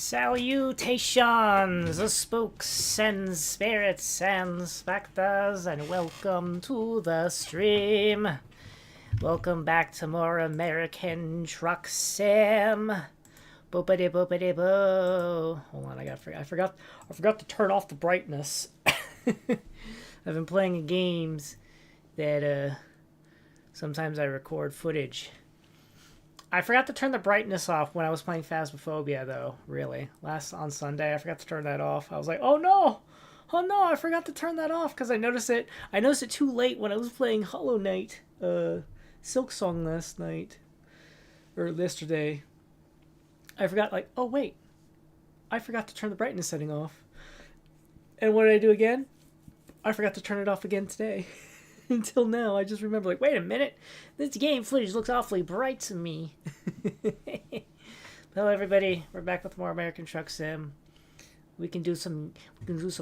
Salutations, spooks and spirits and specters, and welcome to the stream. Welcome back to more American Truck Sim. Boopity boopity boo. Hold on, I forgot to turn off the brightness. I've been playing games that sometimes I record footage. I forgot to turn the brightness off when I was playing Phasmophobia, though, really. On Sunday, I forgot to turn that off. I was like, oh no! Oh no, I forgot to turn that off, because I noticed it too late when I was playing Hollow Knight, Silksong last night. Or yesterday. I forgot, like, oh wait. I forgot to turn the brightness setting off. And what did I do again? I forgot to turn it off again today. Until now, I just remember, like, wait a minute, this game footage looks awfully bright to me. Hello, everybody. We're back with more American Truck Sim. We can do some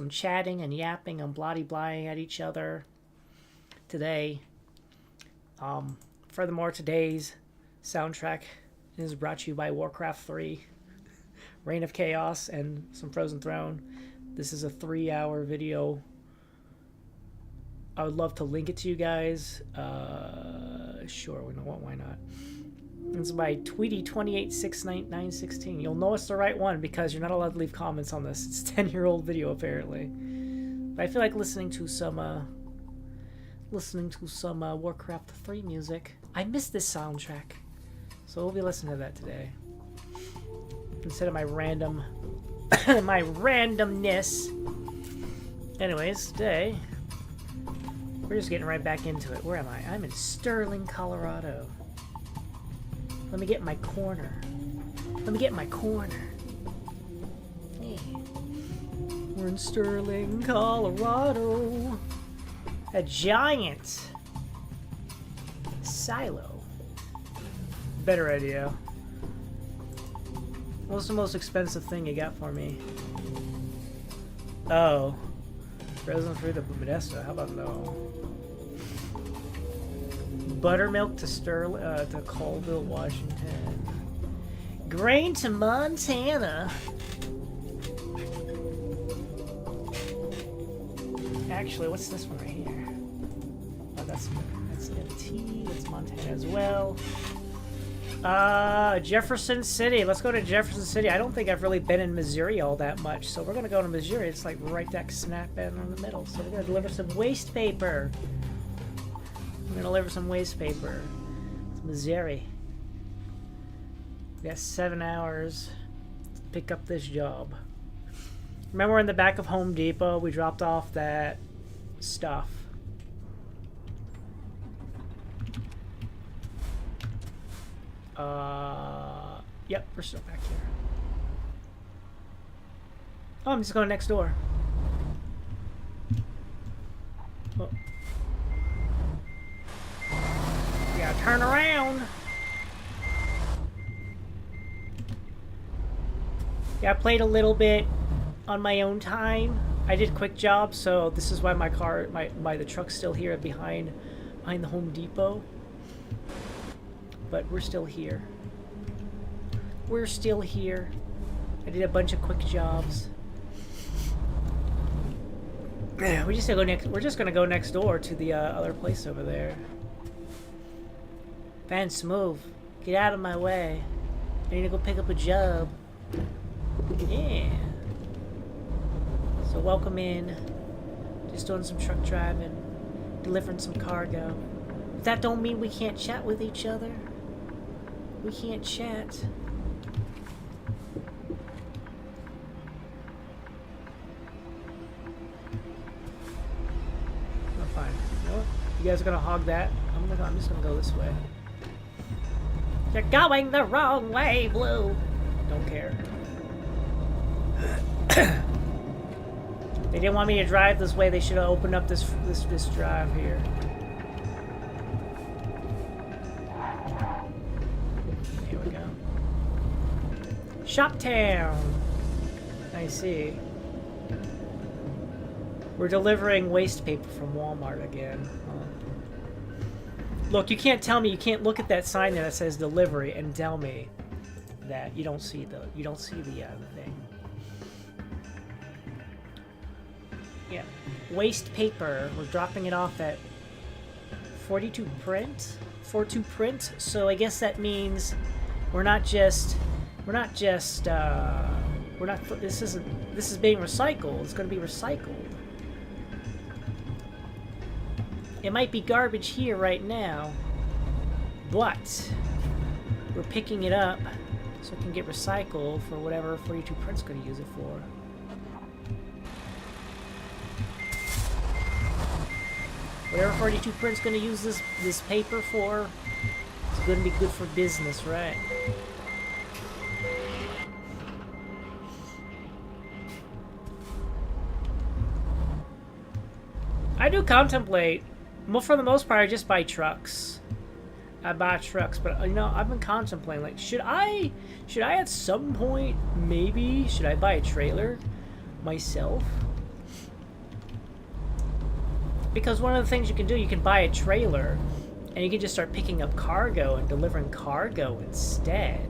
chatting and yapping and bloody-blying at each other today. Furthermore, today's soundtrack is brought to you by Warcraft 3, Reign of Chaos, and some Frozen Throne. This is a 3-hour video. I would love to link it to you guys. Sure, why not? It's by Tweety2869916. You'll know it's the right one because you're not allowed to leave comments on this. It's a 10-year-old video apparently. But I feel like listening to some Warcraft 3 music. I miss this soundtrack, so we'll be listening to that today instead of my randomness. Anyways, today. We're just getting right back into it. Where am I? I'm in Sterling, Colorado. Let me get in my corner. Hey. We're in Sterling, Colorado. A giant silo. Better idea. What's the most expensive thing you got for me? Oh. Frozen fruit of Modesto. How about no? Buttermilk to to Colville, Washington. Grain to Montana. Actually, what's this one right here? Oh, that's MT. It's Montana as well. Jefferson City. Let's go to Jefferson City. I don't think I've really been in Missouri all that much, so we're gonna go to Missouri. It's like right that snap in the middle. So we're gonna deliver some waste paper. It's Missouri. We got 7 hours to pick up this job. Remember in the back of Home Depot, we dropped off that stuff. Yep, we're still back here. Oh, I'm just going next door. Oh. You gotta turn around. Yeah, I played a little bit on my own time. I did quick jobs, so this is why the truck's still here behind the Home Depot. But we're still here. I did a bunch of quick jobs. Yeah, we're just gonna go next door to the other place over there. Vance, move. Get out of my way. I need to go pick up a job. Yeah. So welcome in. Just doing some truck driving, delivering some cargo. But that don't mean we can't chat with each other. We can't chat. Oh, fine. You know what? You guys are gonna hog that? I'm just gonna go this way. You're going the wrong way, Blue. Don't care. They didn't want me to drive this way. They should have opened up this drive here. Shoptown. I see. We're delivering waste paper from Walmart again. Look, you can't tell me, you can't look at that sign there that says delivery and tell me that. You don't see the thing. Yeah, waste paper. We're dropping it off at 42 print. 42 print. So I guess that means this is being recycled. It's going to be recycled. It might be garbage here right now, but we're picking it up so it can get recycled for whatever 42 print's going to use it for. Whatever 42 print's going to use this paper for, it's going to be good for business, right? I do contemplate. Well, for the most part, I just buy trucks. I buy trucks, but you know, I've been contemplating, like, should I at some point, maybe, should I buy a trailer myself? Because one of the things you can do, you can buy a trailer, and you can just start picking up cargo and delivering cargo instead.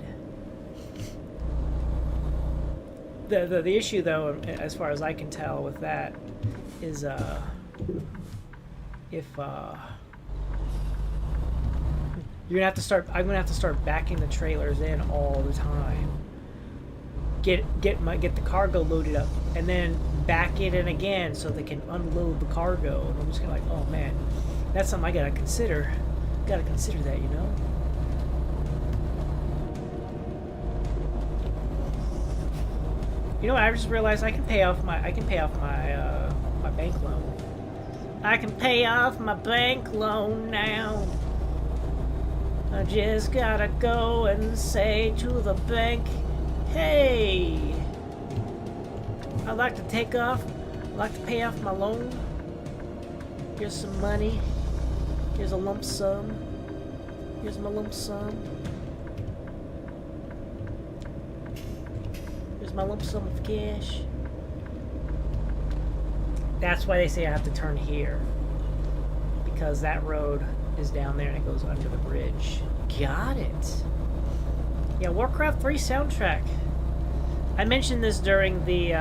The issue, though, as far as I can tell with that, is if you're gonna have to start, I'm gonna have to start backing the trailers in all the time. Get the cargo loaded up, and then back it in again so they can unload the cargo. And I'm just kind of like, oh man, that's something I gotta consider. Gotta consider that, you know. You know what? I just realized I can pay off my my bank loan. I can pay off my bank loan now. I just gotta go and say to the bank, hey, I'd like to pay off my loan. Here's some money. Here's a lump sum. Here's my lump sum. Here's my lump sum of cash. That's why they say I have to turn here. Because that road is down there and it goes under the bridge. Got it. Yeah, Warcraft 3 soundtrack. I mentioned this during the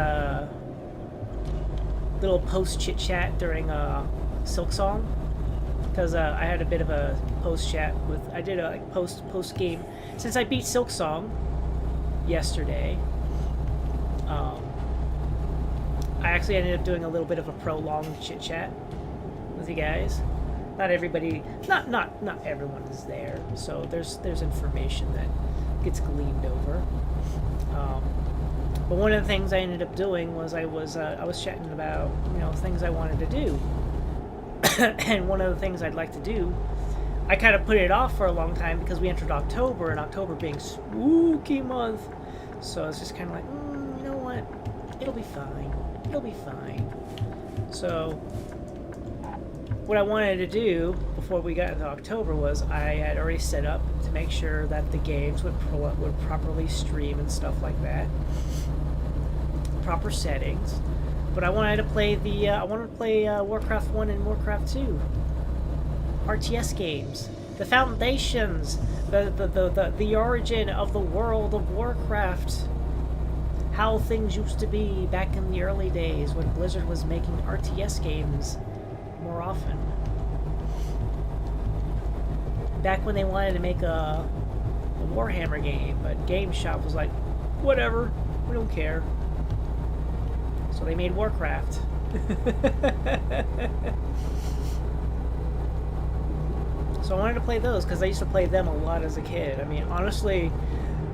little post chit chat during Silksong, because I had a bit of a post chat with. I did a like, post game since I beat Silksong yesterday. I actually ended up doing a little bit of a prolonged chit chat with you guys. Not everybody, not everyone is there, so there's information that gets gleaned over. But one of the things I ended up doing was I was chatting about, you know, things I wanted to do, and one of the things I'd like to do, I kind of put it off for a long time because we entered October, and October being spooky month, so it's just kind of like, you know what, it'll be fine. It'll be fine. So what I wanted to do before we got into October was I had already set up to make sure that the games would properly stream and stuff like that. Proper settings. But I wanted to play Warcraft 1 and Warcraft 2. RTS games. The foundations. The origin of the world of Warcraft. How things used to be back in the early days when Blizzard was making RTS games more often. Back when they wanted to make a Warhammer game, but GameStop was like, whatever, we don't care. So they made Warcraft. So I wanted to play those because I used to play them a lot as a kid. I mean, honestly,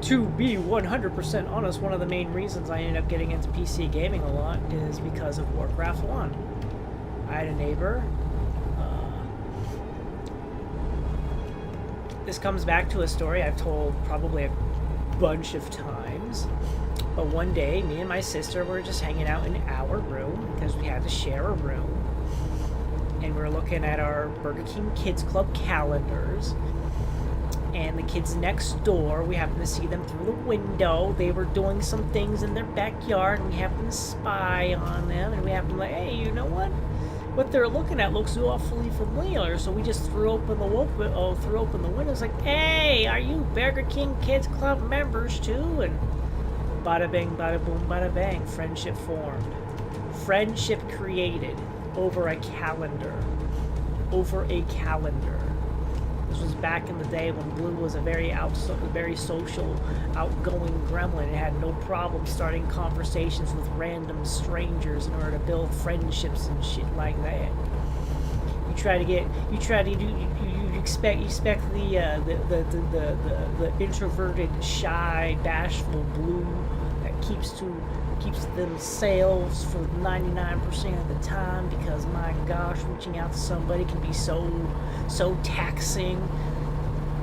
to be 100% honest, one of the main reasons I ended up getting into PC gaming a lot is because of Warcraft 1. I had a neighbor. This comes back to a story I've told probably a bunch of times. But one day, me and my sister were just hanging out in our room because we had to share a room. And we were looking at our Burger King Kids Club calendars. And the kids next door, we happened to see them through the window. They were doing some things in their backyard, and we happened to spy on them. And we happened to like, hey, you know what? what they're looking at looks awfully familiar, so we just threw open the windows like, hey, are you Burger King Kids Club members too? And bada bing, bada boom, bada bang, friendship formed. Friendship created over a calendar. Over a calendar. This was back in the day when Blue was a very social, outgoing gremlin. It had no problem starting conversations with random strangers in order to build friendships and shit like that. You expect the introverted, shy, bashful Blue that keeps themselves for 99% of the time, because my gosh, reaching out to somebody can be so taxing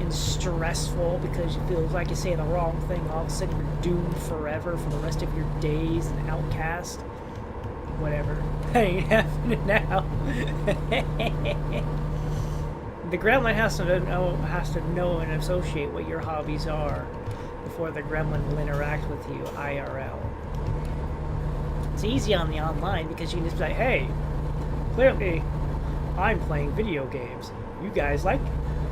and stressful, because it feels like you say the wrong thing, all of a sudden you're doomed forever for the rest of your days, an outcast. Whatever. That ain't happening now. The gremlin has to know and associate what your hobbies are before the gremlin will interact with you IRL. It's easy on the online because you can just be like, hey, clearly I'm playing video games. You guys like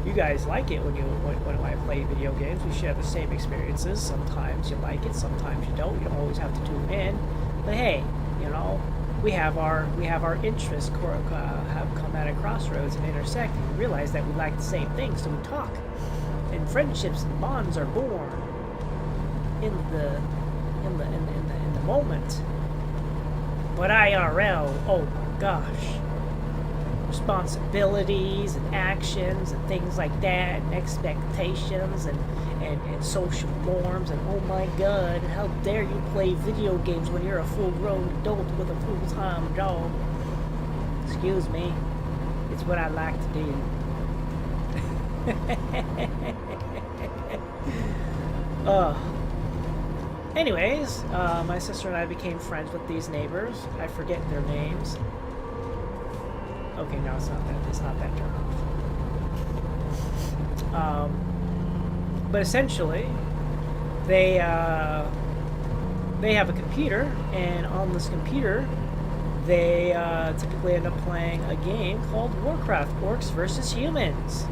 it when I play video games. We share the same experiences. Sometimes you like it, sometimes you don't. You don't always have to tune in. But hey, we have our interests have come at a crossroads and intersect, and we realize that we like the same things, so we talk. And friendships and bonds are born in the moment. But IRL, oh my gosh. Responsibilities and actions and things like that, and expectations and social norms, and oh my god, how dare you play video games when you're a full-grown adult with a full-time job. Excuse me, it's what I like to do. Anyways, my sister and I became friends with these neighbors. I forget their names. Okay, no, it's not that turn off. But essentially, they have a computer, and on this computer, they typically end up playing a game called Warcraft: Orcs versus Humans.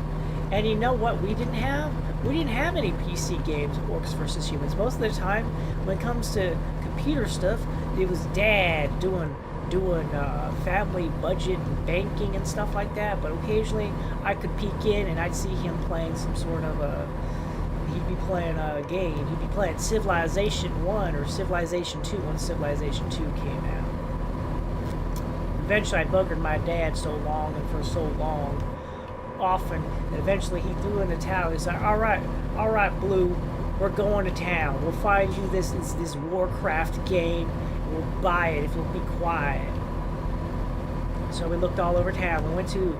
And you know what we didn't have? We didn't have any PC games of Orcs versus Humans. Most of the time, when it comes to computer stuff, it was Dad doing family budget and banking and stuff like that. But occasionally, I could peek in and I'd see him playing some sort of he'd be playing a game. He'd be playing Civilization 1 or Civilization 2 when Civilization 2 came out. Eventually, I buggered my dad so long and for so long, often, that eventually he threw in the towel. He's like, all right, Blue, we're going to town. We'll find you this Warcraft game, and we'll buy it if you'll be quiet. So we looked all over town. We went to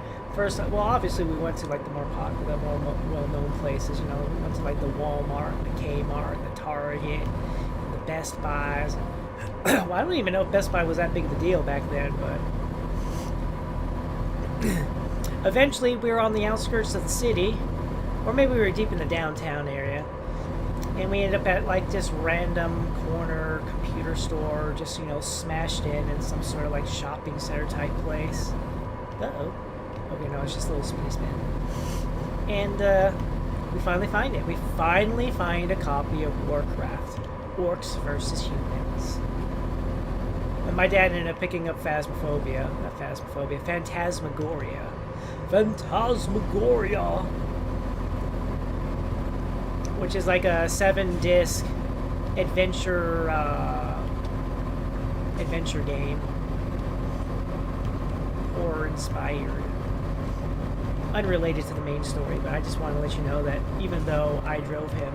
obviously we went to like the more popular, more well-known places. We went to like the Walmart, the Kmart, the Target, the Best Buys. Well, I don't even know if Best Buy was that big of a deal back then, but eventually we were on the outskirts of the city, or maybe we were deep in the downtown area, and we ended up at like this random corner computer store, just smashed in some sort of like shopping center type place. Uh-oh. Okay, no, it's just a little spaceman. And we finally find it. We finally find a copy of Warcraft: Orcs versus Humans. And my dad ended up picking up Phantasmagoria. Phantasmagoria! Which is like a 7-disc adventure game. Horror-inspired. Unrelated to the main story, but I just want to let you know that even though I drove him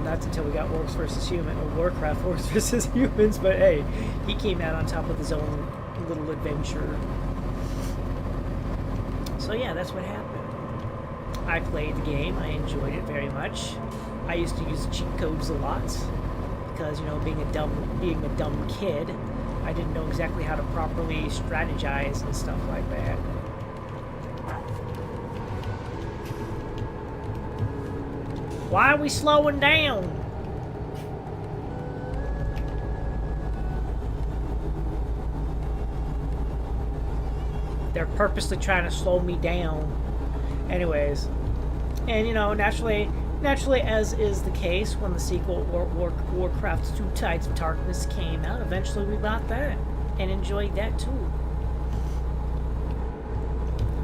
nuts until we got Orcs versus Humans, or Warcraft Orcs versus Humans, but hey, he came out on top with his own little adventure. So yeah, that's what happened. I played the game, I enjoyed it very much. I used to use cheat codes a lot, because, being a dumb kid, I didn't know exactly how to properly strategize and stuff like that. Why are we slowing down? They're purposely trying to slow me down. Anyways, and you know, naturally, as is the case when the sequel Warcraft 2 Tides of Darkness came out, eventually we bought that and enjoyed that too.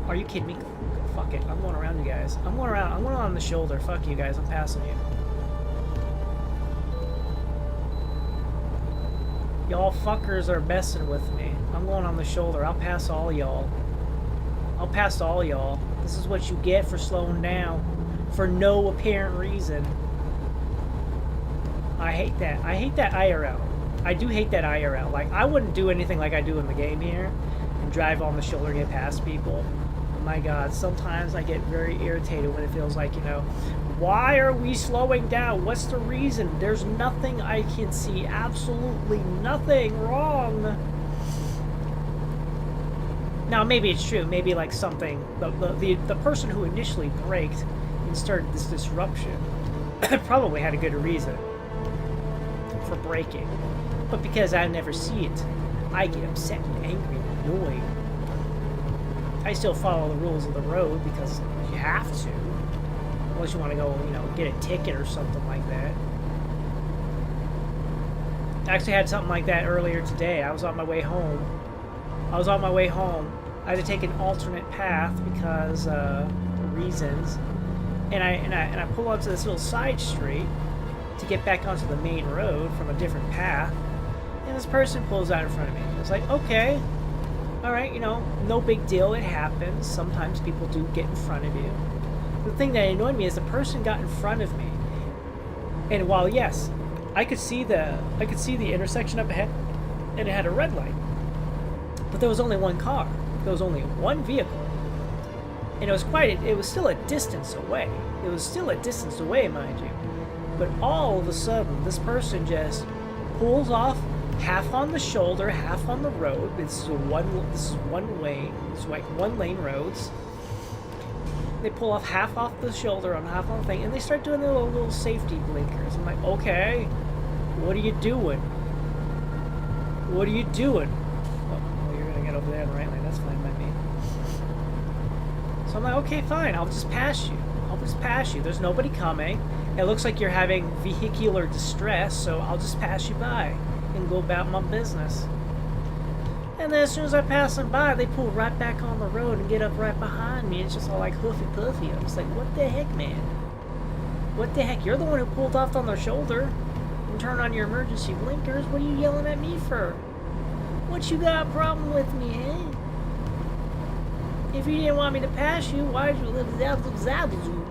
Are you kidding me? Fuck it, I'm going around you guys. I'm going on the shoulder. Fuck you guys, I'm passing you. Y'all fuckers are messing with me. I'm going on the shoulder. I'll pass all y'all. I'll pass all y'all. This is what you get for slowing down. For no apparent reason. I hate that. I hate that IRL. I do hate that IRL. Like, I wouldn't do anything like I do in the game here. And drive on the shoulder and get past people. Oh my god, sometimes I get very irritated when it feels like, you know, why are we slowing down? What's the reason? There's nothing I can see. Absolutely nothing wrong. Now, maybe it's true. Maybe, like, something... The person who initially braked and started this disruption probably had a good reason for braking. But because I never see it, I get upset and angry and annoyed. I still follow the rules of the road because you have to. Unless you want to go, you know, get a ticket or something like that. I actually had something like that earlier today. I was on my way home. I had to take an alternate path because reasons. And I pull onto this little side street to get back onto the main road from a different path. And this person pulls out in front of me. It's like, okay, all right, you know, no big deal. It happens. Sometimes people do get in front of you. The thing that annoyed me is the person got in front of me, and while yes, I could see the intersection up ahead, and it had a red light, but there was only one car. There was only one vehicle, and it was still a distance away. It was still a distance away, mind you. But all of a sudden, this person just pulls off, half on the shoulder, half on the road. This is one lane. It's like one lane roads. They pull off half off the shoulder on half on the thing, and they start doing their little safety blinkers. I'm like, okay, what are you doing? What are you doing? Oh, you're gonna get over there in the right lane. That's fine by me. So I'm like, okay, fine. I'll just pass you. There's nobody coming. It looks like you're having vehicular distress, so I'll just pass you by and go about my business. And then as soon as I pass them by, they pull right back on the road and get up right behind me. It's just all like hoofy puffy. I'm just like, what the heck, man? What the heck? You're the one who pulled off on their shoulder and turned on your emergency blinkers. What are you yelling at me for? What you got a problem with me, eh? If you didn't want me to pass you, why'd you live zabble?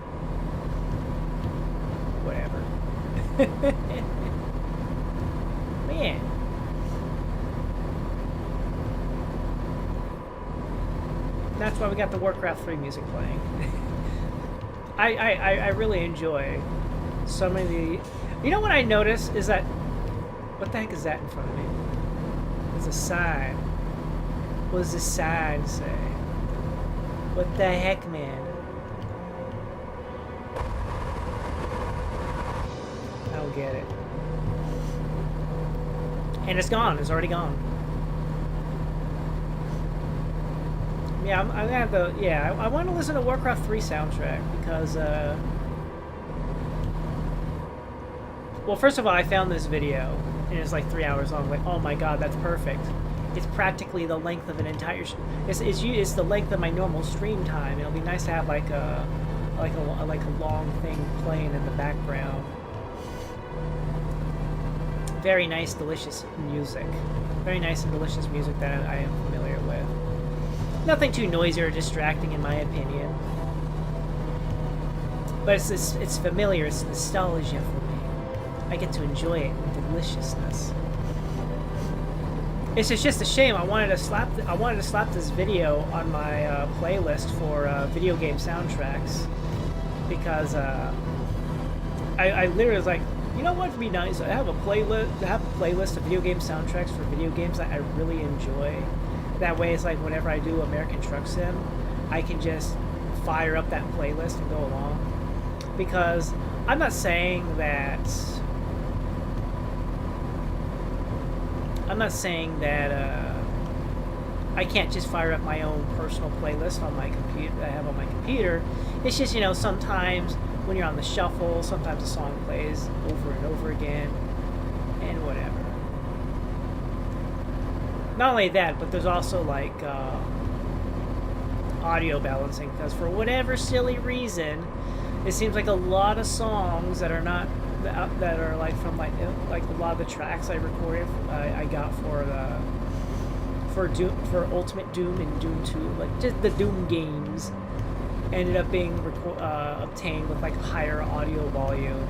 Whatever. Man. That's why we got the Warcraft 3 music playing. I really enjoy some of the... You know what I notice is that... What the heck is that in front of me? There's a sign. What does this sign say? What the heck, man? I don't get it. And it's gone. It's already gone. Yeah, I'm gonna have to... Yeah, I want to listen to Warcraft 3 soundtrack because, well, first of all, I found this video, and it's like 3 hours long. Like, oh my god, that's perfect. It's practically the length of an entire... It's the length of my normal stream time. It'll be nice to have like a long thing playing in the background. Very nice, delicious music. Very nice and delicious music that I am familiar with. Nothing too noisy or distracting, in my opinion. But it's familiar. It's nostalgia for me. I get to enjoy it with deliciousness. It's just a shame. I wanted to slap this video on my playlist for video game soundtracks because I literally was like, you know what would be nice? I have a playlist of video game soundtracks for video games that I really enjoy. That way, it's like whenever I do American Truck Sim, I can just fire up that playlist and go along. Because I'm not saying that I can't just fire up my own personal playlist on my computer that I have on my computer. It's just, you know, sometimes when you're on the shuffle, sometimes a song plays over and over again, and whatever. Not only that, but there's also like audio balancing, because for whatever silly reason, it seems like a lot of songs that are not that are like from like a lot of the tracks I recorded I got for Ultimate Doom and Doom 2, like just the Doom games, ended up being obtained with like higher audio volume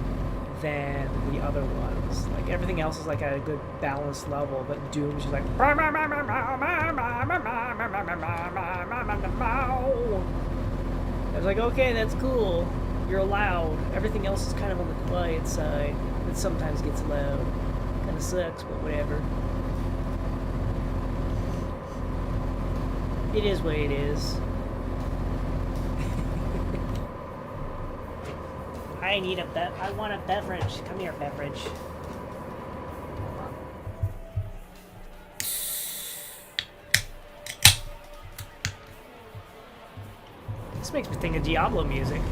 than the other ones. Like everything else is like at a good balanced level, but Doom's just like I was like, okay, that's cool. You're loud. Everything else is kind of on the quiet side. It sometimes gets loud. Kind of sucks, but whatever. It is what it is. I want a beverage. Come here, beverage. This makes me think of Diablo music.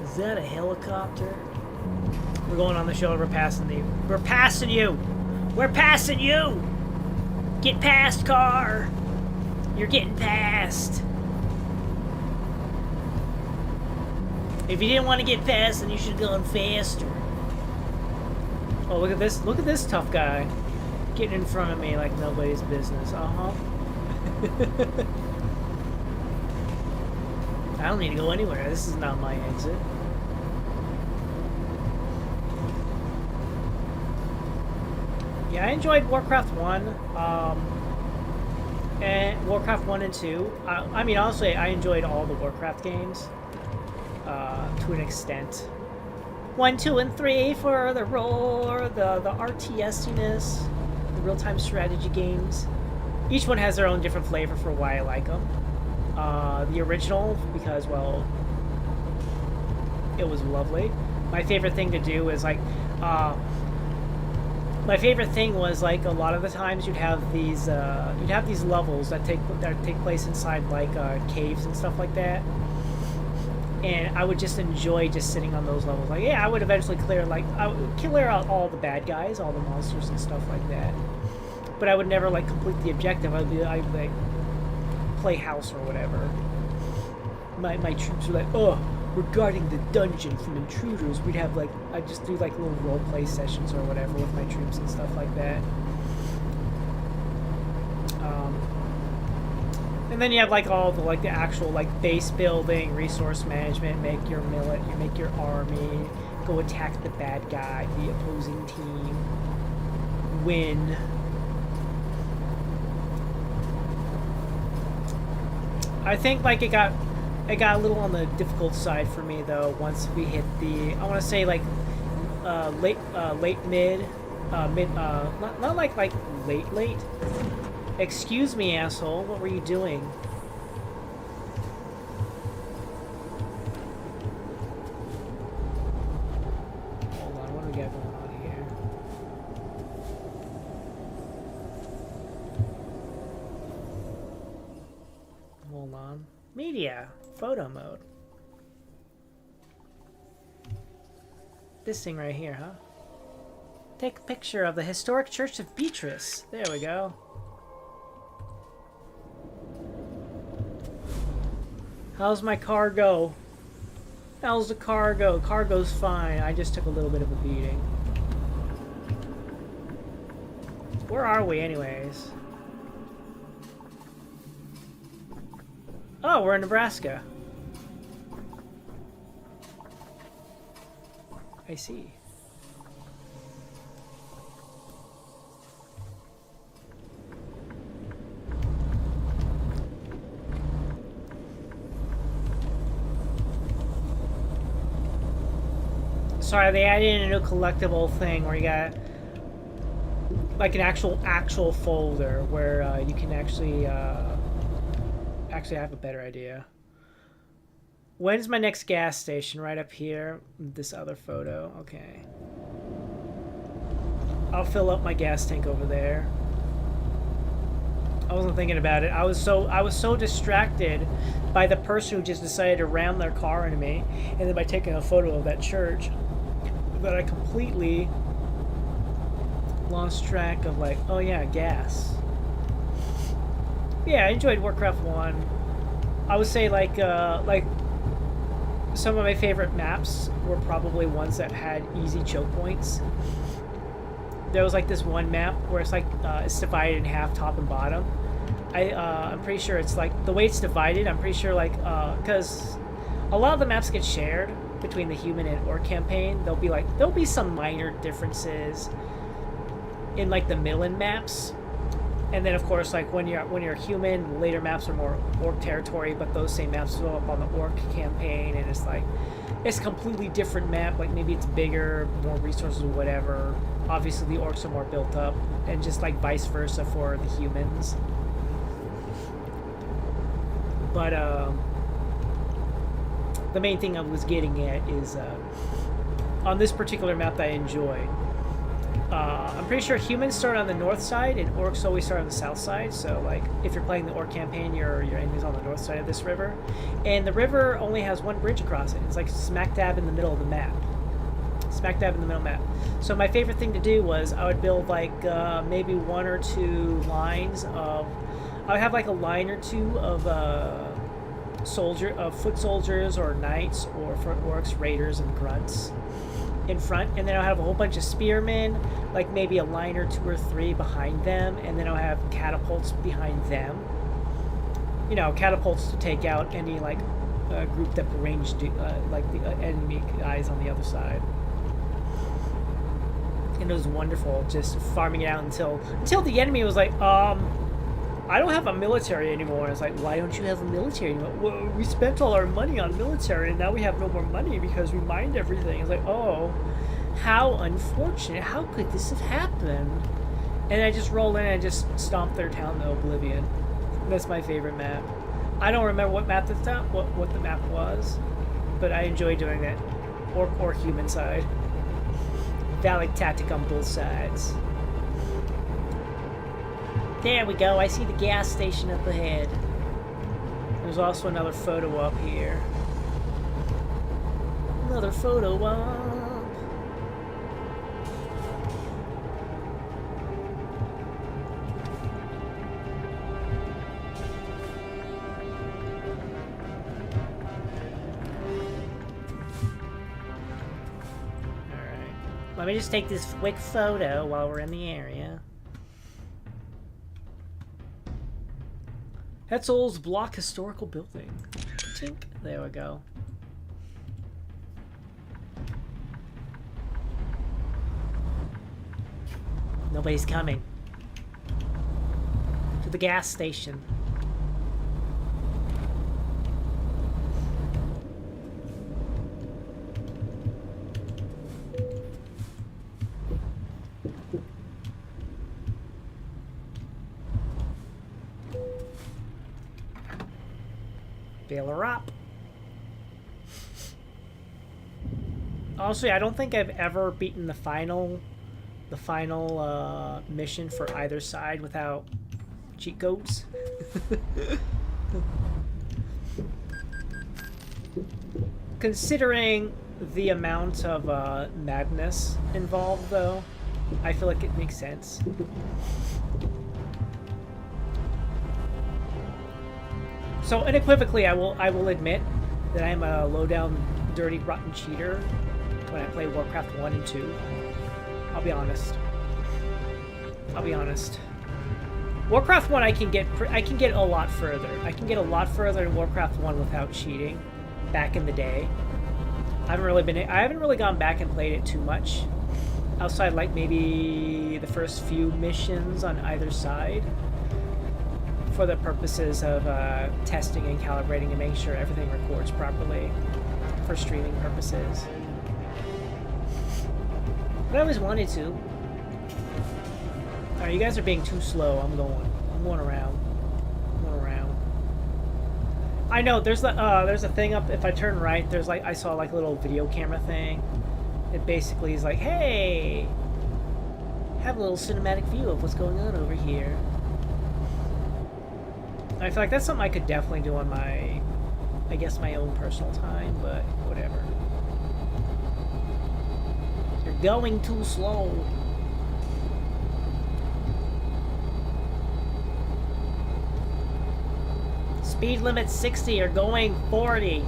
Is that a helicopter? We're going on the show. We're passing you. We're passing you. We're passing you. Get past, car. You're getting past. If you didn't want to get past, then you should have gone faster. Oh, look at this. Look at this tough guy. Getting in front of me like nobody's business. Uh-huh. I don't need to go anywhere. This is not my exit. Yeah, I enjoyed Warcraft 1, and Warcraft 1 and 2. I mean, honestly, I enjoyed all the Warcraft games, to an extent. 1, 2, and 3 for the roar, the RTS-iness, the real-time strategy games. Each one has their own different flavor for why I like them. The original, because, well, it was lovely. My favorite thing to do is, like, my favorite thing was, like, a lot of the times you'd have these levels that take place inside like caves and stuff like that, and I would just enjoy just sitting on those levels. Like, yeah, I would eventually clear out all the bad guys, all the monsters and stuff like that, but I would never like complete the objective. I'd like play house or whatever. My troops were like, oh, we're guarding the dungeon from intruders. We'd have like, I'd just do like little role play sessions or whatever with my troops and stuff like that. And then you have like all the like the actual like base building, resource management, make your army, go attack the bad guy, the opposing team, win. I think like it got a little on the difficult side for me though once we hit the, I want to say like late mid, not like late. Excuse me, asshole. What were you doing? Hold on. What do we got going on here? Hold on. Media. Photo mode. This thing right here, huh? Take a picture of the historic Church of Beatrice. There we go. How's my cargo? How's the cargo? Cargo's fine. I just took a little bit of a beating. Where are we anyways? Oh, we're in Nebraska. I see. Sorry, they added in a new collectible thing where you got like an actual folder where you can actually have a better idea. When's my next gas station? Right up here. This other photo. Okay. I'll fill up my gas tank over there. I wasn't thinking about it. I was so distracted by the person who just decided to ram their car into me, and then by taking a photo of that church, that I completely lost track of, like, oh yeah, gas. Yeah, I enjoyed Warcraft 1. I would say like some of my favorite maps were probably ones that had easy choke points. There was like this one map where it's like it's divided in half, top and bottom. I'm pretty sure it's like the way it's divided. I'm pretty sure like because a lot of the maps get shared between the human and orc campaign. There'll be some minor differences in like the Millen maps, and then of course like when you're human, later maps are more orc territory, but those same maps go up on the orc campaign, and it's like it's a completely different map. Like maybe it's bigger, more resources, or whatever. Obviously the orcs are more built up, and just like vice versa for the humans. But the main thing I was getting at is on this particular map that I enjoyed, I'm pretty sure humans start on the north side and orcs always start on the south side. So like if you're playing the orc campaign, your enemy's on the north side of this river, and the river only has one bridge across it. It's like smack dab in the middle of the map. Smack dab in the middle map. So my favorite thing to do was I would build like maybe one or two lines of. I would have like a line or two of foot soldiers or knights or for orcs, raiders, and grunts in front, and then I'll have a whole bunch of spearmen, like maybe a line or two or three behind them, and then I'll have catapults behind them. You know, catapults to take out any like group that ranged like the enemy guys on the other side. And it was wonderful just farming it out until the enemy was like, I don't have a military anymore. And it's like, why don't you have a military anymore? Well, we spent all our money on military, and now we have no more money because we mined everything. It's like, oh, how unfortunate. How could this have happened? And I just roll in and just stomp their town to oblivion. That's my favorite map. I don't remember what map what the map was, but I enjoy doing that. Or human side. Valid tactic on both sides. There we go, I see the gas station up ahead. There's also another photo up here. Another photo up. Alright. Let me just take this quick photo while we're in the area. Hetzel's Block Historical Building. Tink. There we go. Nobody's coming. To the gas station. Fill her up. Also, I don't think I've ever beaten the final mission for either side without cheat codes. Considering the amount of madness involved, though, I feel like it makes sense. So unequivocally, I will admit that I am a low-down, dirty, rotten cheater when I play Warcraft 1 and 2. I'll be honest. Warcraft 1, I can get a lot further. I can get a lot further in Warcraft 1 without cheating. Back in the day, I haven't really gone back and played it too much, outside like maybe the first few missions on either side, for the purposes of testing and calibrating and making sure everything records properly for streaming purposes. But I always wanted to. Alright, you guys are being too slow. I'm going around. I know there's a thing up. If I turn right, there's like I saw like a little video camera thing. It basically is like, hey, have a little cinematic view of what's going on over here. I feel like that's something I could definitely do on my, I guess, my own personal time, but whatever. You're going too slow. Speed limit 60, you're going 40.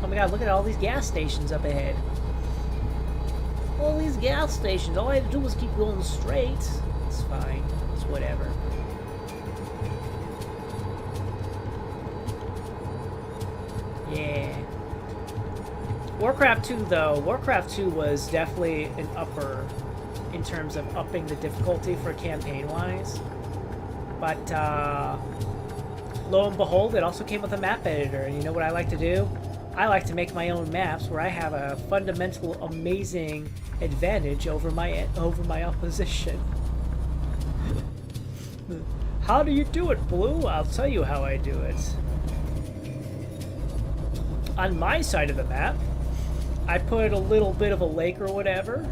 Oh my god, look at all these gas stations up ahead. All these gas stations. All I have to do is keep going straight. It's fine. It's whatever. Yeah. Warcraft 2, though. Warcraft 2 was definitely an upper in terms of upping the difficulty for campaign-wise. But, lo and behold, it also came with a map editor. And you know what I like to do? I like to make my own maps where I have a fundamental, amazing advantage over my opposition. How do you do it, Blue? I'll tell you how I do it. On my side of the map, I put a little bit of a lake or whatever.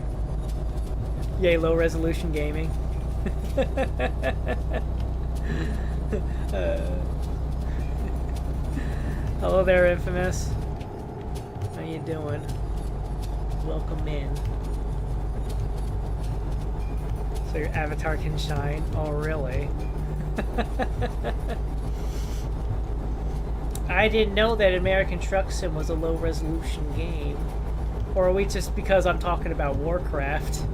Yay, low resolution gaming. Hello there, Infamous. How you doing? Welcome in. So your avatar can shine? Oh, really? I didn't know that American Truck Sim was a low-resolution game. Or are we just because I'm talking about Warcraft?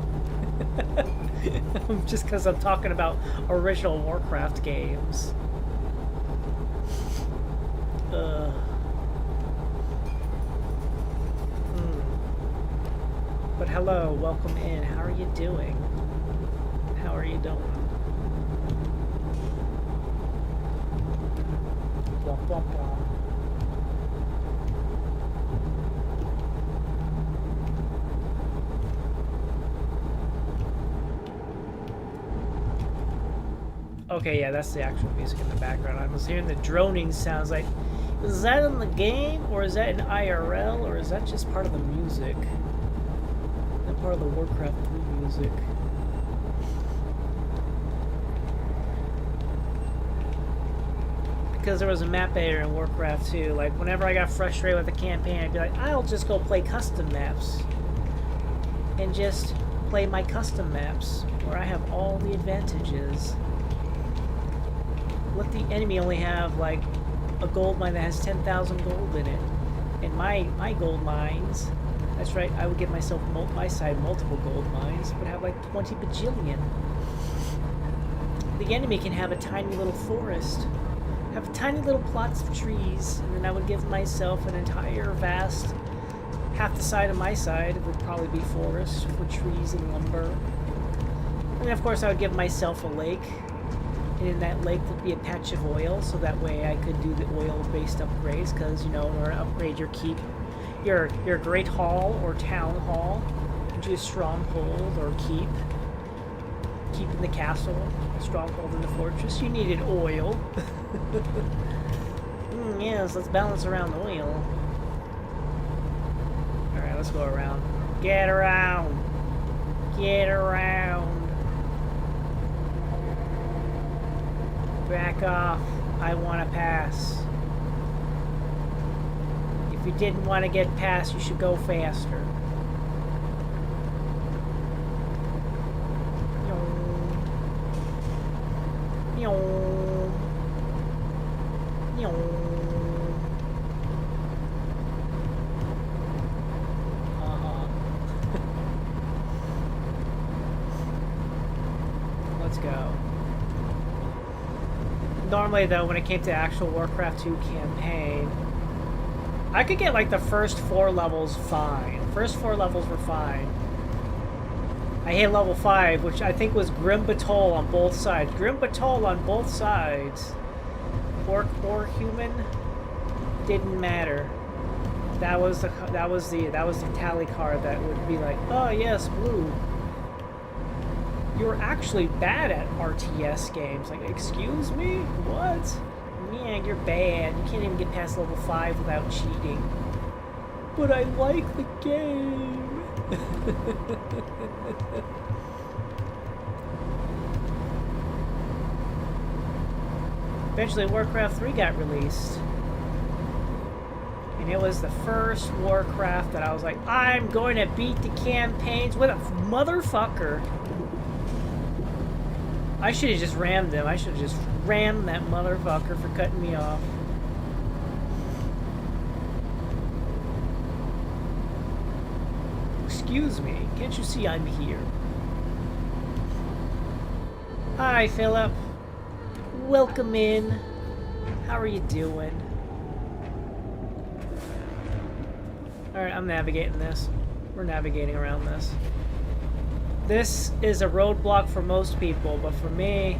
Just because I'm talking about original Warcraft games. But hello, welcome in. How are you doing? How are you doing? Blah, blah, blah. Okay, yeah, that's the actual music in the background. I was hearing the droning sounds. Like, is that in the game, or is that in IRL, or is that just part of the music? Is that part of the Warcraft 3 music? Because there was a map editor in Warcraft 2. Like, whenever I got frustrated with the campaign, I'd be like, I'll just go play custom maps. And just play my custom maps, where I have all the advantages. Let the enemy only have, like, a gold mine that has 10,000 gold in it. And my gold mines, that's right, I would give myself, my side, multiple gold mines, would have, like, 20 bajillion. The enemy can have a tiny little forest. Have tiny little plots of trees, and then I would give myself an entire vast, half the side of my side would probably be forest with trees and lumber. And of course I would give myself a lake, and in that lake there'd be a patch of oil, so that way I could do the oil-based upgrades, because, you know, in order to upgrade your keep, your great hall or town hall, into a stronghold or keep in the castle, a stronghold in the fortress, you needed oil. Yes, let's balance around oil. Alright, let's go around. Get around! Get around! Back off. I want to pass. If you didn't want to get past, you should go faster. Let's go. Normally, though, when it came to actual Warcraft 2 campaign, I could get, like, the first 4 levels fine. First 4 levels were fine. I hit level 5, which I think was Grim Batol on both sides. Grim Batol on both sides. Orc or human, didn't matter. That was the tally card that would be like, oh yes, blue. You're actually bad at RTS games. Like, excuse me? What? Man, you're bad. You can't even get past level 5 without cheating. But I like the game. Eventually, Warcraft 3 got released. And it was the first Warcraft that I was like, I'm going to beat the campaigns with a motherfucker. I should have just rammed him. I should have just rammed that motherfucker for cutting me off. Excuse me, can't you see I'm here? Hi, Philip. Welcome in. How are you doing? Alright, I'm navigating this. We're navigating around this. This is a roadblock for most people, but for me,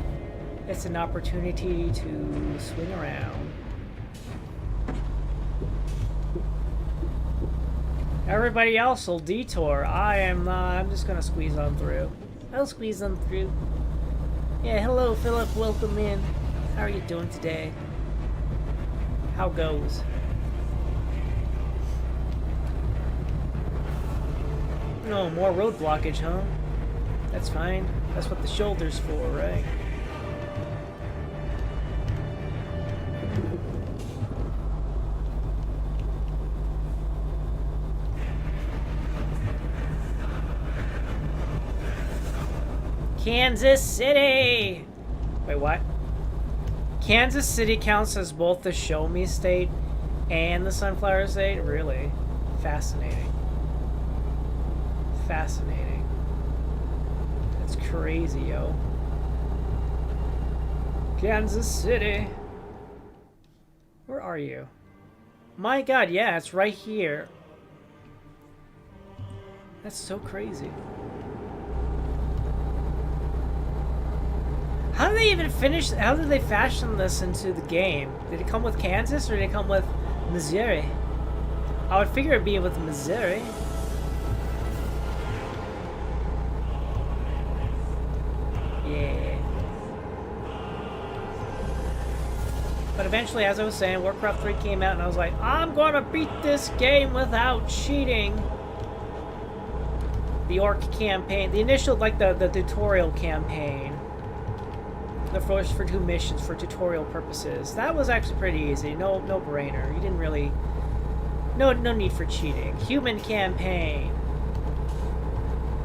it's an opportunity to swing around. Everybody else will detour. I'm just gonna squeeze on through. I'll squeeze on through. Yeah, hello, Philip. Welcome in. How are you doing today? How goes? No, more road blockage, huh? That's fine. That's what the shoulder's for, right? Kansas City! Wait, what? Kansas City counts as both the Show Me State and the Sunflower State? Really? Fascinating. Fascinating. That's crazy, yo. Kansas City. Where are you? My god, yeah, it's right here. That's so crazy. How did they even finish? How did they fashion this into the game? Did it come with Kansas or did it come with Missouri? I would figure it'd be with Missouri. Yeah. But eventually, as I was saying, Warcraft 3 came out and I was like, I'm gonna beat this game without cheating. The Orc campaign, the initial, like the tutorial campaign. The first for 2 missions for tutorial purposes. That was actually pretty easy. No brainer. You didn't really... No need for cheating. Human campaign.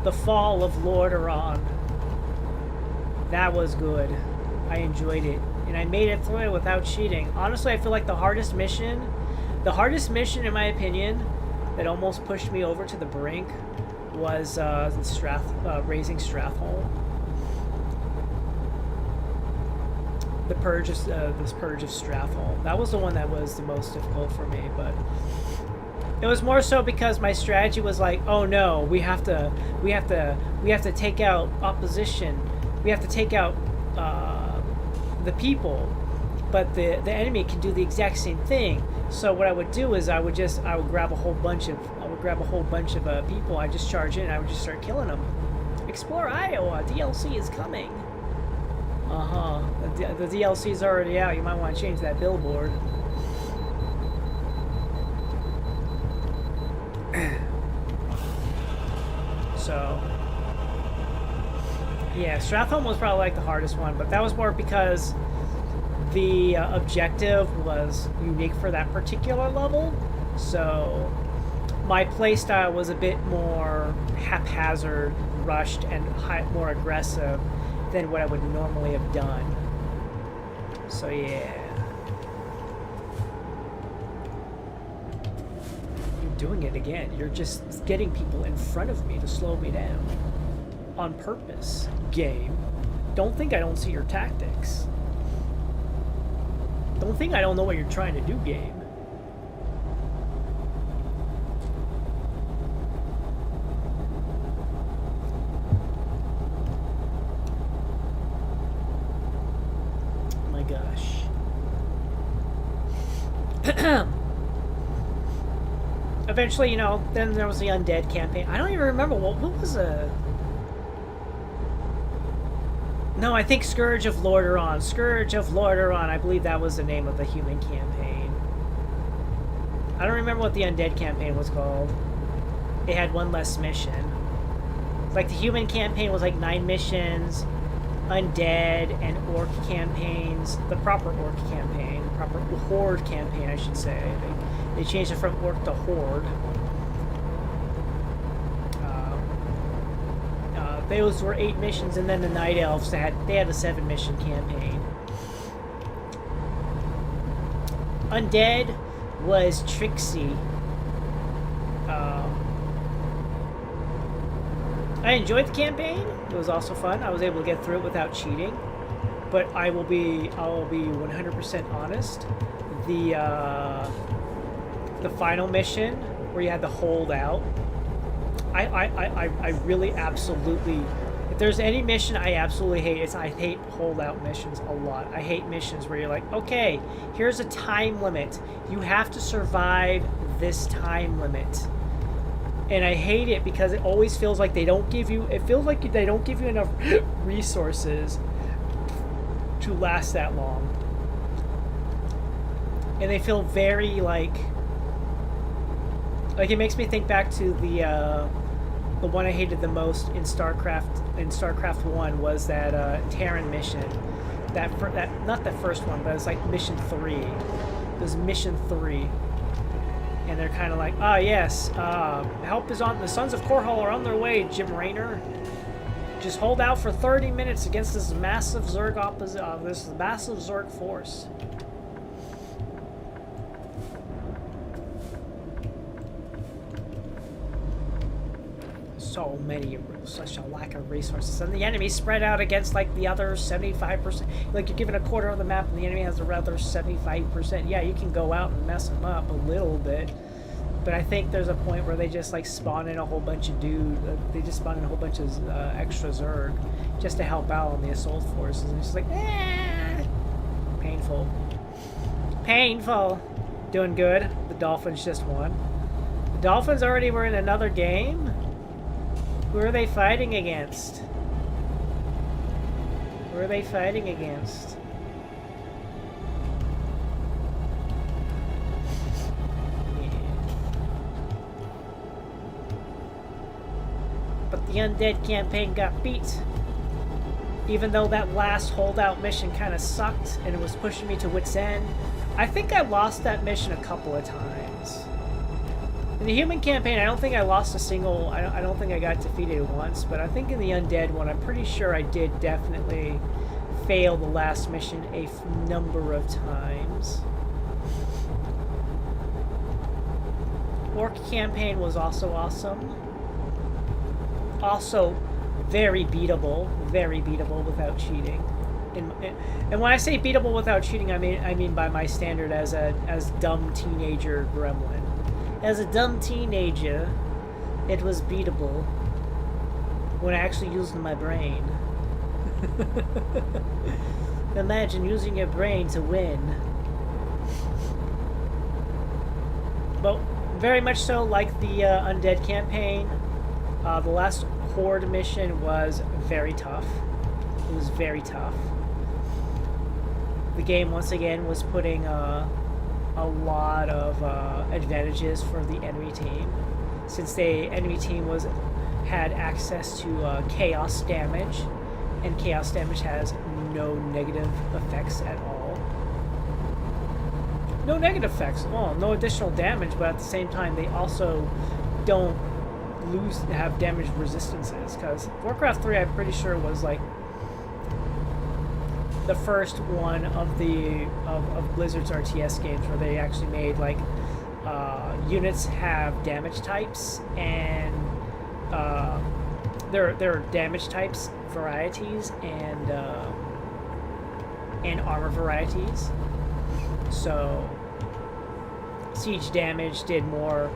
The Fall of Lordaeron. That was good. I enjoyed it. And I made it through it without cheating. Honestly, I feel like the hardest mission in my opinion, that almost pushed me over to the brink was raising Stratholme. The purge of this purge of Stratholme. That was the one that was the most difficult for me, but it was more so because my strategy was like, oh no, we have to take out opposition. We have to take out the people, but the enemy can do the exact same thing. So what I would do is I would grab a whole bunch of people. I just charge in and I would just start killing them. Explore Iowa DLC is coming. The DLC's already out. You might want to change that billboard. So, yeah, Stratholme was probably like the hardest one, but that was more because the objective was unique for that particular level. So, my playstyle was a bit more haphazard, rushed, and more aggressive than what I would normally have done. So yeah. You're doing it again. You're just getting people in front of me to slow me down. On purpose, game. Don't think I don't see your tactics. Don't think I don't know what you're trying to do, game. Eventually, you know, then there was the undead campaign. I don't even remember what was No, I think Scourge of Lordaeron. Scourge of Lordaeron. I believe that was the name of the human campaign. I don't remember what the undead campaign was called. It had one less mission. Like the human campaign was like 9 missions, undead and orc campaigns, the proper orc campaign, proper horde campaign, I should say. They changed it from orc to horde. Those were 8 missions, and then the night elves they had a 7 mission campaign. Undead was Trixie. I enjoyed the campaign. It was also fun. I was able to get through it without cheating. But I will be 100% honest. The final mission where you had to hold out, I really absolutely, if there's any mission I absolutely hate, I hate holdout missions a lot. I hate missions where you're like, okay, here's a time limit. You have to survive this time limit. And I hate it because it always feels like they don't give you, enough resources to last that long. And they feel very like it makes me think back to the one I hated the most in StarCraft. In StarCraft 1 was that Terran mission. That not the first one, but it's like mission 3. It was mission 3. And they're kind of like, ah, yes, help is on. The Sons of Korhal are on their way, Jim Raynor. Just hold out for 30 minutes against this massive Zerg Zerg force. So many, such a lack of resources, and the enemy spread out against like the other 75%. Like you're given a quarter of the map, and the enemy has the other 75%. Yeah, you can go out and mess them up a little bit, but I think there's a point where they just like spawn in a whole bunch of they just spawn in a whole bunch of extra Zerg just to help out on the assault forces. And it's just like, painful, painful. Doing good. The Dolphins just won. The Dolphins already were in another game. Who are they fighting against? Who are they fighting against? Yeah. But the undead campaign got beat. Even though that last holdout mission kind of sucked and it was pushing me to wit's end. I think I lost that mission a couple of times. In the human campaign, I don't think I lost a single. I don't think I got defeated once, but I think in the undead one, I'm pretty sure I did definitely fail the last mission a number of times. Orc campaign was also awesome. Also, very beatable without cheating. And when I say beatable without cheating, I mean by my standard as dumb teenager Gremlin. As a dumb teenager, it was beatable when I actually used my brain. Imagine using your brain to win. But very much so like the Undead campaign, the last Horde mission was very tough. It was very tough. The game, once again, was putting a lot of advantages for the enemy team, since the enemy team had access to chaos damage, and chaos damage has no negative effects at all. No negative effects. Well, no additional damage, but at the same time, they also don't have damage resistances, because Warcraft 3, I'm pretty sure, was like the first one of Blizzard's RTS games where they actually made like units have damage types, and there are damage types varieties and armor varieties. So siege damage did more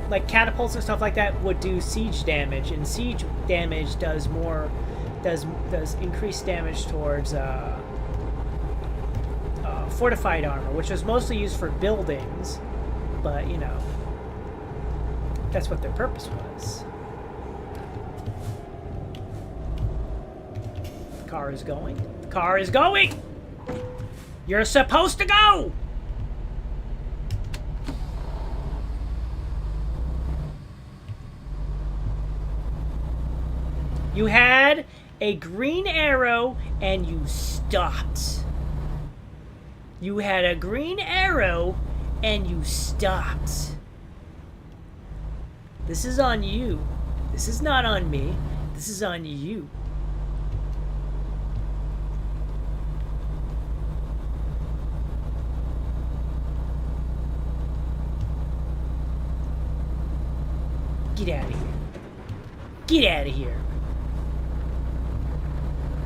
like catapults and stuff like that would do siege damage, and siege damage does increased damage towards fortified armor, which was mostly used for buildings, but you know, That's what their purpose was. The car is going. The car is going! You're supposed to go! You had a green arrow and you stopped. You had a green arrow and you stopped. This is on you. This is not on me. This is on you. Get out of here. Get out of here.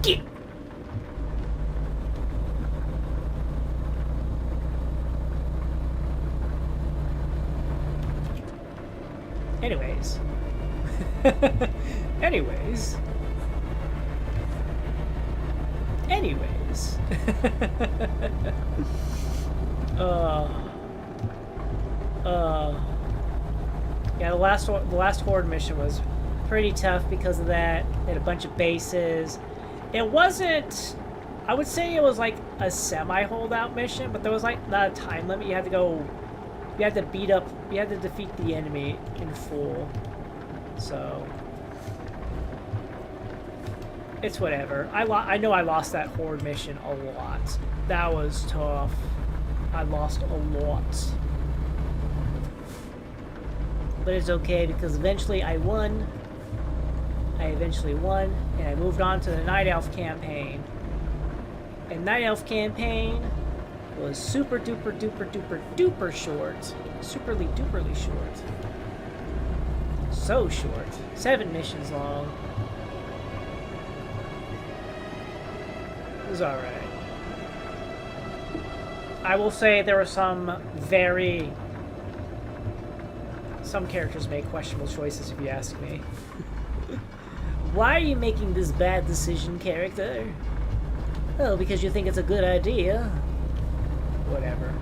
Get. Anyways. Anyways. Anyways. Yeah, the last horde mission was pretty tough because of that. They had a bunch of bases. It wasn't, I would say it was like a semi-holdout mission, but there was like not a time limit. You had to go, you had to beat up, you had to defeat the enemy in full. So, it's whatever. I know I lost that horde mission a lot. That was tough. I lost a lot. But it's okay because eventually I won. I eventually won, and I moved on to the Night Elf campaign. And Night Elf campaign was super duper duper duper duper short. Superly duperly short. So short. 7 missions long. It was alright. I will say there were some characters make questionable choices if you ask me. Why are you making this bad decision, character? Oh, because you think it's a good idea. Whatever.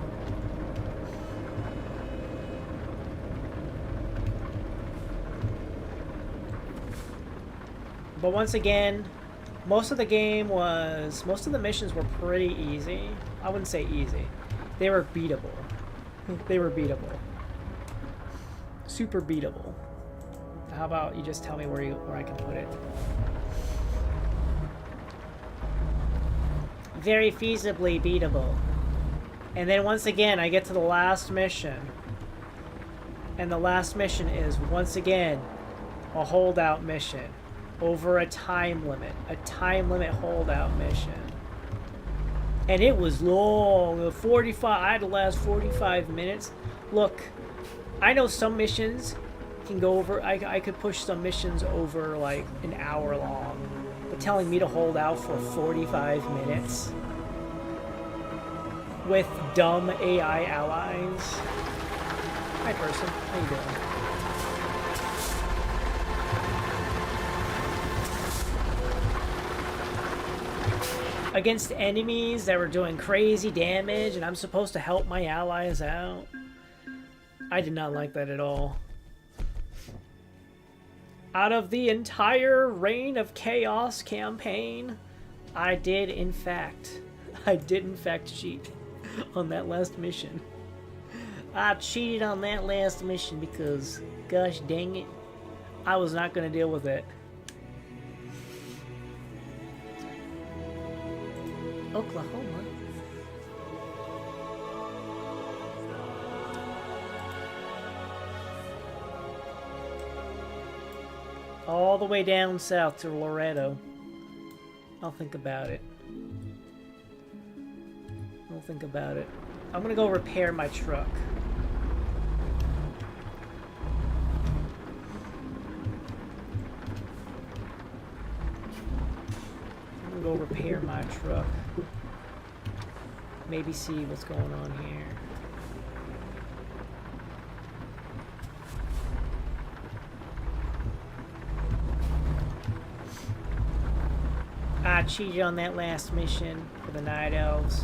But once again, most of the missions were pretty easy. I wouldn't say easy. They were beatable. They were beatable. Super beatable. How about you just tell me where I can put it? Very feasibly beatable. And then once again, I get to the last mission. And the last mission is, once again, a holdout mission. Over a time limit. A time limit holdout mission. And it was long. I had to last 45 minutes. Look, I know some missions can go over, I could push some missions over like an hour long, but telling me to hold out for 45 minutes with dumb AI allies. Hi person, how you doing? Against enemies that were doing crazy damage and I'm supposed to help my allies out. I did not like that at all. Out of the entire Reign of Chaos campaign, I did in fact cheat on that last mission. I cheated on that last mission because, gosh dang it, I was not going to deal with it. Oklahoma? All the way down south to Loretto. I'll think about it. I'll think about it. I'm gonna go repair my truck. I'm gonna go repair my truck. Maybe see what's going on here. I cheated on that last mission for the Night Elves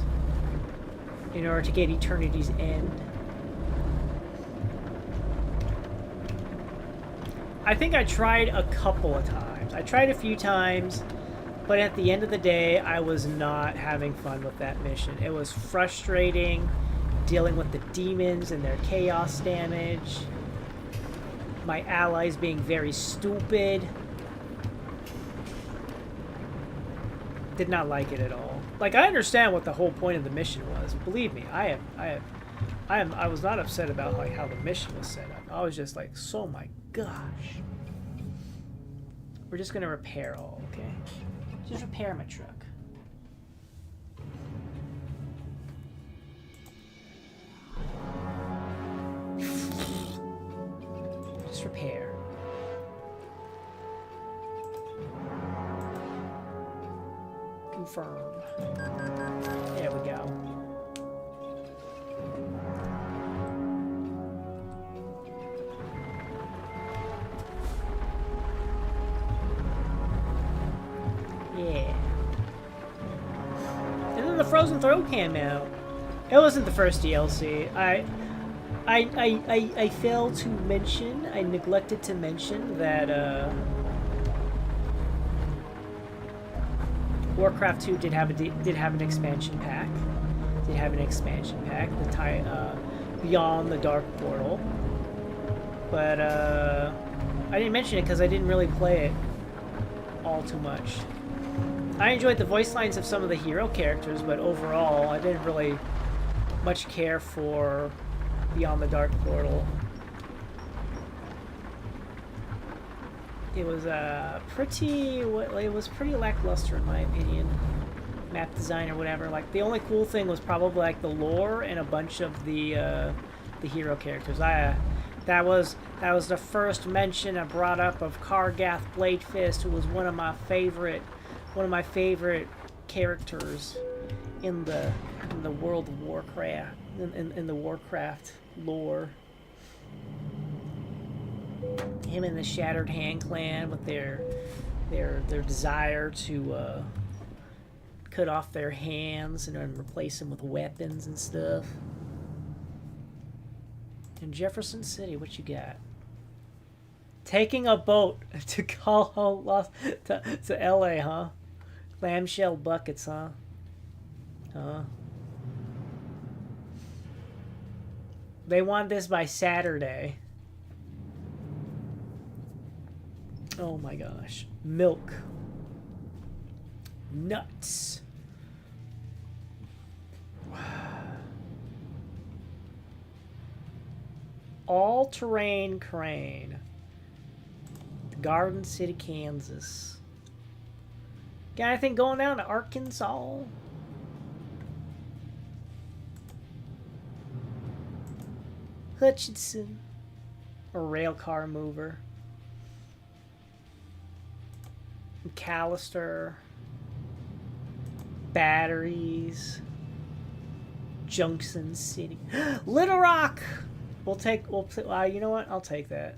in order to get Eternity's End. I think I tried a couple of times. I tried a few times, but at the end of the day, I was not having fun with that mission. It was frustrating dealing with the demons and their chaos damage. My allies being very stupid. Did not like it at all. Like, I understand what the whole point of the mission was. Believe me, I was not upset about like how the mission was set up. I was just like, so my gosh. We're just gonna repair all, okay? Just repair my truck. Just repair. Confirm. There we go. Yeah. And then the Frozen Throne came out. It wasn't the first DLC. I failed to mention, I neglected to mention that Warcraft 2 did have an expansion pack. Did have an expansion pack, the Beyond the Dark Portal. But I didn't mention it because I didn't really play it all too much. I enjoyed the voice lines of some of the hero characters, but overall, I didn't really much care for Beyond the Dark Portal. It was pretty lackluster in my opinion. Map design or whatever. Like, the only cool thing was probably like the lore and a bunch of the hero characters. That was the first mention I brought up of Kargath Bladefist, who was one of my favorite characters in the world of Warcraft, in the Warcraft lore. Him and the Shattered Hand clan with their desire to cut off their hands and then replace them with weapons and stuff. In Jefferson City, what you got? Taking a boat to call home to LA, huh? Clamshell buckets, huh? Huh? They want this by Saturday. Oh my gosh. Milk. Nuts. All-terrain crane. Garden City, Kansas. Got anything going down to Arkansas? Hutchinson. A rail car mover. McAllister. Batteries. Junction City. Little Rock! We'll you know what? I'll take that.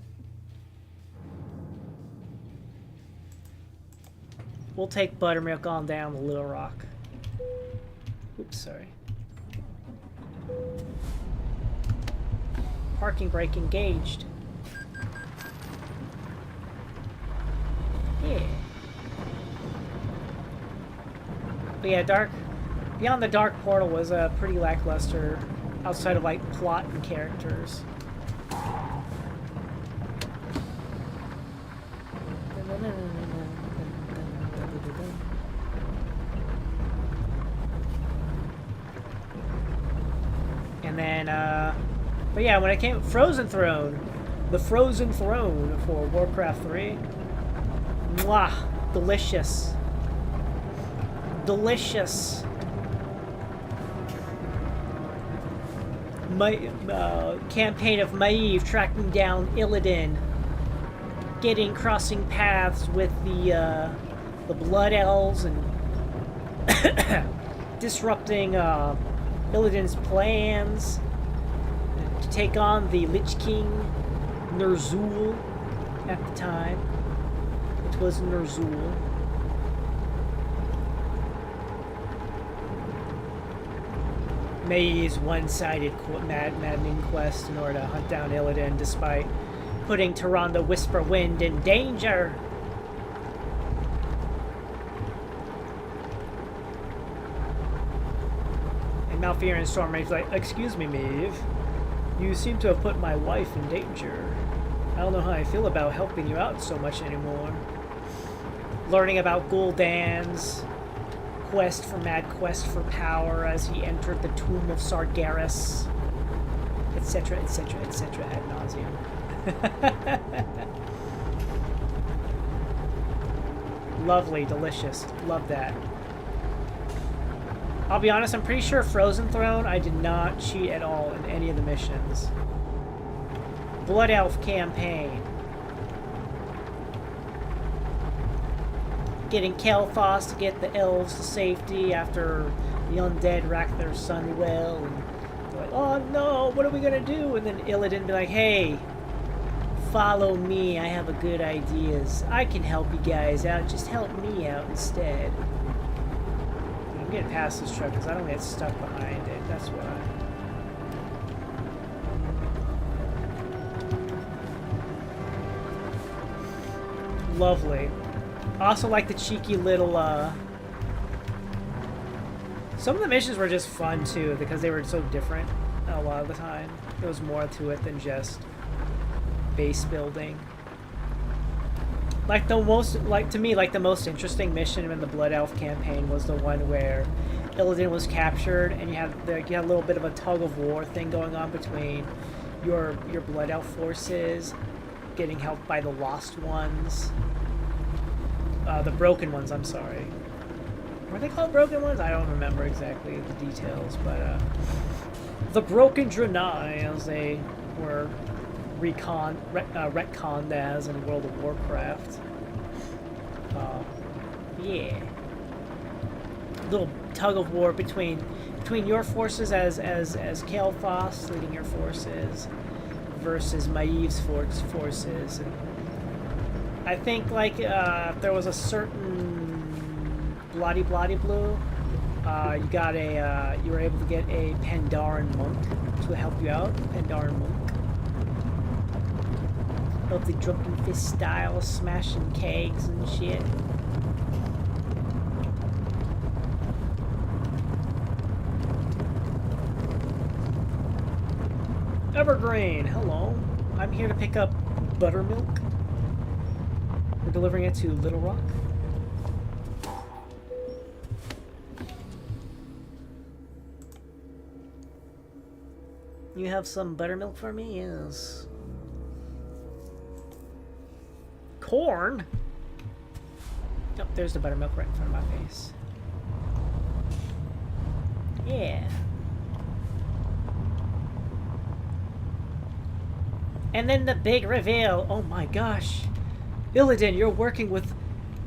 We'll take Buttermilk on down to Little Rock. Oops, sorry. Parking brake engaged. Yeah. But yeah, Beyond the Dark Portal was pretty lackluster outside of like plot and characters. And then, but yeah, when it came Frozen Throne, the Frozen Throne for Warcraft 3, mwah, delicious. Delicious. My campaign of Maeve tracking down Illidan, crossing paths with the Blood Elves and disrupting Illidan's plans to take on the Lich King Ner'zhul at the time. It was Ner'zhul. Maeve's one-sided maddening quest in order to hunt down Illidan, despite putting Tyrande Whisperwind in danger. And Malfear and Stormrage's like, excuse me, Maeve. You seem to have put my wife in danger. I don't know how I feel about helping you out so much anymore. Learning about Gul'dan's quest for mad quest for power as he entered the tomb of Sargeras, etc., etc., etc., ad nauseum. Lovely, delicious. Love that. I'll be honest, I'm pretty sure Frozen Throne, I did not cheat at all in any of the missions. Blood Elf campaign. Getting Kael'thas to get the elves to safety after the undead rack their sun well. And they're like, oh no, what are we gonna do? And then Illidan be like, hey, follow me, I have a good ideas. I can help you guys out, just help me out instead. I'm getting past this truck because I don't get stuck behind it, that's why. Lovely. I also like the cheeky little, some of the missions were just fun too because they were so different a lot of the time. There was more to it than just base building. Like the most, like to me, like the most interesting mission in the Blood Elf campaign was the one where Illidan was captured, and you had a little bit of a tug of war thing going on between your Blood Elf forces getting helped by the Lost Ones, the Broken Ones. I'm sorry, were they called Broken Ones? I don't remember exactly the details, but the Broken Draenei, as they were retconned as in World of Warcraft. Yeah. Little tug of war between your forces as Kael'thas leading your forces versus Maeve's forces. And I think like there was a certain bloody blue. You were able to get a Pandaren monk to help you out. Pandaren monk. Of the Drunken Fist style, smashing kegs and shit. Evergreen, hello. I'm here to pick up buttermilk. We're delivering it to Little Rock. You have some buttermilk for me? Yes. Corn? Oh, there's the buttermilk right in front of my face. Yeah. And then the big reveal. Oh my gosh. Illidan, you're working with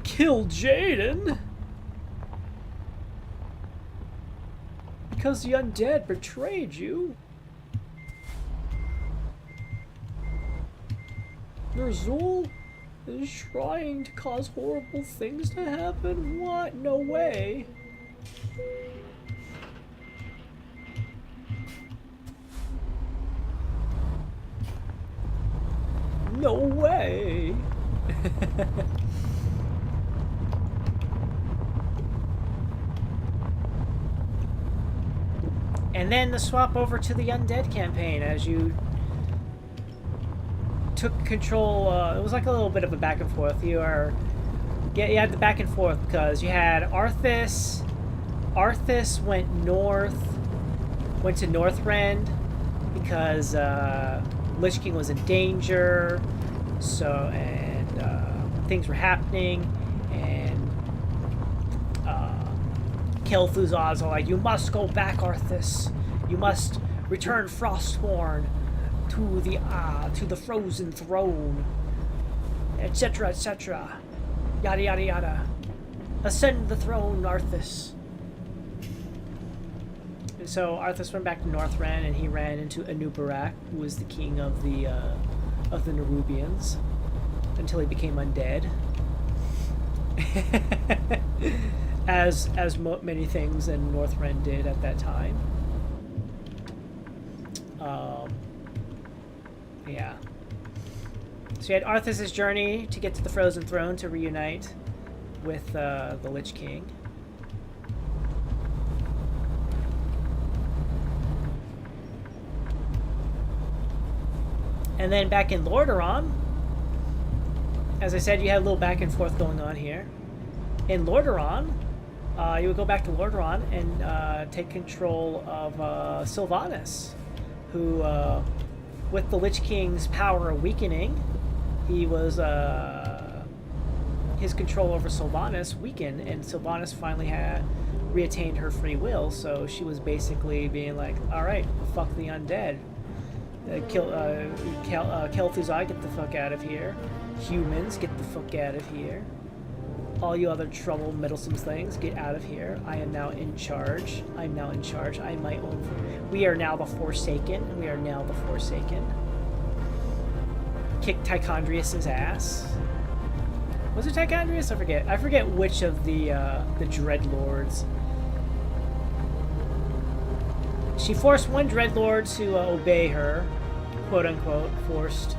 Kil'jaeden? Because the undead betrayed you? Ner'zhul is trying to cause horrible things to happen? What? No way. No way. And then the swap over to the undead campaign as you took control. It was like a little bit of a back and forth. You had the back and forth because you had Arthas. Arthas went to Northrend because Lich King was in danger. Things were happening, and Kel'Thuzad's all like, "You must go back, Arthas. You must return Frostborn to the Frozen Throne, etc., etc. Yada yada yada. Ascend the throne, Arthas." And so Arthas went back to Northrend, and he ran into Anubarak, who was the king of the Nerubians, until he became undead. as many things in Northrend did at that time. Yeah. So you had Arthas' journey to get to the Frozen Throne to reunite with the Lich King. And then back in Lordaeron, as I said, you had a little back and forth going on here. In Lordaeron, you would go back to Lordaeron and take control of Sylvanas, who, with the Lich King's power weakening, he was his control over Sylvanas weakened, and Sylvanas finally had reattained her free will. So she was basically being like, "All right, fuck the undead. Kel'Thuzad, get the fuck out of here. Humans, get the fuck out of here. All you other trouble meddlesome things, get out of here. I am now in charge. I'm now in charge. I am my own. We are now the Forsaken. We are now the Forsaken." Kicked Tichondrius' ass. Was it Tichondrius? I forget. I forget which of the Dreadlords. She forced one Dreadlord to obey her, quote unquote, forced.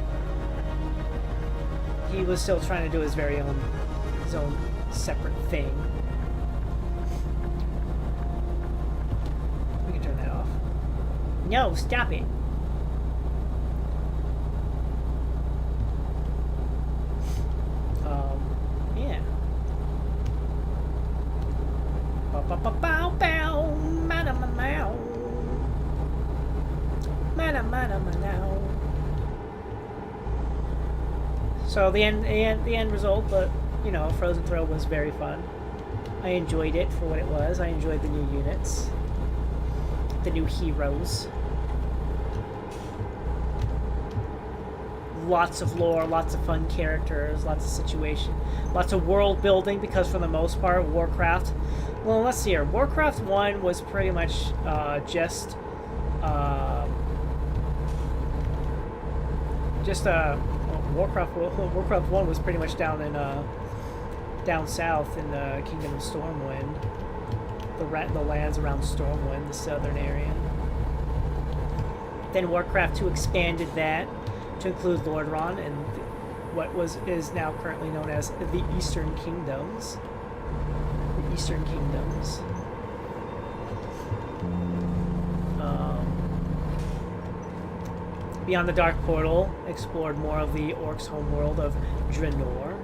He was still trying to do his own separate thing. We can turn that off. No, stop it. Yeah. Bow, mana mana. Mana mana mana. So the end result, but you know, Frozen Throne was very fun. I enjoyed it for what it was. I enjoyed the new units, the new heroes. Lots of lore, lots of fun characters, lots of situation, lots of world building, because for the most part, Warcraft... Well, let's see here. Warcraft 1 was pretty much just Warcraft 1 was pretty much down in down south in the Kingdom of Stormwind, the lands around Stormwind, the southern area. Then Warcraft 2 expanded that to include Lordaeron and what is now currently known as the Eastern Kingdoms. The Eastern Kingdoms. Beyond the Dark Portal explored more of the Orcs' homeworld of Draenor,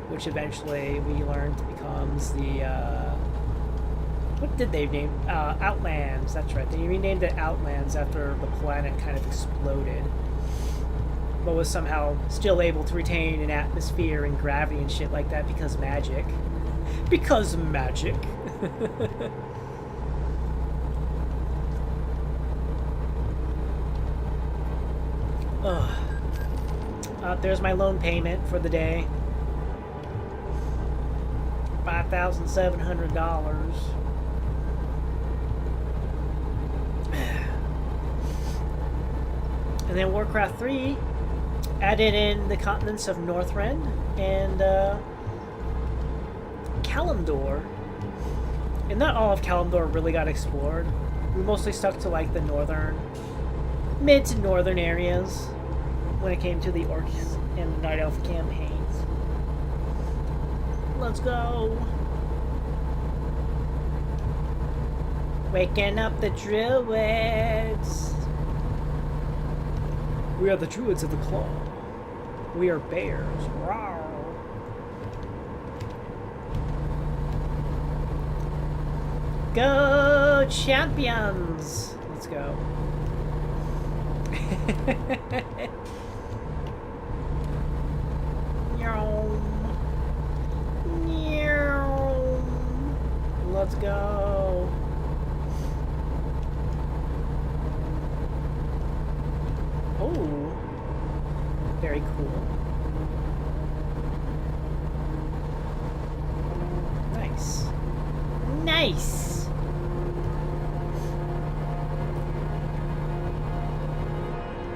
which eventually we learned becomes the what did they name? Outlands. That's right. They renamed it Outlands after the planet kind of exploded, but was somehow still able to retain an atmosphere and gravity and shit like that because magic. Because magic. There's my loan payment for the day. $5,700. And then Warcraft 3 added in the continents of Northrend and Kalimdor. And not all of Kalimdor really got explored. We mostly stuck to like the mid to northern areas when it came to the Orcs and the Night Elf campaigns. Let's go. Waking up the druids. We are the druids of the claw. We are bears. Rawr. Go champions! Let's go. Let's go. Oh, very cool. Nice. Nice.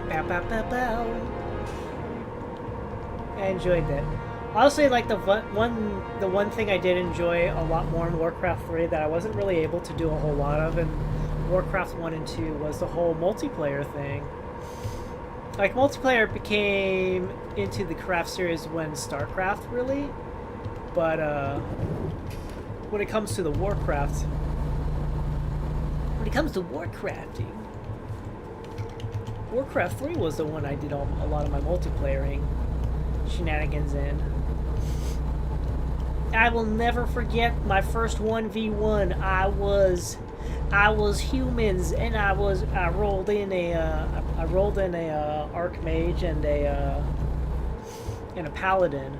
Bow, bow, bow, bow. I enjoyed that. Honestly, like the one thing I did enjoy a lot more in Warcraft 3 that I wasn't really able to do a whole lot of in Warcraft 1 and 2 was the whole multiplayer thing. like, multiplayer became into the craft series when StarCraft, really. But, when it comes to the Warcraft... When it comes to Warcrafting... Warcraft 3 was the one I did a lot of my multiplayering shenanigans in. I will never forget my first 1v1. I was humans, and I rolled in a archmage and a paladin.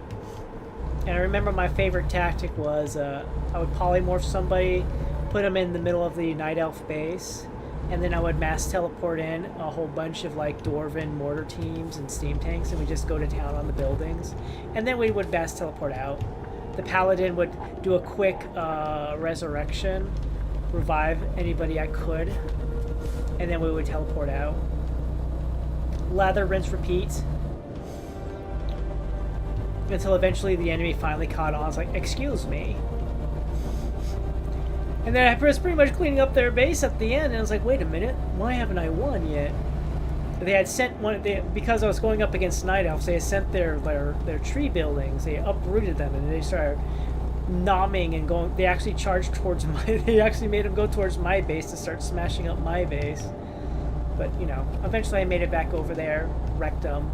And I remember my favorite tactic was I would polymorph somebody, put them in the middle of the night elf base, and then I would mass teleport in a whole bunch of like dwarven mortar teams and steam tanks, and we just go to town on the buildings, and then we would mass teleport out. The paladin would do a quick resurrection, revive anybody I could, and then we would teleport out. Lather, rinse, repeat. Until eventually the enemy finally caught on. I was like, excuse me. And then I was pretty much cleaning up their base at the end, and I was like, wait a minute, why haven't I won yet? They had sent because I was going up against night elves, they had sent their tree buildings, they uprooted them, and they started nomming and going. They actually charged towards they actually made them go towards my base to start smashing up my base. But, you know, eventually I made it back over there, wrecked them.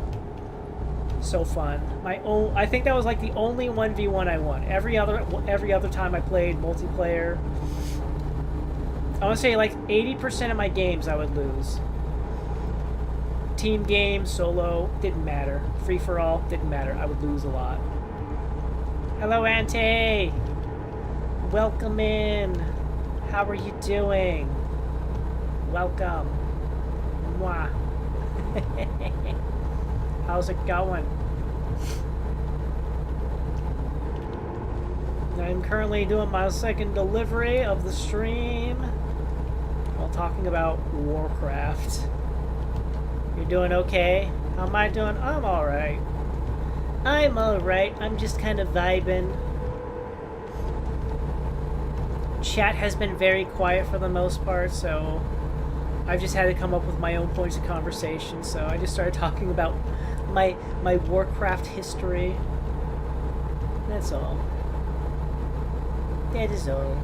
So fun. I think that was like the only 1v1 I won. Every other time I played multiplayer, I want to say like 80% of my games I would lose. Team game, solo, didn't matter. Free for all, didn't matter. I would lose a lot. Hello, Auntie! Welcome in. How are you doing? Welcome. Mwah. How's it going? I'm currently doing my second delivery of the stream while talking about Warcraft. You're doing okay? How am I doing? I'm alright. I'm alright. I'm just kind of vibing. Chat has been very quiet for the most part, so I've just had to come up with my own points of conversation. So I just started talking about my Warcraft history. That's all. That is all.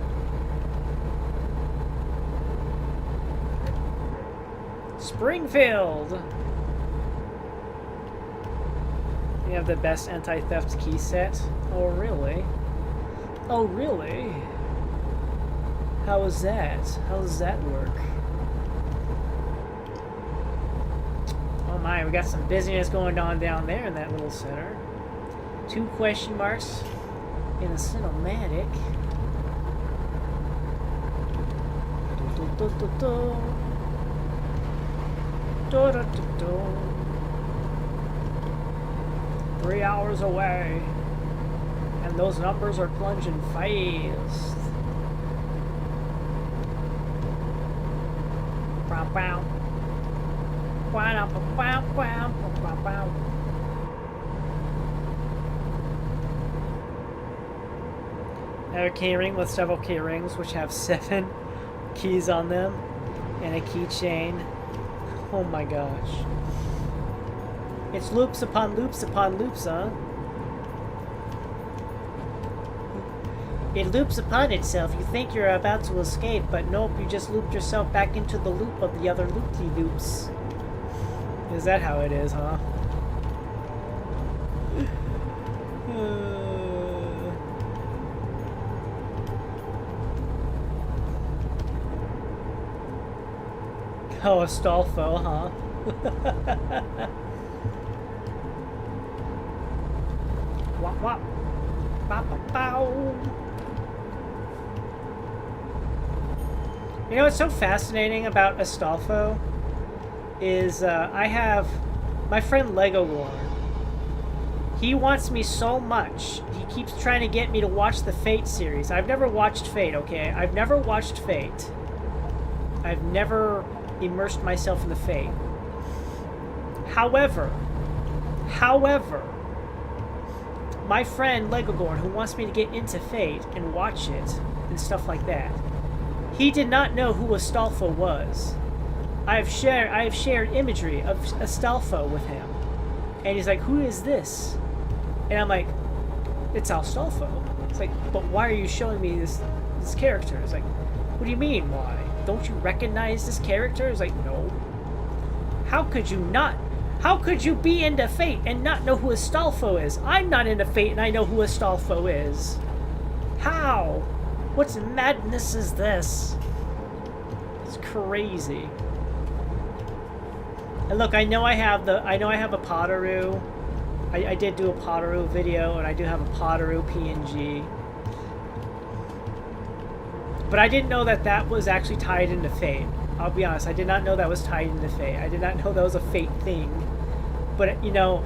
Springfield! You have the best anti-theft key set? Oh, really? Oh, really? How was that? How does that work? Oh my, we got some busyness going on down there in that little center. 2 question marks in a cinematic. 3 hours away, and those numbers are plunging fast. I have a keyring with several keyrings which have 7 keys on them and a keychain. Oh my gosh. It's loops upon loops upon loops, huh? It loops upon itself. You think you're about to escape, but nope, you just looped yourself back into the loop of the other loop-de-loops. Is that how it is, huh? Oh, Astolfo, huh? Wop wop. Bow, bow, bow. You know what's so fascinating about Astolfo is I have my friend Legogorn. He wants me so much. He keeps trying to get me to watch the Fate series. I've never watched Fate, okay? I've never watched Fate. I've never immersed myself in the Fate. However, my friend Legogorn, who wants me to get into Fate and watch it and stuff like that, he did not know who Astolfo was I've shared imagery of Astolfo with him. And he's like, who is this? And I'm like, it's Astolfo. It's like, but why are you showing me this character? It's like, what do you mean, why? Don't you recognize this character? It's like, no. How could you not? How could you be into Fate and not know who Astolfo is? I'm not into Fate and I know who Astolfo is. How? What madness is this? It's crazy. And look, I know I have a Potteroo. I did do a Potteroo video, and I do have a Potteroo PNG. But I didn't know that that was actually tied into Fate. I'll be honest, I did not know that was tied into Fate. I did not know that was a Fate thing. But, you know,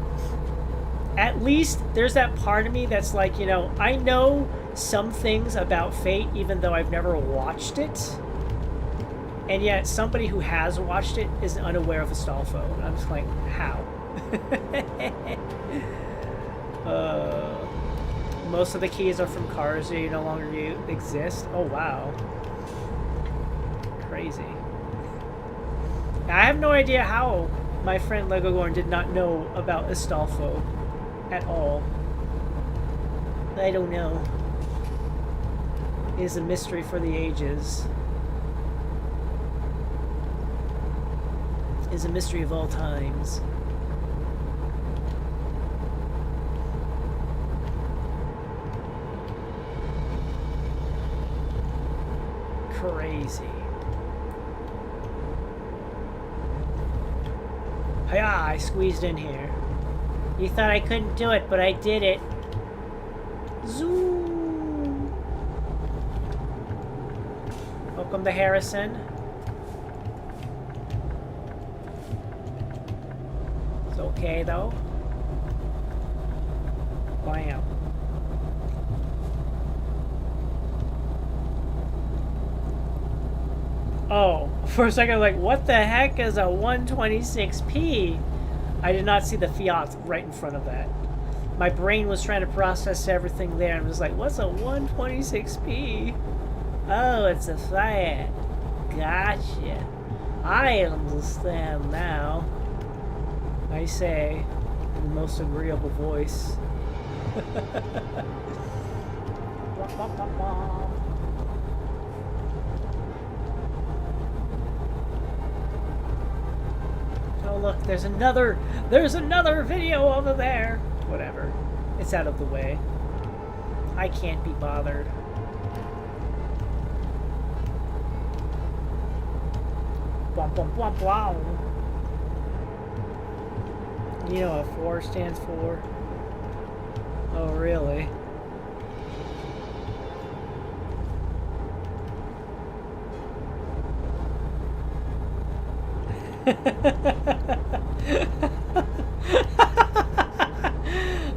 at least there's that part of me that's like, you know, I know some things about Fate even though I've never watched it. And yet somebody who has watched it is unaware of Astolfo. And I'm just like, how? Most of the keys are from cars that no longer exist. Oh, wow. Crazy. I have no idea how my friend Legogorn did not know about Astolfo at all. I don't know. It is a mystery for the ages. It is a mystery of all times. Crazy. Hiya, I squeezed in here. You thought I couldn't do it, but I did it. Zoom. Welcome to Harrison. It's okay though. Bam. Oh, for a second, like, what the heck is a 126p? I did not see the Fiat right in front of that. My brain was trying to process everything there and was like, what's a 126p? Oh, it's a Fiat. Gotcha. I understand now. I say, in the most agreeable voice. Oh look, there's another video over there. Whatever. It's out of the way. I can't be bothered. Bwomp bwomp bwomp wow. You know what 4 stands for? Oh really?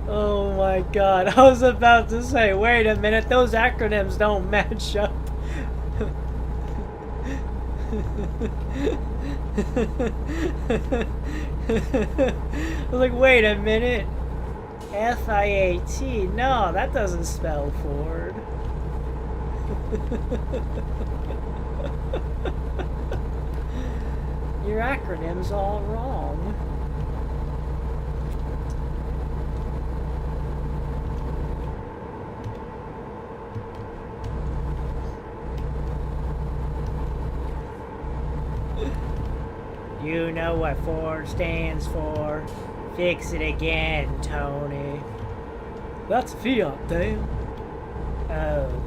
Oh my god, I was about to say, wait a minute, those acronyms don't match up. I was like, wait a minute. F-I-A-T, no, that doesn't spell Ford. Your acronym's all wrong. You know what Ford stands for. Fix it again, Tony. That's Fiat, damn. Oh.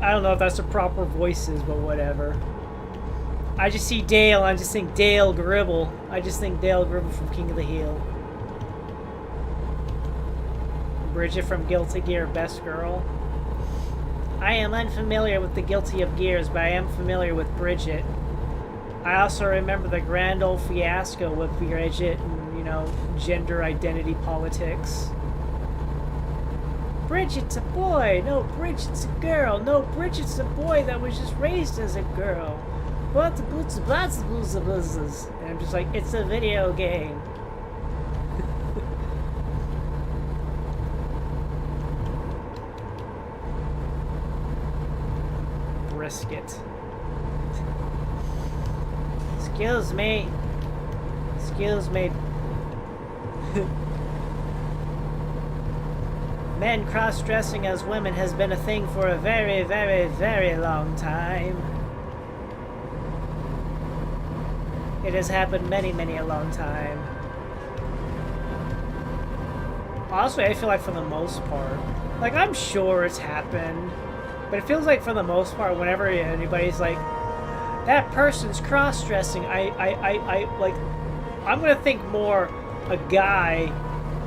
I don't know if that's the proper voices, but whatever. I just see Dale, I just think Dale Gribble. I just think Dale Gribble from King of the Hill. Bridget from Guilty Gear, best girl. I am unfamiliar with the Guilty of Gears, but I am familiar with Bridget. I also remember the grand old fiasco with Bridget and, you know, gender identity politics. Bridget's a boy. No, Bridget's a girl. No, Bridget's a boy that was just raised as a girl. What the boots, blats, blues, blizzes. And I'm just like, it's a video game. risk it. Excuse me. Excuse me. Men cross-dressing as women has been a thing for a very, very, very long time. It has happened many, many a long time. Honestly, I feel like for the most part, like, I'm sure it's happened, but it feels like for the most part, whenever anybody's like, that person's cross-dressing, like, I'm gonna think more a guy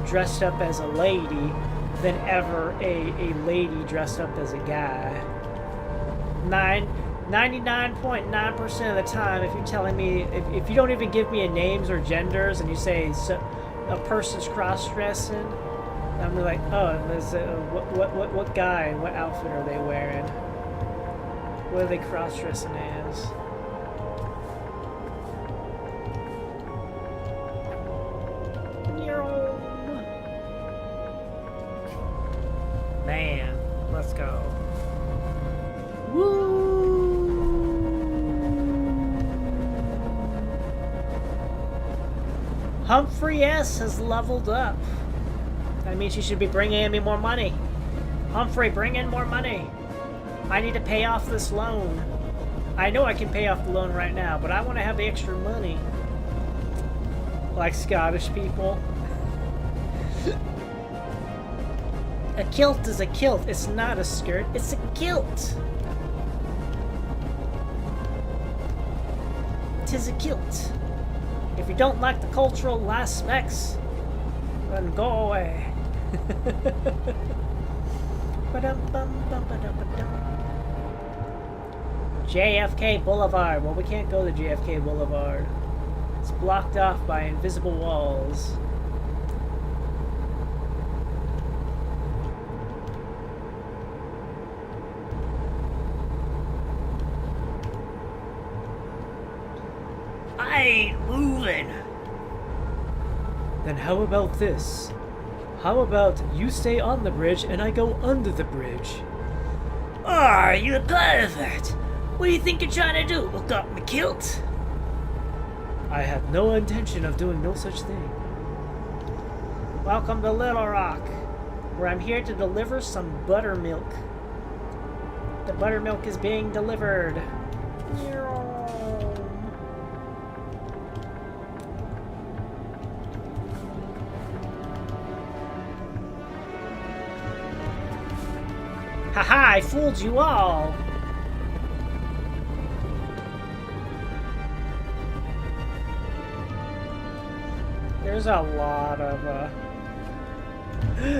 dressed up as a lady than ever a lady dressed up as a guy. 99.9% of the time, if you're telling me, if you don't even give me a names or genders and you say so, a person's cross-dressing, I'm like, oh, what guy and what outfit are they wearing? What are they cross-dressing as? Man, let's go. Woo! Humphrey S has leveled up. That means she should be bringing in me more money. Humphrey, bring in more money. I need to pay off this loan. I know I can pay off the loan right now, but I want to have the extra money. Like Scottish people. A kilt is a kilt. It's not a skirt. It's a kilt. 'Tis a kilt. If you don't like the cultural aspects, then go away. JFK Boulevard. Well, we can't go to JFK Boulevard. It's blocked off by invisible walls. I ain't moving. Then how about this? How about you stay on the bridge and I go under the bridge? Oh, you a pervert! What do you think you're trying to do? Look up my kilt? I have no intention of doing no such thing. Welcome to Little Rock, where I'm here to deliver some buttermilk. The buttermilk is being delivered. Haha, I fooled you all! There's a lot of,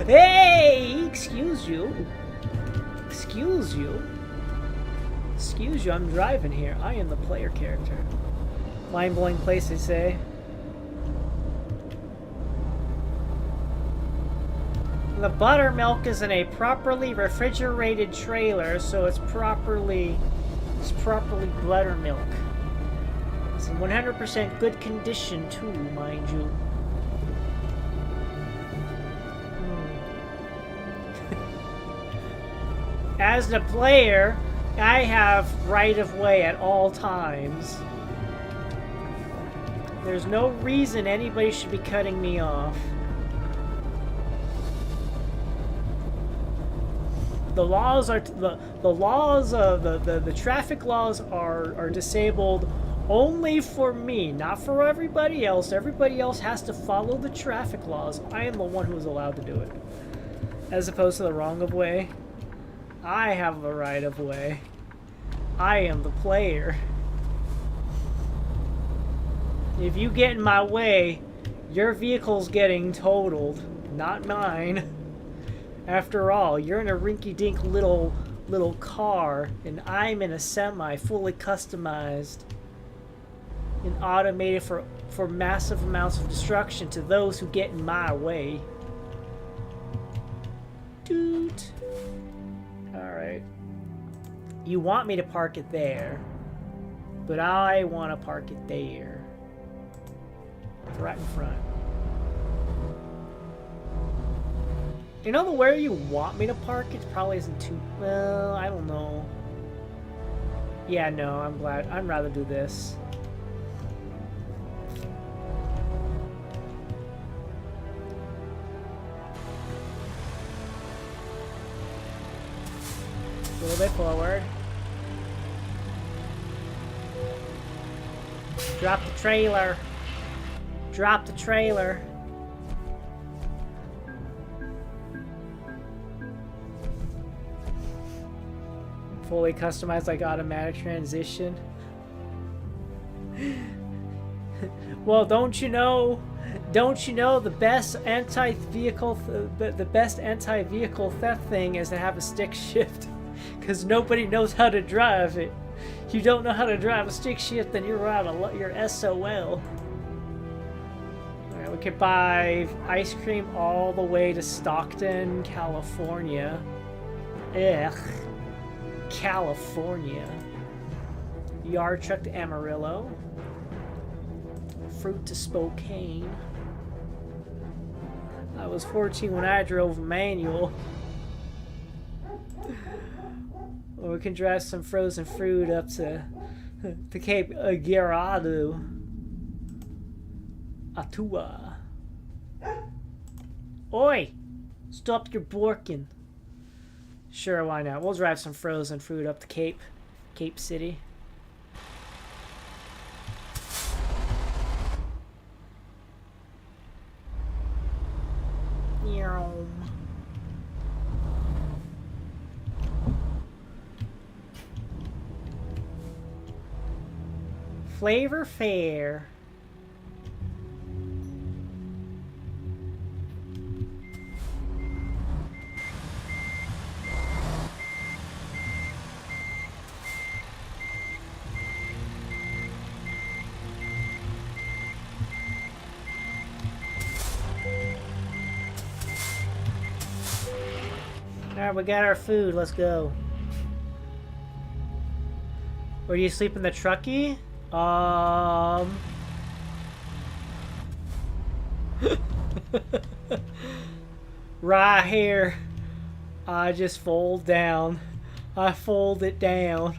Hey! Excuse you. Excuse you. Excuse you, I'm driving here. I am the player character. Mind-blowing place, they say. The buttermilk is in a properly refrigerated trailer, so it's properly buttermilk. It's in 100% good condition too, mind you. As the player, I have right of way at all times. There's no reason anybody should be cutting me off. The laws are the traffic laws are disabled only for me, not for everybody else. Everybody else has to follow the traffic laws. I am the one who is allowed to do it, as opposed to the wrong of way. I have the right of way. I am the player. If you get in my way, your vehicle's getting totaled, not mine. After all, you're in a rinky-dink little car, and I'm in a semi, fully customized and automated for massive amounts of destruction to those who get in my way. Dude. Alright. You want me to park it there, but I want to park it there. Right in front. You know where you want me to park? It probably isn't too... Well, I don't know. Yeah, no, I'm glad. I'd rather do this. A little bit forward. Drop the trailer. Drop the trailer. Fully customized like automatic transmission. Well, don't you know the best anti-vehicle theft thing is to have a stick shift, because nobody knows how to drive it. You don't know how to drive a stick shift, then you're out of your SOL. Alright, we could buy ice cream all the way to Stockton, California. Ugh. California. Yard truck to Amarillo. Fruit to Spokane. I was 14 when I drove a manual. Or we can drive some frozen fruit up to Cape Girardeau. Atua. Oi! Stop your borking. Sure, why not? We'll drive some frozen fruit up to Cape City. Flavor Fair. Alright, we got our food. Let's go. Where do you sleep in the truckie? Right here. I just fold down. I fold it down.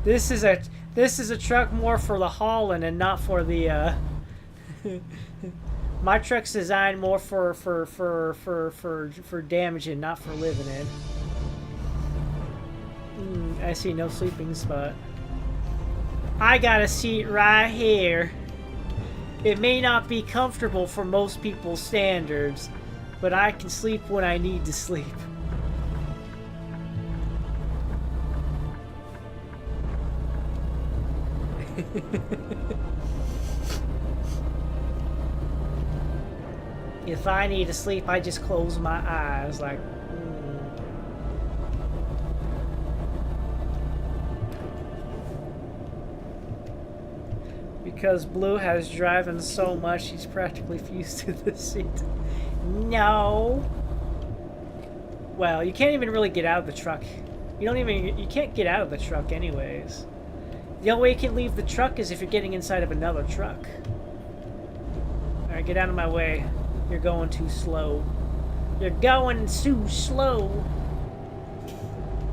This is a truck more for the hauling and not for the my truck's designed more for damaging, not for living in. I see no sleeping spot. I got a seat right here. It may not be comfortable for most people's standards, but I can sleep when I need to sleep. If I need to sleep, I just close my eyes like... Because Blue has driven so much, he's practically fused to the seat. No! Well, you can't even really get out of the truck. You can't get out of the truck anyways. The only way you can leave the truck is if you're getting inside of another truck. Alright, get out of my way. You're going too slow. You're going too slow.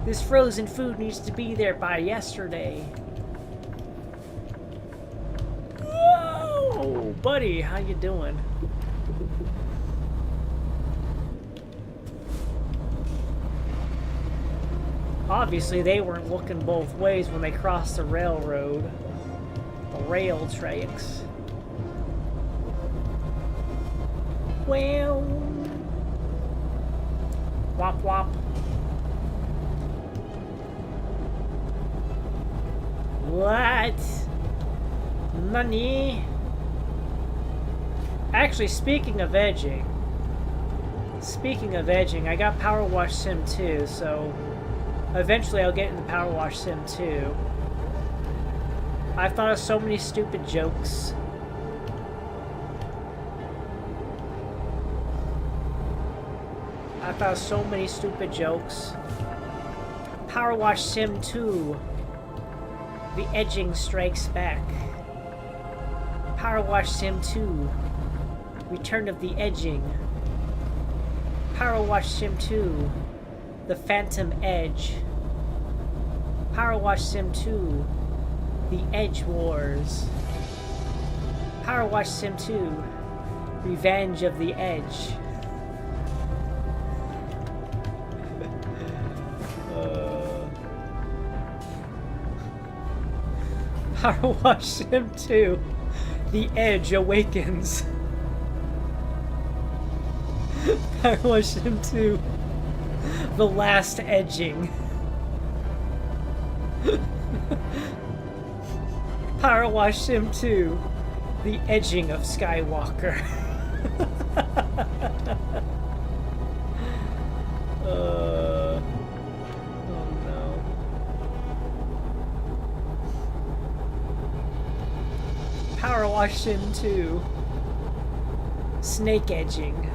This frozen food needs to be there by yesterday. Whoa, buddy, how you doing? Obviously, they weren't looking both ways when they crossed the railroad. The rail tracks. Well... Wop wop. What? Money? Actually, speaking of edging, I got Power Wash Sim 2, so eventually I'll get into Power Wash Sim 2. I've thought of so many stupid jokes. I thought of so many stupid jokes. Power Wash Sim 2. The edging strikes back. Power Wash Sim 2. Return of the edging. Power Wash Sim 2. The Phantom Edge. Power Wash Sim 2, The Edge Wars. Power Wash Sim 2, Revenge of the Edge. Power Wash Sim 2, The Edge Awakens. Power Wash Sim 2, The Last Edging. Power Wash Sim 2, The Edging of Skywalker. Oh no. Power Wash Sim 2, Snake Edging.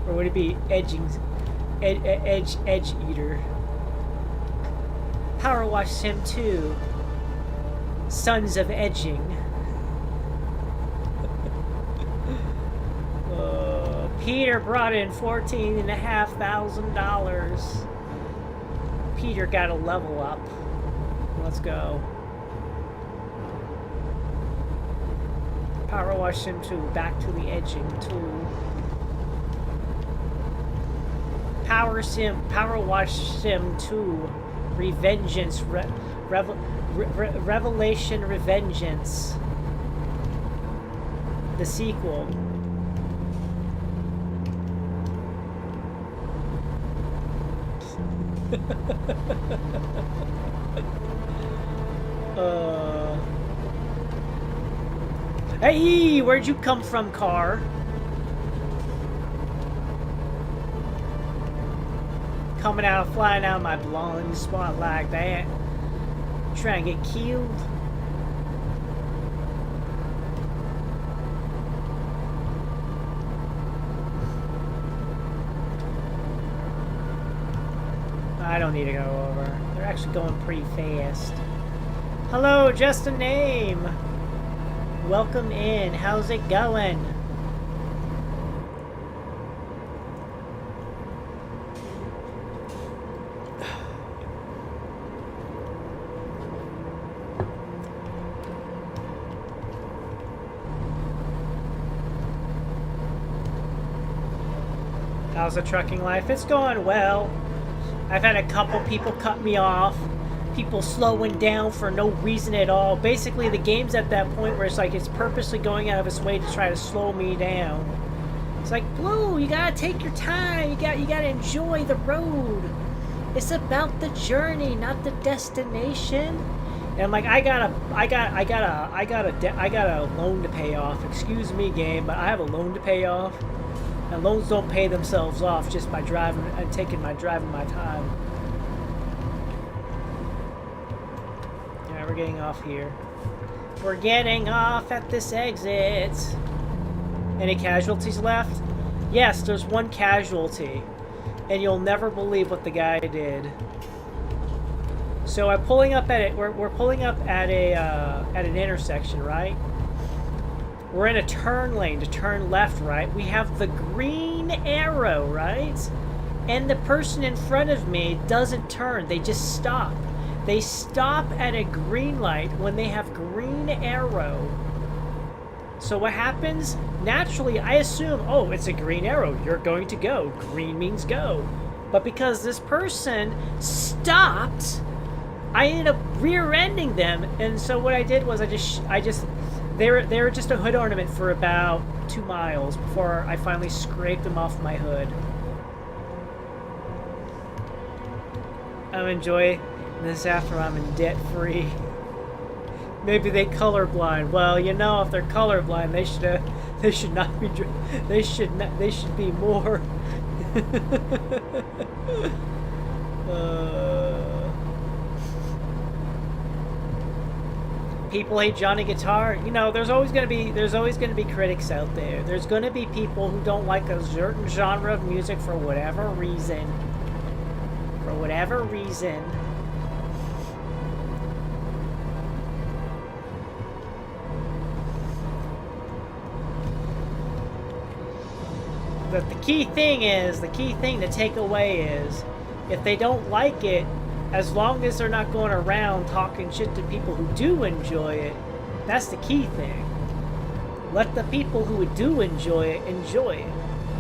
Or would it be edging? Edge Eater. Power Wash Sim 2, Sons of Edging. Peter brought in $14,500. Peter got a level up. Let's go. Power Wash Sim 2, back to the edging tool. Power Wash Sim 2, Revengeance, Revelation Revengeance. The sequel. Hey, where'd you come from, car? Coming out, flying out my blonde spot like that. Trying to get killed. I don't need to go over. They're actually going pretty fast. Hello, just a name. Welcome in. How's it going? How's the trucking life? It's going well. I've had a couple people cut me off. People slowing down for no reason at all. Basically, the game's at that point where it's like it's purposely going out of its way to try to slow me down. It's like, Blue, you gotta take your time. You gotta enjoy the road. It's about the journey, not the destination. And I'm like, I got a loan to pay off. Excuse me, game, but I have a loan to pay off. And loans don't pay themselves off just by driving and driving my time. Yeah, we're getting off here. We're getting off at this exit. Any casualties left? Yes, there's one casualty. And you'll never believe what the guy did. So I'm pulling up at it. We're pulling up at an intersection, right? We're in a turn lane to turn left, right? We have the green arrow, right? And the person in front of me doesn't turn. They just stop. They stop at a green light when they have green arrow. So what happens? Naturally, I assume, oh, it's a green arrow. You're going to go. Green means go. But because this person stopped, I ended up rear-ending them. And so what I did was they were just a hood ornament for about 2 miles before I finally scraped them off my hood. I'm enjoying this after I'm in debt free. Maybe they colorblind. Well, you know, if they're colorblind, they should not be. They should be more. People hate Johnny Guitar. You know, there's always gonna be critics out there. There's gonna be people who don't like a certain genre of music for whatever reason. For whatever reason. But the key thing to take away is, if they don't like it, As long as they're not going around talking shit to people who do enjoy it, that's the key thing. Let the people who do enjoy it.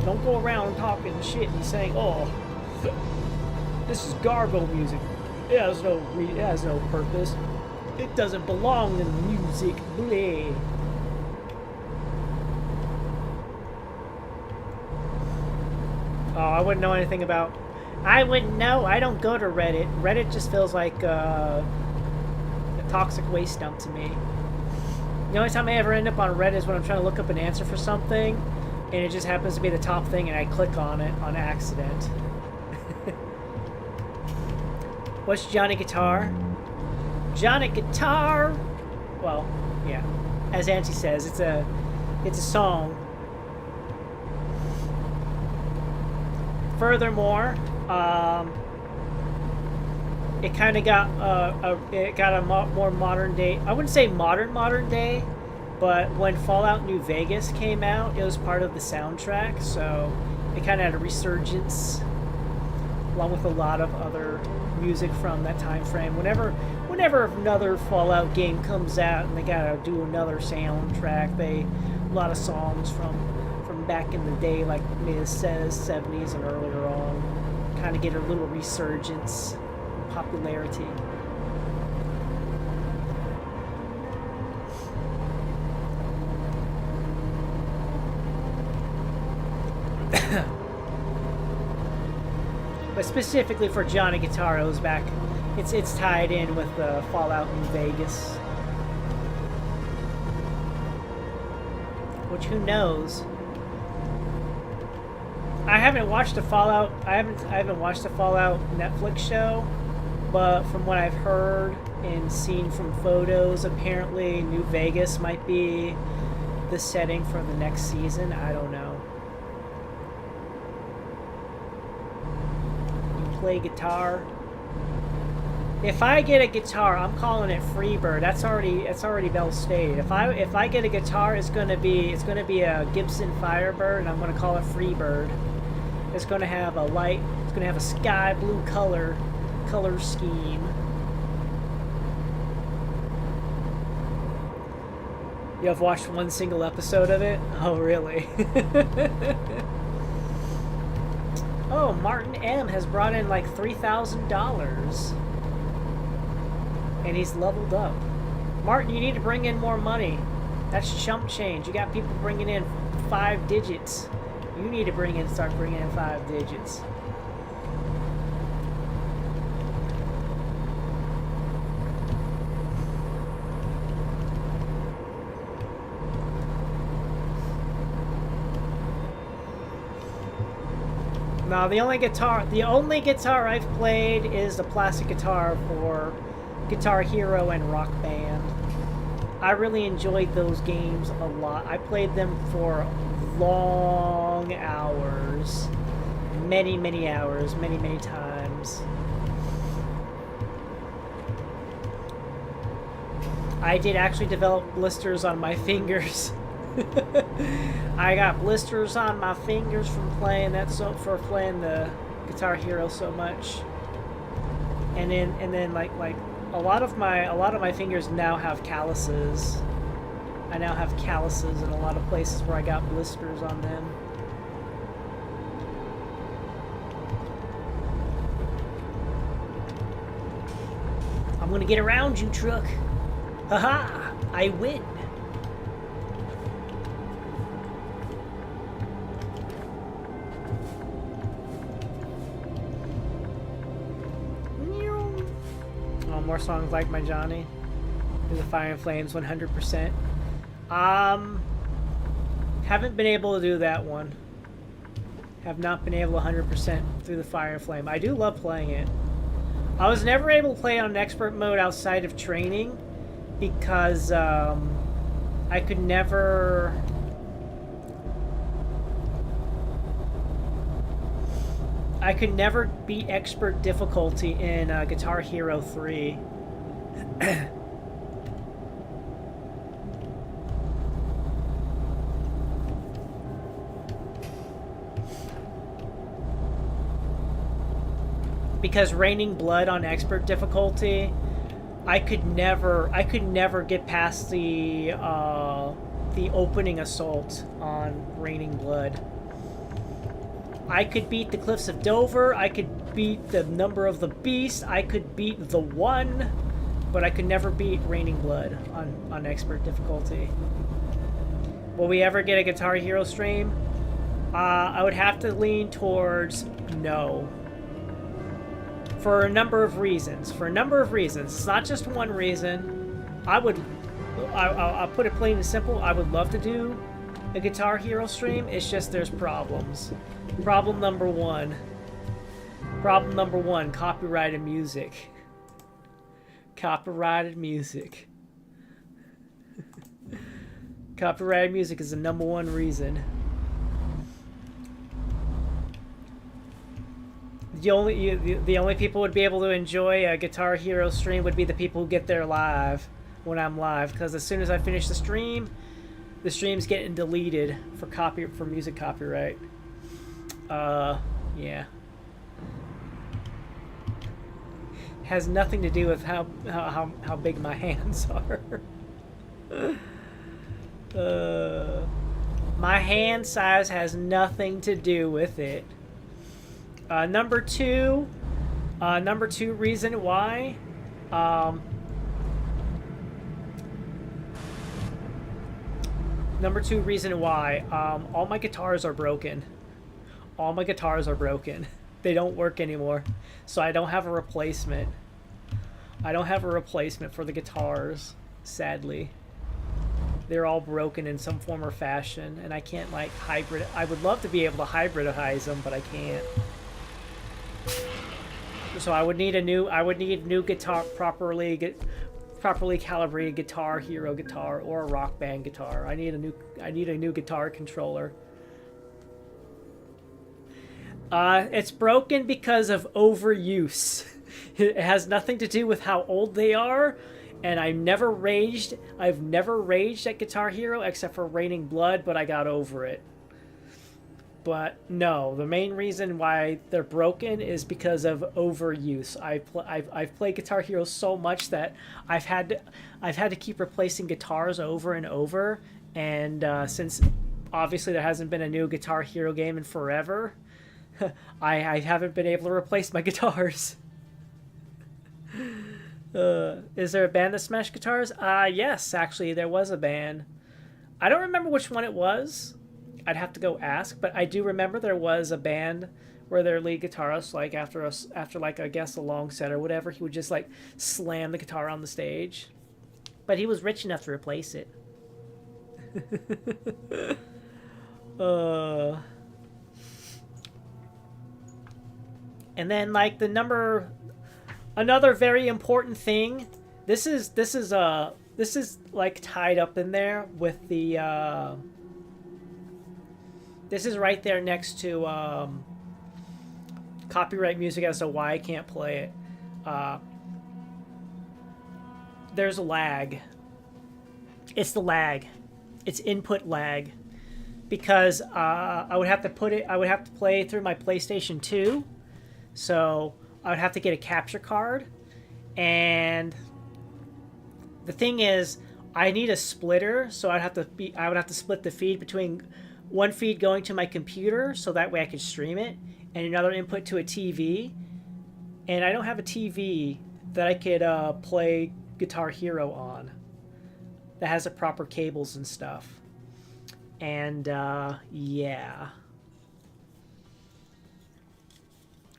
Don't go around talking shit and saying, "Oh, this is gargle music. It has no purpose. It doesn't belong in music." Bleh. Oh, I wouldn't know anything about... I wouldn't know. I don't go to Reddit. Reddit just feels like a toxic waste dump to me. The only time I ever end up on Reddit is when I'm trying to look up an answer for something, and it just happens to be the top thing, and I click on it on accident. What's Johnny Guitar? Johnny Guitar! Well, yeah. As Auntie says, it's a song. Furthermore, it kind of got a more modern day. I wouldn't say modern day, but when Fallout New Vegas came out, it was part of the soundtrack, so it kind of had a resurgence, along with a lot of other music from that time frame. Whenever another Fallout game comes out and they gotta do another soundtrack, a lot of songs from back in the day, like Miz says, 70s and earlier on, kind of get a little resurgence, popularity. But specifically for Johnny Guitar, it was back. It's tied in with Fallout New Vegas, which who knows. I haven't watched the Fallout. I haven't watched the Fallout Netflix show, but from what I've heard and seen from photos, apparently New Vegas might be the setting for the next season. I don't know. You play guitar. If I get a guitar, I'm calling it Freebird. That's already well stated. If I get a guitar, it's gonna be a Gibson Firebird, and I'm gonna call it Freebird. It's going to have a sky blue color scheme. You have watched one single episode of it? Oh, really? Oh, Martin M has brought in like $3,000. And he's leveled up. Martin, you need to bring in more money. That's chump change. You got people bringing in 5 digits. You need to start bringing in 5 digits. No, the only guitar I've played is the plastic guitar for Guitar Hero and Rock Band. I really enjoyed those games a lot. I played them for long hours, many hours, many times. I did actually develop blisters on my fingers. I got blisters on my fingers from playing for playing the Guitar Hero so much. And then like a lot of my fingers now have calluses. I now have calluses in a lot of places where I got blisters on them. I'm gonna get around you, truck. Haha! I win. Oh, more songs like My Johnny. Through the Fire and Flames, 100%. Haven't been able to do that one. Have not been able to 100% through the Fire and Flame. I do love playing it. I was never able to play on expert mode outside of training because I could never beat expert difficulty in Guitar Hero 3. because Raining Blood on expert difficulty, I could never get past the opening assault on Raining Blood. I could beat the Cliffs of Dover, I could beat the Number of the Beast, I could beat the One, but I could never beat Raining Blood on expert difficulty. Will we ever get a Guitar Hero stream? I would have to lean towards no. For a number of reasons. It's not just one reason. I'll put it plain and simple. I would love to do a Guitar Hero stream. It's just there's problems. Problem number one, copyrighted music. Copyrighted music. Copyrighted music is the number one reason. The only people who would be able to enjoy a Guitar Hero stream would be the people who get there live when I'm live, because as soon as I finish the stream's getting deleted for music copyright. Yeah. Has nothing to do with how big my hands are. My hand size has nothing to do with it. Number two reason why. Number two reason why. All my guitars are broken. All my guitars are broken. They don't work anymore. So I don't have a replacement. I don't have a replacement for the guitars, sadly. They're all broken in some form or fashion, and I can't like hybrid. I would love to be able to hybridize them, but I can't. So I would need new guitar, properly calibrated Guitar Hero guitar or a Rock Band guitar. I need a new guitar controller. It's broken because of overuse. It has nothing to do with how old they are, and I've never raged at Guitar Hero except for Raining Blood, but I got over it. But no, the main reason why they're broken is because of overuse. I've played Guitar Hero so much that I've had to keep replacing guitars over and over, and since obviously there hasn't been a new Guitar Hero game in forever, I haven't been able to replace my guitars. Is there a band that smashed guitars? Yes, actually, there was a band. I don't remember which one it was. I'd have to go ask, but I do remember there was a band where their lead guitarist, like after like I guess a long set or whatever, he would just like slam the guitar on the stage. But he was rich enough to replace it. And then like another very important thing. This is like tied up in there with the. This is right there next to copyright music as to why I can't play it. There's a lag. It's the lag. It's input lag. Because I would have to play through my PlayStation 2. So I would have to get a capture card. And the thing is, I need a splitter, so I would have to split the feed between one feed going to my computer, so that way I could stream it, and another input to a TV. And I don't have a TV that I could play Guitar Hero on that has the proper cables and stuff. And yeah.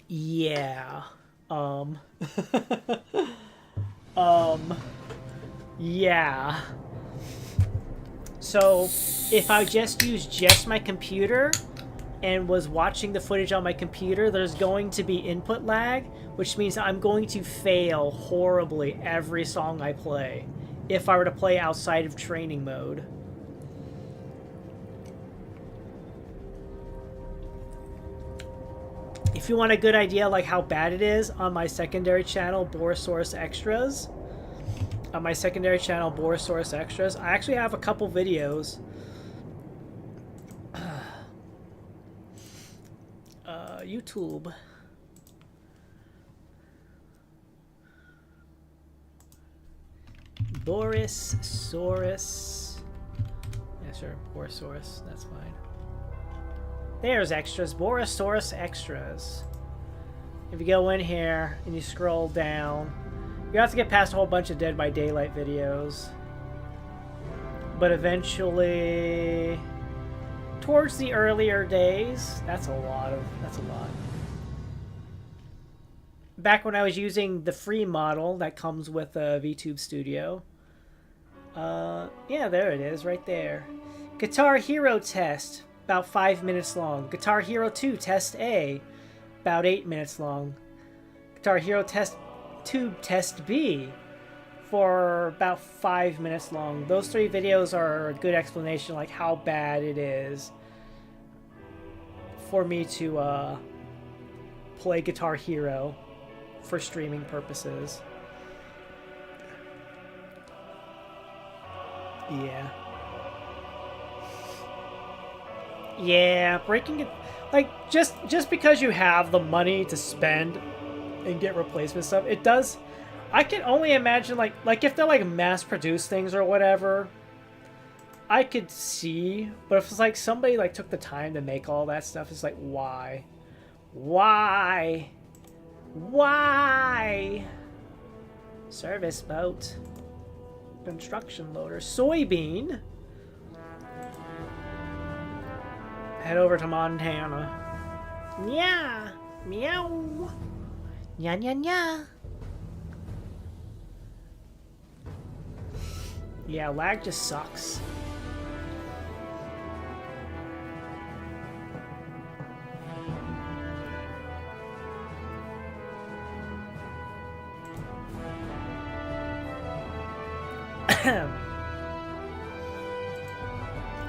Yeah. Yeah. So if I just used my computer and was watching the footage on my computer, there's going to be input lag, which means I'm going to fail horribly every song I play if I were to play outside of training mode. If you want a good idea like how bad it is, on my secondary channel, Borissaurus Extras, I actually have a couple videos. YouTube. borissaurus. Yeah, sure, borissaurus. That's fine. There's extras. Borissaurus extras. If you go in here and you scroll down, you have to get past a whole bunch of Dead by Daylight videos. But eventually, towards the earlier days, that's a lot. Back when I was using the free model that comes with a VTube Studio. Yeah, there it is, right there. Guitar Hero test, about 5 minutes long. Guitar Hero 2 test A, about 8 minutes long. Guitar Hero test 2 test B, for about 5 minutes long. Those 3 videos are a good explanation, like how bad it is for me to play Guitar Hero for streaming purposes. Yeah, breaking it, like, just because you have the money to spend and get replacement stuff, it does. I can only imagine, like if they're like mass-produced things or whatever, I could see. But if it's like somebody like took the time to make all that stuff, it's like, why? Service boat, construction loader, soybean. Head over to Montana. Nya, meow, nya nya nya. Yeah, lag just sucks.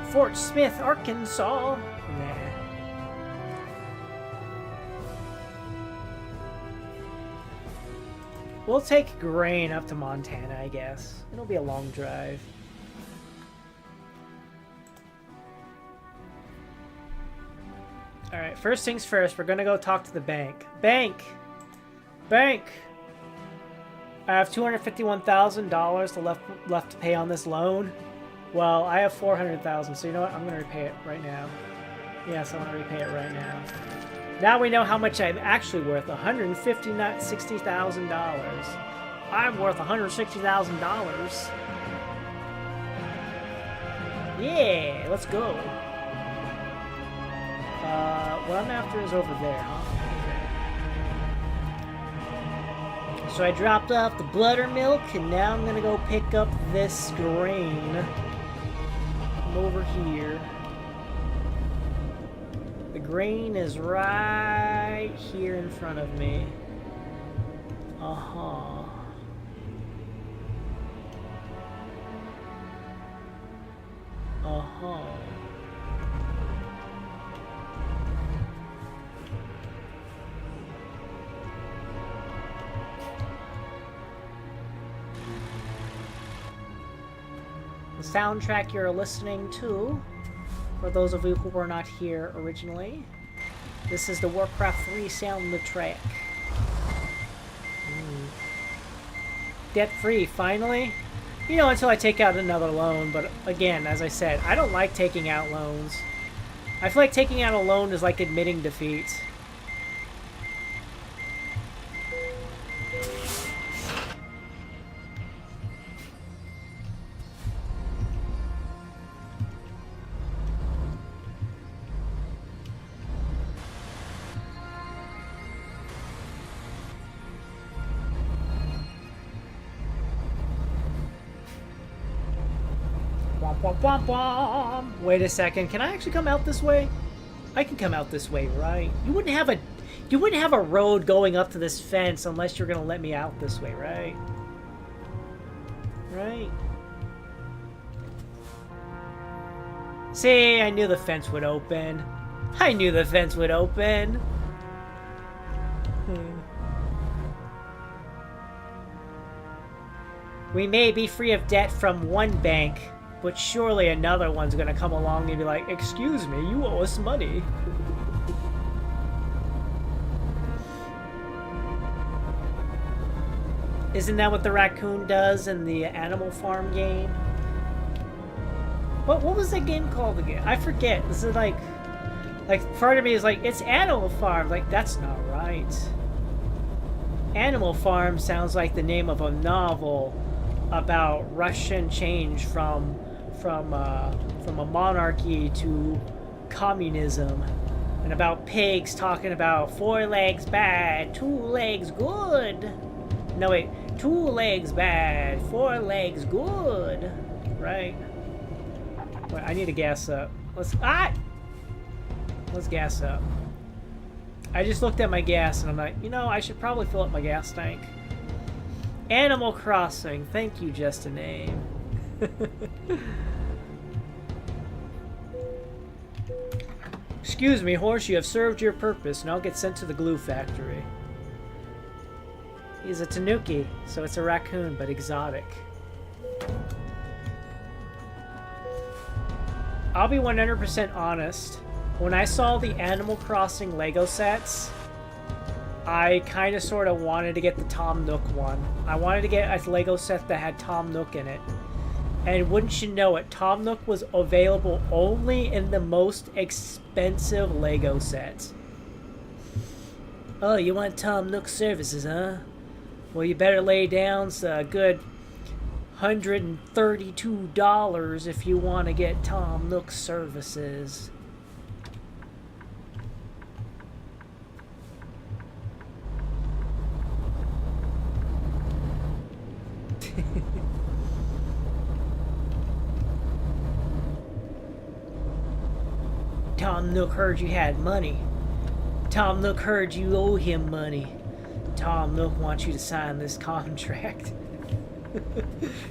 Fort Smith, Arkansas. Nah. We'll take grain up to Montana, I guess. It'll be a long drive. Alright, first things first, we're gonna go talk to the bank. Bank! I have $251,000 left to pay on this loan. Well, I have $400,000, so you know what? I'm gonna repay it right now. Yes, I want to repay it right now. Now we know how much I'm actually worth. $160,000. I'm worth $160,000. Yeah, let's go. What I'm after is over there, huh? Okay. So I dropped off the buttermilk, and now I'm gonna go pick up this grain. Come over here. The grain is right here in front of me. Uh-huh. Uh-huh. The soundtrack you're listening to, for those of you who were not here originally, this is the Warcraft 3 soundtrack. Debt-free, finally? You know, until I take out another loan, but again, as I said, I don't like taking out loans. I feel like taking out a loan is like admitting defeat. Wait a second, can I actually come out this way? I can come out this way, right? You wouldn't have a road going up to this fence unless you're gonna let me out this way, right? Right? See, I knew the fence would open. I knew the fence would open. We may be free of debt from one bank, but surely another one's gonna come along and be like, excuse me, you owe us money. Isn't that what the raccoon does in the Animal Farm game? What was that game called again? I forget. Is it like part of me is like, it's Animal Farm. Like, that's not right. Animal Farm sounds like the name of a novel about Russian change from a monarchy to communism, and about pigs talking about 4 legs bad, 2 legs good. No wait, 2 legs bad, 4 legs good. Right. Wait, I need to gas up. Let's gas up. I just looked at my gas and I'm like, you know, I should probably fill up my gas tank. Animal Crossing. Thank you, just a name. Excuse me, horse, you have served your purpose. Now get sent to the glue factory. He's a tanuki, so it's a raccoon, but exotic. I'll be 100% honest. When I saw the Animal Crossing Lego sets, I kind of sort of wanted to get the Tom Nook one. I wanted to get a Lego set that had Tom Nook in it. And wouldn't you know it, Tom Nook was available only in the most expensive Lego sets. Oh, you want Tom Nook services, huh? Well, you better lay down a good $132 if you want to get Tom Nook services. Tom Nook heard you had money. Tom Nook heard you owe him money. Tom Nook wants you to sign this contract.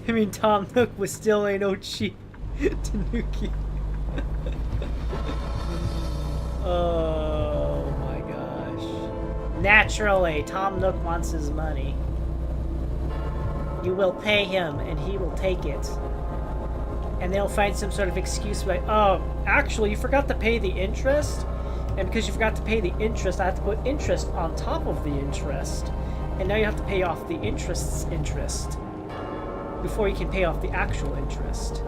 I mean, Tom Nook was still ain't no cheap tanuki. Oh my gosh. Naturally, Tom Nook wants his money. You will pay him and he will take it. And they'll find some sort of excuse like, oh, actually, you forgot to pay the interest. And because you forgot to pay the interest, I have to put interest on top of the interest. And now you have to pay off the interest's interest before you can pay off the actual interest.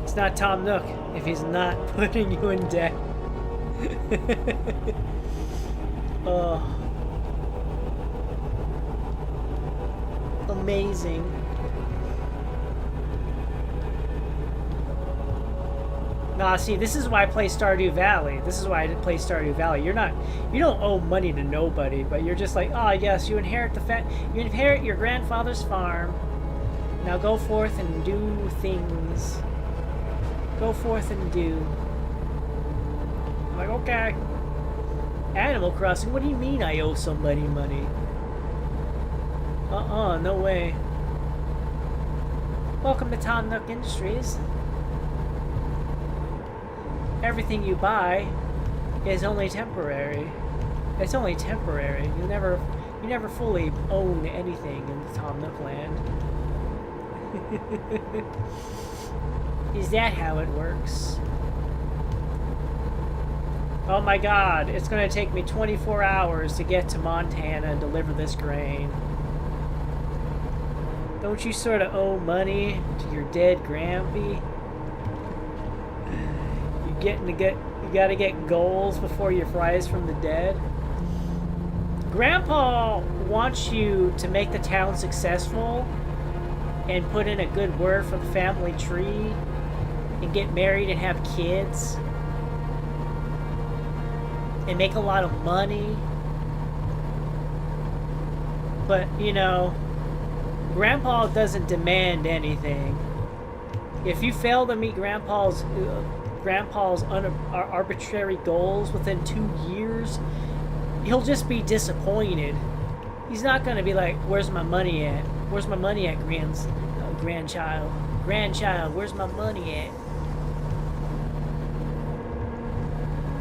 It's not Tom Nook if he's not putting you in debt. Oh. Amazing. Nah, see, this is why I play Stardew Valley. This is why I play Stardew Valley. You don't owe money to nobody, but you're just like, oh yes, you inherit you inherit your grandfather's farm. Now go forth and do things. Go forth and do. I'm like, okay. Animal Crossing, what do you mean I owe somebody money? No way. Welcome to Tom Nook Industries. Everything you buy is only temporary. It's only temporary. You never fully own anything in the Tom Nook land. Is that how it works? Oh my god, it's gonna take me 24 hours to get to Montana and deliver this grain. Don't you sort of owe money to your dead Grampy? You gotta get goals before you rise from the dead. Grandpa wants you to make the town successful and put in a good word for the family tree and get married and have kids and make a lot of money. But, you know, Grandpa doesn't demand anything. If you fail to meet Grandpa's arbitrary goals within 2 years, he'll just be disappointed. He's not gonna be like, where's my money at? Where's my money at, grandchild? Grandchild, where's my money at?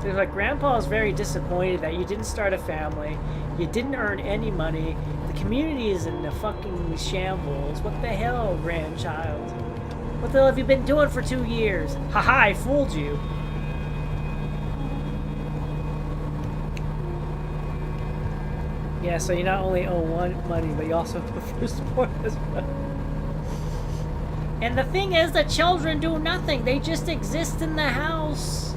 So it's like, Grandpa's very disappointed that you didn't start a family, you didn't earn any money, the community is in the fucking shambles. What the hell, grandchild? What the hell have you been doing for 2 years? Haha, I fooled you. Yeah, so you not only owe one money, but you also have the firstborn as well. And the thing is, the children do nothing. They just exist in the house.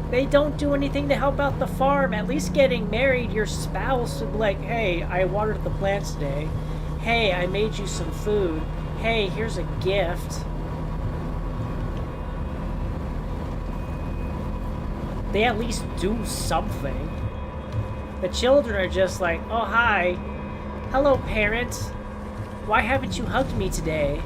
They don't do anything to help out the farm. At least getting married, your spouse would be like, hey, I watered the plants today. Hey, I made you some food. Hey, here's a gift. They at least do something. The children are just like, oh, hi. Hello, parent. Why haven't you hugged me today?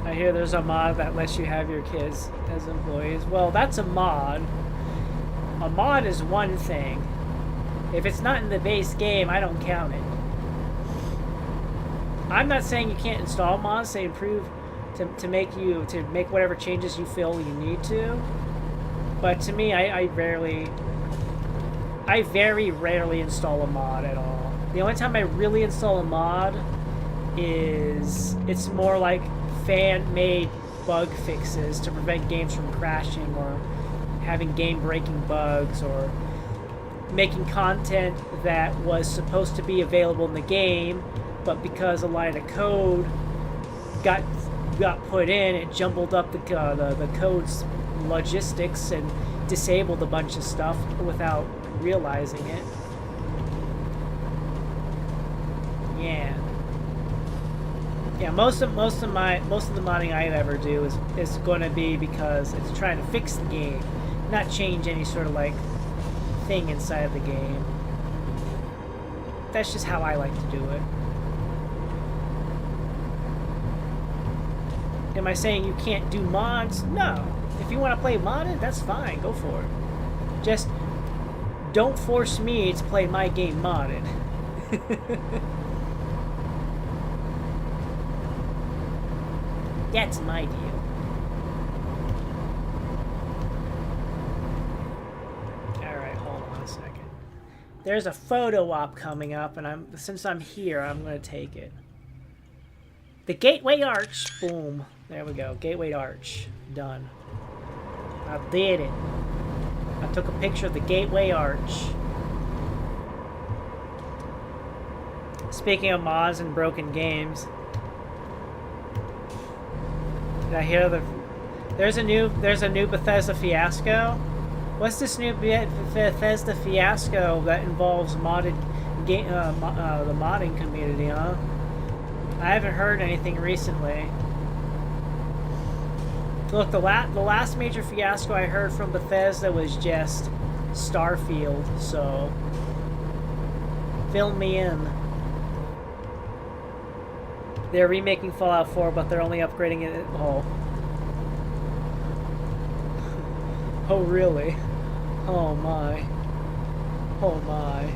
I hear there's a mod that lets you have your kids as employees. Well, that's a mod. A mod is one thing. If it's not in the base game, I don't count it. I'm not saying you can't install mods to improve, to make whatever changes you feel you need to. But to me, I very rarely install a mod at all. The only time I really install a mod is it's more like fan-made bug fixes to prevent games from crashing or having game-breaking bugs or making content that was supposed to be available in the game, but because a line of code got put in, it jumbled up the code's logistics and disabled a bunch of stuff without realizing it. Yeah, most of the modding I ever do is going to be because it's trying to fix the game, not change any sort of like thing inside of the game. That's just how I like to do it. Am I saying you can't do mods? No. If you want to play modded, that's fine. Go for it. Just don't force me to play my game modded. That's my deal. Alright, hold on a second. There's a photo op coming up, and since I'm here, I'm going to take it. The Gateway Arch. Boom. There we go. Gateway Arch. Done. I did it. I took a picture of the Gateway Arch. Speaking of mods and broken games, did I hear there's a new Bethesda fiasco? What's this new Bethesda fiasco that involves modded game, the modding community, huh? I haven't heard anything recently. Look, the last major fiasco I heard from Bethesda was just Starfield, so fill me in. They're remaking Fallout 4, but they're only upgrading it. Oh. Oh, really? Oh, my. Oh, my.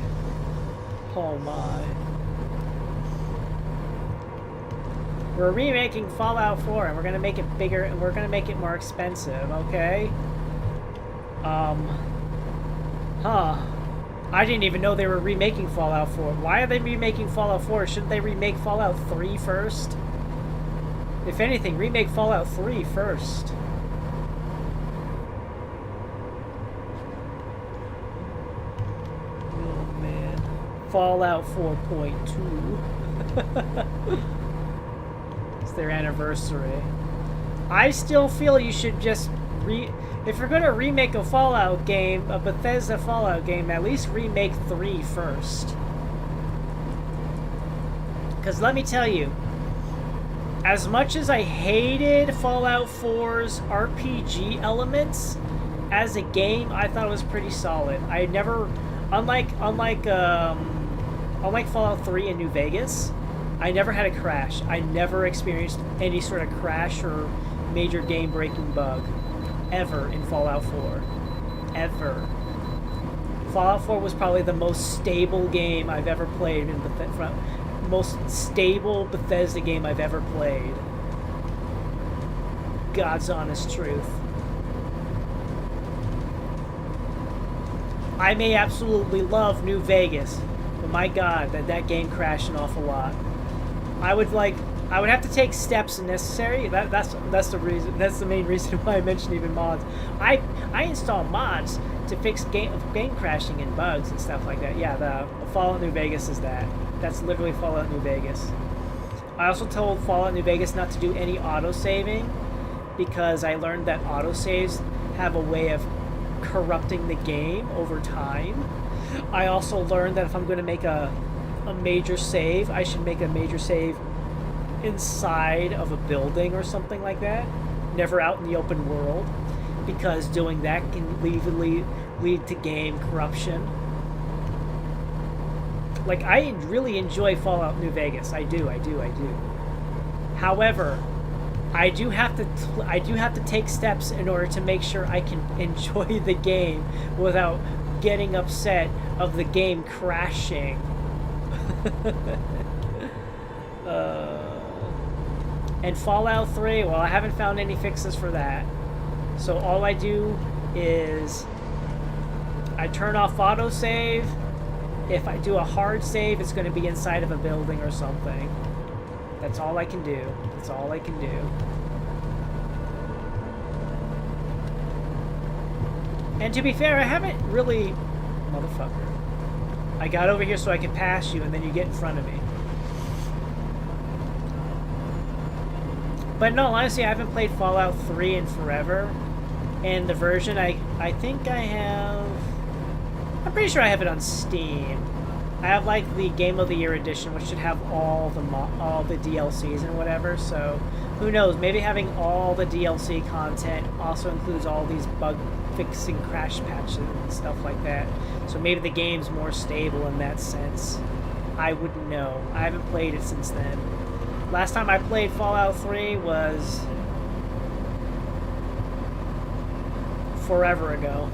Oh, my. We're remaking Fallout 4, and we're going to make it bigger, and we're going to make it more expensive, okay? I didn't even know they were remaking Fallout 4. Why are they remaking Fallout 4? Shouldn't they remake Fallout 3 first? If anything, remake Fallout 3 first. Oh, man. Fallout 4.2. It's their anniversary. I still feel you should just if you're going to remake a Fallout game, a Bethesda Fallout game, at least remake 3 first. Because let me tell you, as much as I hated Fallout 4's RPG elements, as a game, I thought it was pretty solid. I never, unlike Fallout 3 in New Vegas, I never had a crash. I never experienced any sort of crash or major game-breaking bug. Ever in Fallout 4. Ever. Fallout 4 was probably the most stable game I've ever played. Most stable Bethesda game I've ever played. God's honest truth. I may absolutely love New Vegas, but my God, that game crashed an awful lot. I would have to take steps necessary. That's the reason. That's the main reason why I mentioned even mods. I install mods to fix game crashing and bugs and stuff like that. Yeah, the Fallout New Vegas is that. That's literally Fallout New Vegas. I also told Fallout New Vegas not to do any auto-saving because I learned that auto-saves have a way of corrupting the game over time. I also learned that if I'm going to make a major save, I should make a major save inside of a building or something like that, never out in the open world, because doing that can lead to game corruption. Like, I really enjoy Fallout New Vegas. I do. However, I do have to take steps in order to make sure I can enjoy the game without getting upset of the game crashing. And Fallout 3, well, I haven't found any fixes for that. So all I do is I turn off autosave. If I do a hard save, it's going to be inside of a building or something. That's all I can do. That's all I can do. And to be fair, I haven't really... Motherfucker. I got over here so I could pass you, and then you get in front of me. But no, honestly, I haven't played Fallout 3 in forever. And the version I think I have... I'm pretty sure I have it on Steam. I have like the Game of the Year edition, which should have all the DLCs and whatever. So who knows? Maybe having all the DLC content also includes all these bug fixing crash patches and stuff like that. So maybe the game's more stable in that sense. I wouldn't know. I haven't played it since then. Last time I played Fallout 3 was forever ago.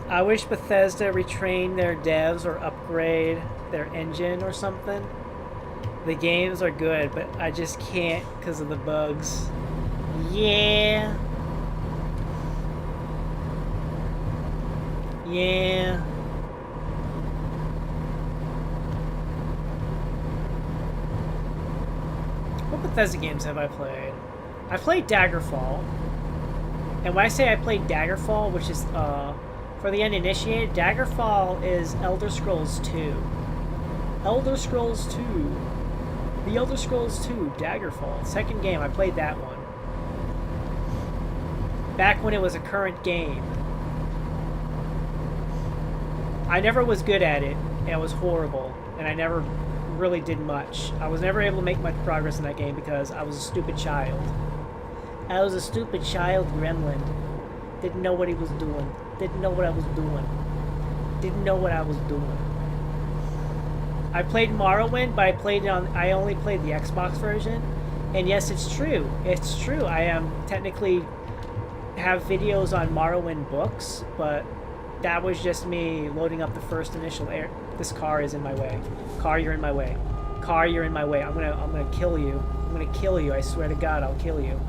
I wish Bethesda retrain their devs or upgrade their engine or something. The games are good, but I just can't because of the bugs. Yeah. Yeah. What Bethesda games have I played? I played Daggerfall. And when I say I played Daggerfall, which is, for the uninitiated, Daggerfall is Elder Scrolls 2. Elder Scrolls 2. The Elder Scrolls 2, Daggerfall. Second game, I played that one. Back when it was a current game. I never was good at it, and it was horrible, and I never really did much. I was never able to make much progress in that game because I was a stupid child. I was a stupid child gremlin. Didn't know what he was doing. Didn't know what I was doing. Didn't know what I was doing. I played Morrowind, but I only played the Xbox version. And yes, it's true. It's true. I am technically have videos on Morrowind books, but that was just me loading up the first initial air. This car is in my way. Car, you're in my way. Car, you're in my way. I'm gonna kill you. I'm gonna kill you. I swear to God, I'll kill you.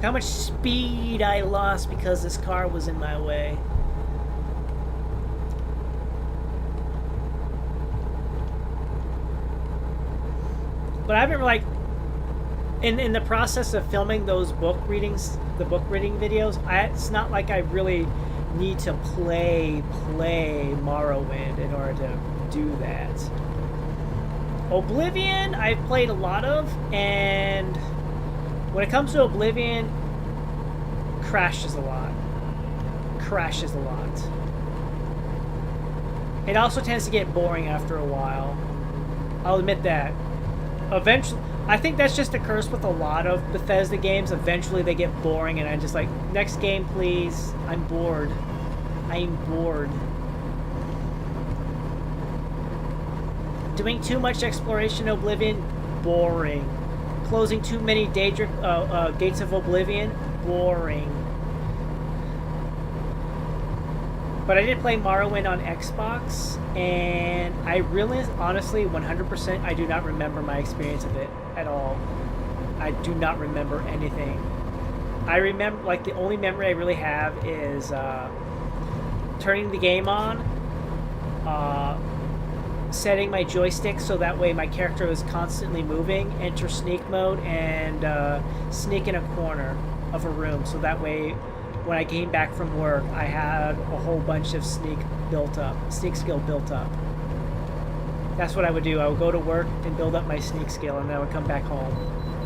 How much speed I lost because this car was in my way. But I haven't, like, in the process of filming those book readings, the book reading videos, it's not like I really need to play Morrowind in order to do that. Oblivion, I've played a lot of, and when it comes to Oblivion, crashes a lot. Crashes a lot. It also tends to get boring after a while. I'll admit that. Eventually, I think that's just a curse with a lot of Bethesda games. Eventually they get boring and I'm just like, next game please. I'm bored. I'm bored. Doing too much exploration in Oblivion, boring. Closing too many gates of Oblivion, boring. But I did play Morrowind on Xbox, and I really, honestly, 100%, I do not remember my experience of it at all. I do not remember anything. I remember, like, the only memory I really have is turning the game on setting my joystick so that way my character is constantly moving, enter sneak mode, and sneak in a corner of a room, so that way when I came back from work I had a whole bunch of sneak skill built up. That's what I would do. I would go to work and build up my sneak skill, and then I would come back home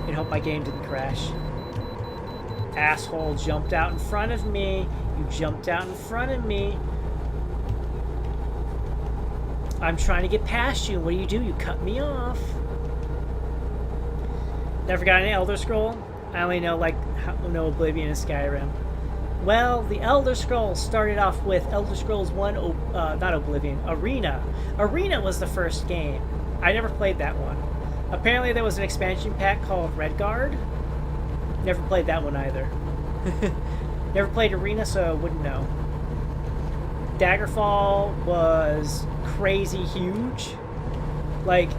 and hope my game didn't crash. Asshole jumped out in front of me. You jumped out in front of me. I'm trying to get past you. What do? You cut me off. Never got an Elder Scroll. I only know no Oblivion and Skyrim. Well, the Elder Scrolls started off with Elder Scrolls 1, not Oblivion, Arena. Arena was the first game. I never played that one. Apparently there was an expansion pack called Redguard. Never played that one either. Never played Arena, so I wouldn't know. Daggerfall was crazy huge. Like,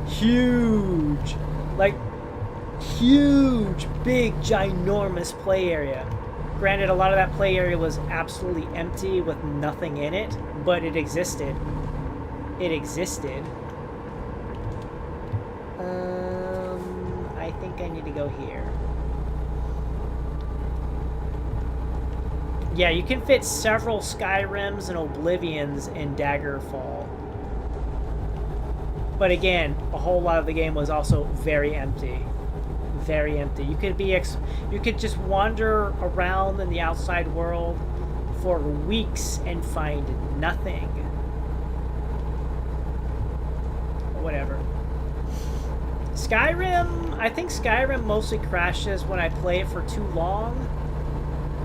huge. Like, huge, big, ginormous play area. Granted, a lot of that play area was absolutely empty with nothing in it, but it existed. It existed. I think I need to go here. Yeah, you can fit several Skyrims and Oblivions in Daggerfall. But again, a whole lot of the game was also very empty. Very empty. You could just wander around in the outside world for weeks and find nothing. Whatever. Skyrim, I think Skyrim mostly crashes when I play it for too long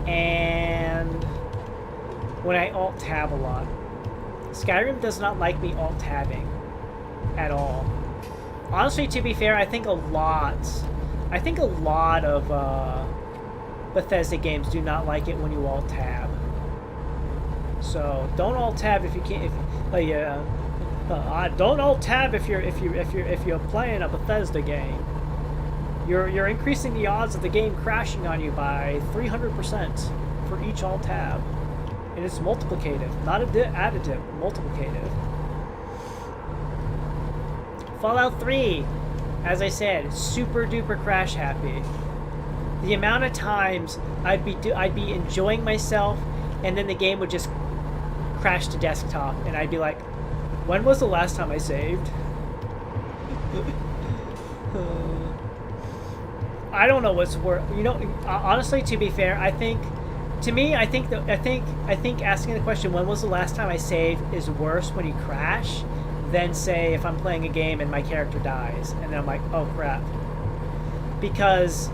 and when I alt-tab a lot. Skyrim does not like me alt-tabbing at all. Honestly, to be fair, I think a lot of Bethesda games do not like it when you alt-tab. So don't alt-tab if you can't. Don't alt-tab if you're playing a Bethesda game. You're increasing the odds of the game crashing on you by 300% for each alt-tab, and it's multiplicative, not additive, multiplicative. Fallout 3, as I said, super duper crash happy. The amount of times I'd be enjoying myself, and then the game would just crash to desktop, and I'd be like, when was the last time I saved? I don't know what's worse. You know, honestly, to be fair, I think asking the question, when was the last time I saved, is worse when you crash than, say, if I'm playing a game and my character dies, and then I'm like, oh crap. Because,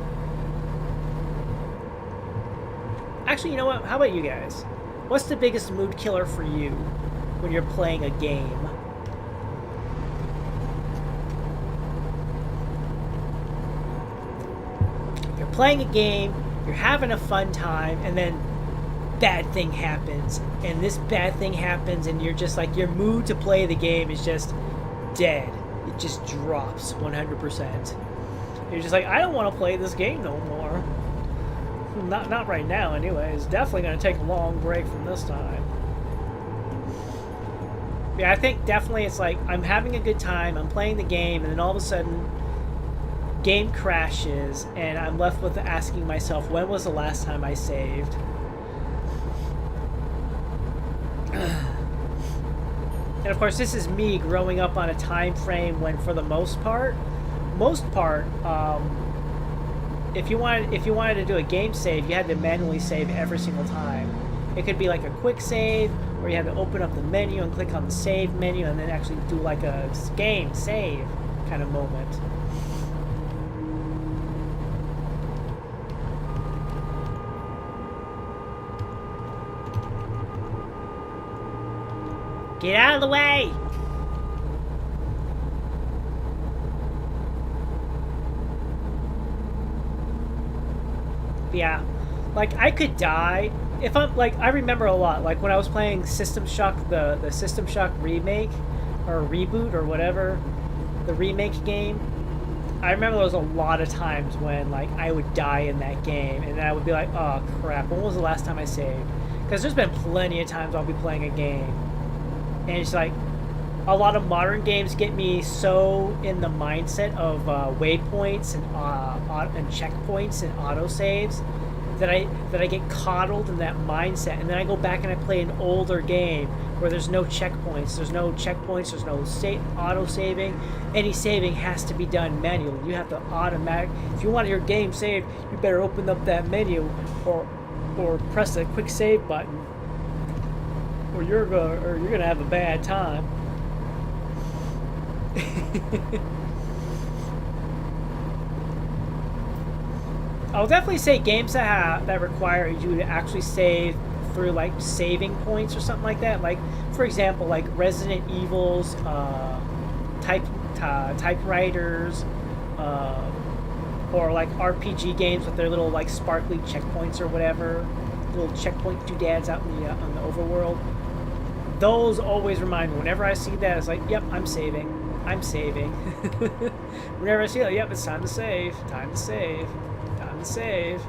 actually, you know what? How about you guys? What's the biggest mood killer for you when you're playing a game? You're playing a game, you're having a fun time, and then bad thing happens, and this bad thing happens, and you're just like, your mood to play the game is just dead. It just drops 100%. You're just like, I don't want to play this game no more. Not right now, anyway. It's definitely going to take a long break from this time. Yeah, I think definitely it's like, I'm having a good time, I'm playing the game, and then all of a sudden, game crashes, and I'm left with asking myself, when was the last time I saved? And of course, this is me growing up on a time frame when, for the most part, if you wanted to do a game save, you had to manually save every single time. It could be like a quick save, or you had to open up the menu and click on the save menu, and then actually do like a game save kind of moment. Get out of the way! Yeah, like, I could die if I'm like, I remember a lot, like when I was playing System Shock, the System Shock remake or reboot or whatever, the remake game. I remember there was a lot of times when, like, I would die in that game, and then I would be like, oh crap, when was the last time I saved? Because there's been plenty of times I'll be playing a game, and it's like, a lot of modern games get me so in the mindset of waypoints and checkpoints and autosaves that I get coddled in that mindset, and then I go back and I play an older game where there's no checkpoints, there's no auto saving. Any saving has to be done manually. You have to automatic. If you want your game saved, you better open up that menu or press the quick save button, or you're gonna have a bad time. I'll definitely say games that require you to actually save through like saving points or something like that. Like, for example, like Resident Evil's typewriters, or like RPG games with their little like sparkly checkpoints or whatever, little checkpoint doodads out in the overworld. Those always remind me. Whenever I see that, it's like, yep, I'm saving. Whenever I see that, yep, it's time to save. Time to save. Time to save.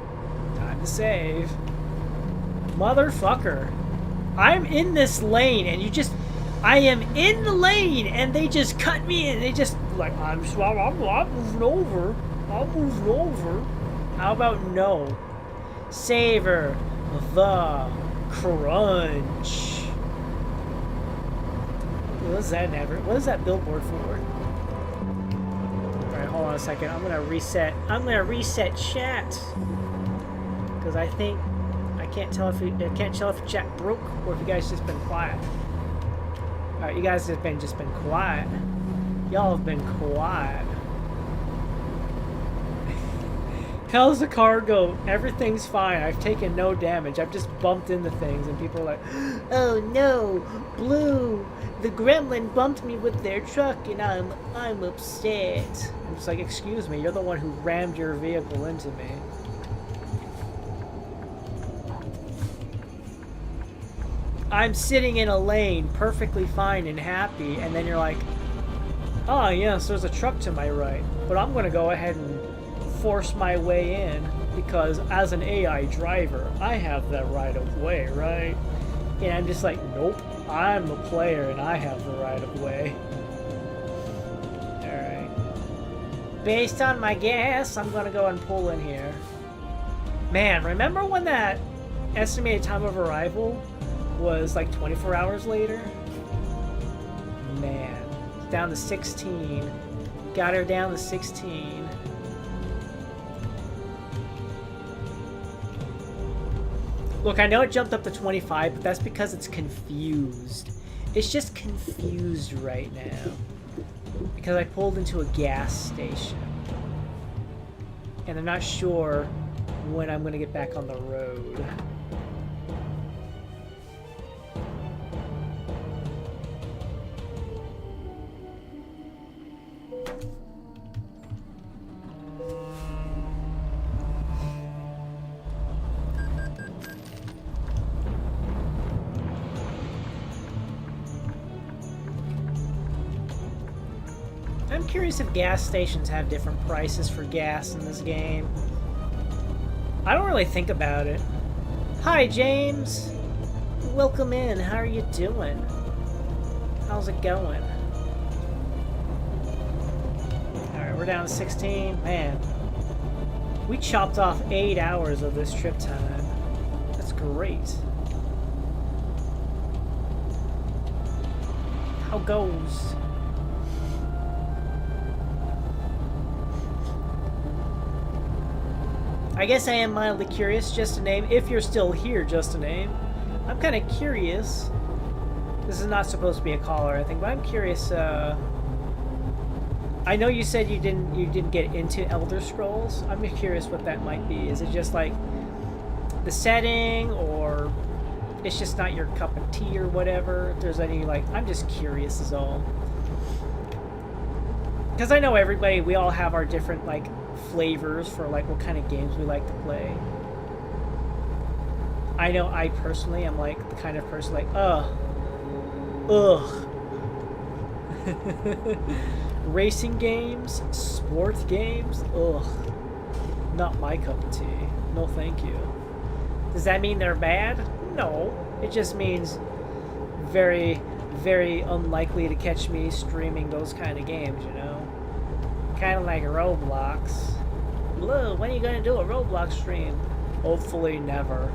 Time to save. Motherfucker. I'm in this lane and I am in the lane and they just cut me in. They just, like, I'm moving over. I'm moving over. How about no? Savor the crunch. What is that billboard for? Alright, hold on a second. I'm gonna reset chat. Because I think I can't tell if chat broke or if you guys just been quiet. Alright, you guys just been quiet. Y'all have been quiet. How's the car go? Everything's fine. I've taken no damage. I've just bumped into things and people are like, oh no, Blue, the Gremlin bumped me with their truck and I'm upset. I'm just like, excuse me, you're the one who rammed your vehicle into me. I'm sitting in a lane perfectly fine and happy, and then you're like, oh yes, there's a truck to my right, but I'm gonna go ahead and force my way in because as an AI driver I have that right of way, right? And I'm just like, nope, I'm a player and I have the right of way. Alright, based on my guess, I'm gonna go and pull in here. Man, remember when that estimated time of arrival was like 24 hours later? Man, down to 16. Got her down to 16. Look, I know it jumped up to 25, but that's because it's confused. It's just confused right now. Because I pulled into a gas station. And I'm not sure when I'm going to get back on the road. I'm curious if gas stations have different prices for gas in this game. I don't really think about it. Hi, James. Welcome in. How are you doing? How's it going? Alright, we're down to 16. Man, we chopped off 8 hours of this trip time. That's great. How goes? I guess I am mildly curious, just a name. If you're still here, just a name. I'm kind of curious. This is not supposed to be a caller, I think, but I'm curious. I know you said you didn't get into Elder Scrolls. I'm curious what that might be. Is it just like the setting, or it's just not your cup of tea or whatever? If there's any, like, I'm just curious is all. Because I know everybody, we all have our different, like, flavors for, like, what kind of games we like to play. I know I personally am, like, the kind of person like, ugh. Racing games, sports games, ugh. Not my cup of tea. No thank you. Does that mean they're bad? No, it just means very, very unlikely to catch me streaming those kind of games, you know? Kind of like Roblox. Blue, when are you gonna do a Roblox stream? Hopefully never.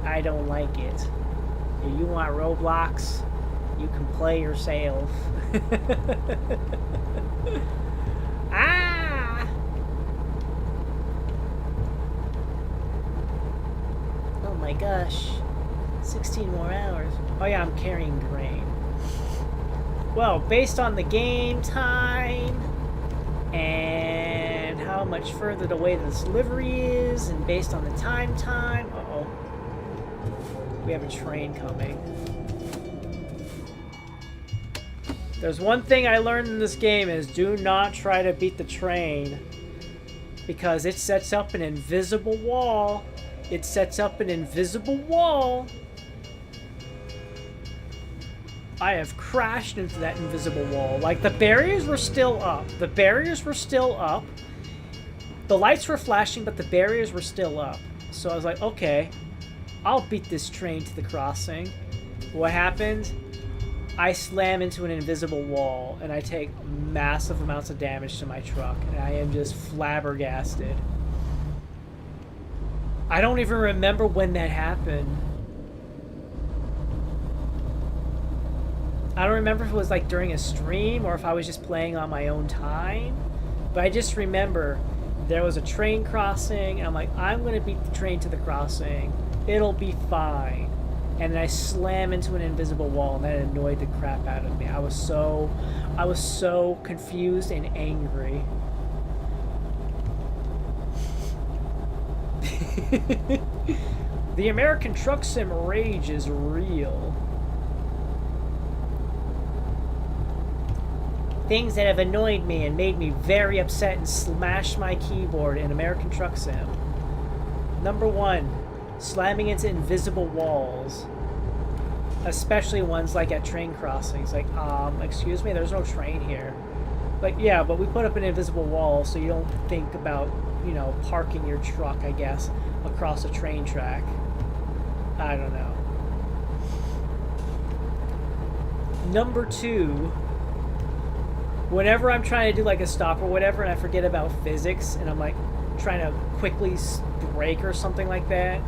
I don't like it. If you want Roblox, you can play yourself. Ah! Oh my gosh. 16 more hours. Oh yeah, I'm carrying grain. Well, based on the game time and how much further away the delivery is, and based on the time, uh-oh. We have a train coming. There's one thing I learned in this game is do not try to beat the train, because it sets up an invisible wall. It sets up an invisible wall. I have crashed into that invisible wall. Like, the barriers were still up. The barriers were still up. The lights were flashing, but the barriers were still up. So I was like, okay, I'll beat this train to the crossing. What happened? I slam into an invisible wall, and I take massive amounts of damage to my truck, and I am just flabbergasted. I don't even remember when that happened. I don't remember if it was like during a stream or if I was just playing on my own time, but I just remember there was a train crossing, and I'm like, I'm gonna beat the train to the crossing. It'll be fine. And then I slam into an invisible wall, and that annoyed the crap out of me. I was so confused and angry. The American Truck Sim rage is real. Things that have annoyed me and made me very upset and smashed my keyboard in American Truck Sim. Number 1, slamming into invisible walls. Especially ones like at train crossings. Like, excuse me, there's no train here. Like, yeah, but we put up an invisible wall so you don't think about, you know, parking your truck, I guess, across a train track. I don't know. Number 2, whenever I'm trying to do like a stop or whatever and I forget about physics and I'm like trying to quickly brake or something like that,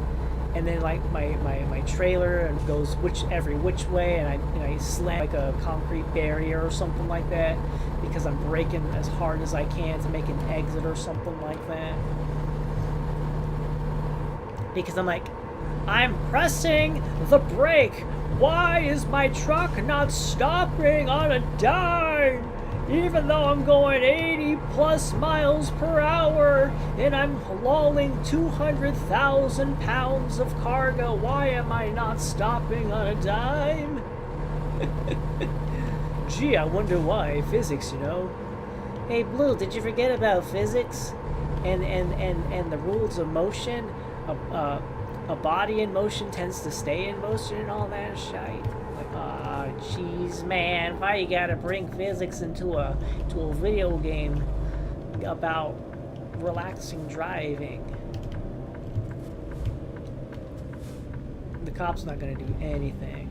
and then like my trailer goes every which way, and I slam like a concrete barrier or something like that because I'm braking as hard as I can to make an exit or something like that. Because I'm like, I'm pressing the brake. Why is my truck not stopping on a dime? Even though I'm going 80 plus miles per hour and I'm hauling 200,000 pounds of cargo, why am I not stopping on a dime? Gee, I wonder why. Physics, you know. Hey, Blue, did you forget about physics and the rules of motion? A body in motion tends to stay in motion and all that shite. Like, jeez, man, why you gotta bring physics into a video game about relaxing driving? The cop's not gonna do anything.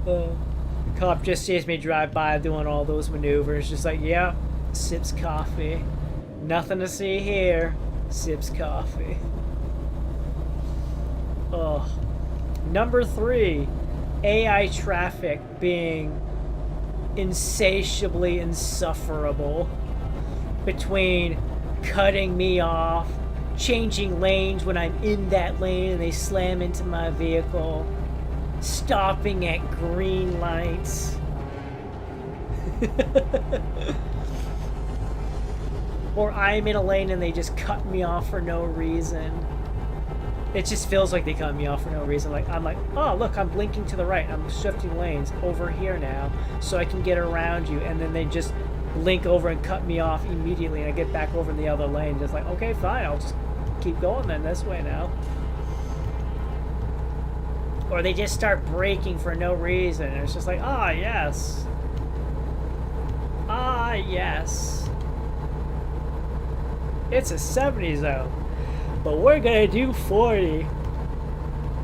The cop just sees me drive by doing all those maneuvers, just like, yeah, sips coffee. Nothing to see here. Sips coffee. Ugh. Number 3, AI traffic being insatiably insufferable. Between cutting me off, changing lanes when I'm in that lane and they slam into my vehicle, stopping at green lights. Or I'm in a lane and they just cut me off for no reason. It just feels like they cut me off for no reason. Like, I'm like, oh, look, I'm blinking to the right. I'm shifting lanes over here now so I can get around you. And then they just blink over and cut me off immediately. And I get back over in the other lane. Just like, okay, fine. I'll just keep going then this way now. Or they just start braking for no reason. And it's just like, ah, yes. Ah, yes. It's a 70 zone. But we're gonna do 40.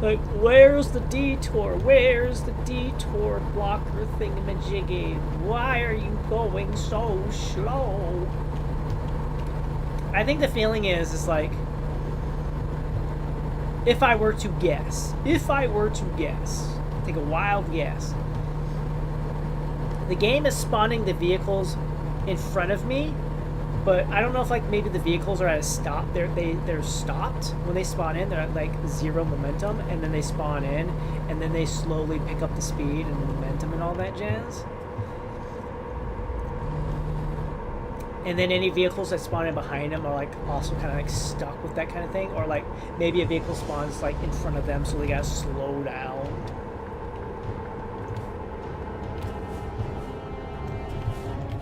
Like, where's the detour? Where's the detour blocker thingamajiggy? Why are you going so slow? I think the feeling is like, if I were to guess, take a wild guess, the game is spawning the vehicles in front of me, but I don't know if like maybe the vehicles are at a stop. They're stopped when they spawn in. They're at like 0 momentum, and then they spawn in, and then they slowly pick up the speed and the momentum and all that jazz. And then any vehicles that spawn in behind them are like also kind of like stuck with that kind of thing, or like maybe a vehicle spawns like in front of them, so they gotta slow down.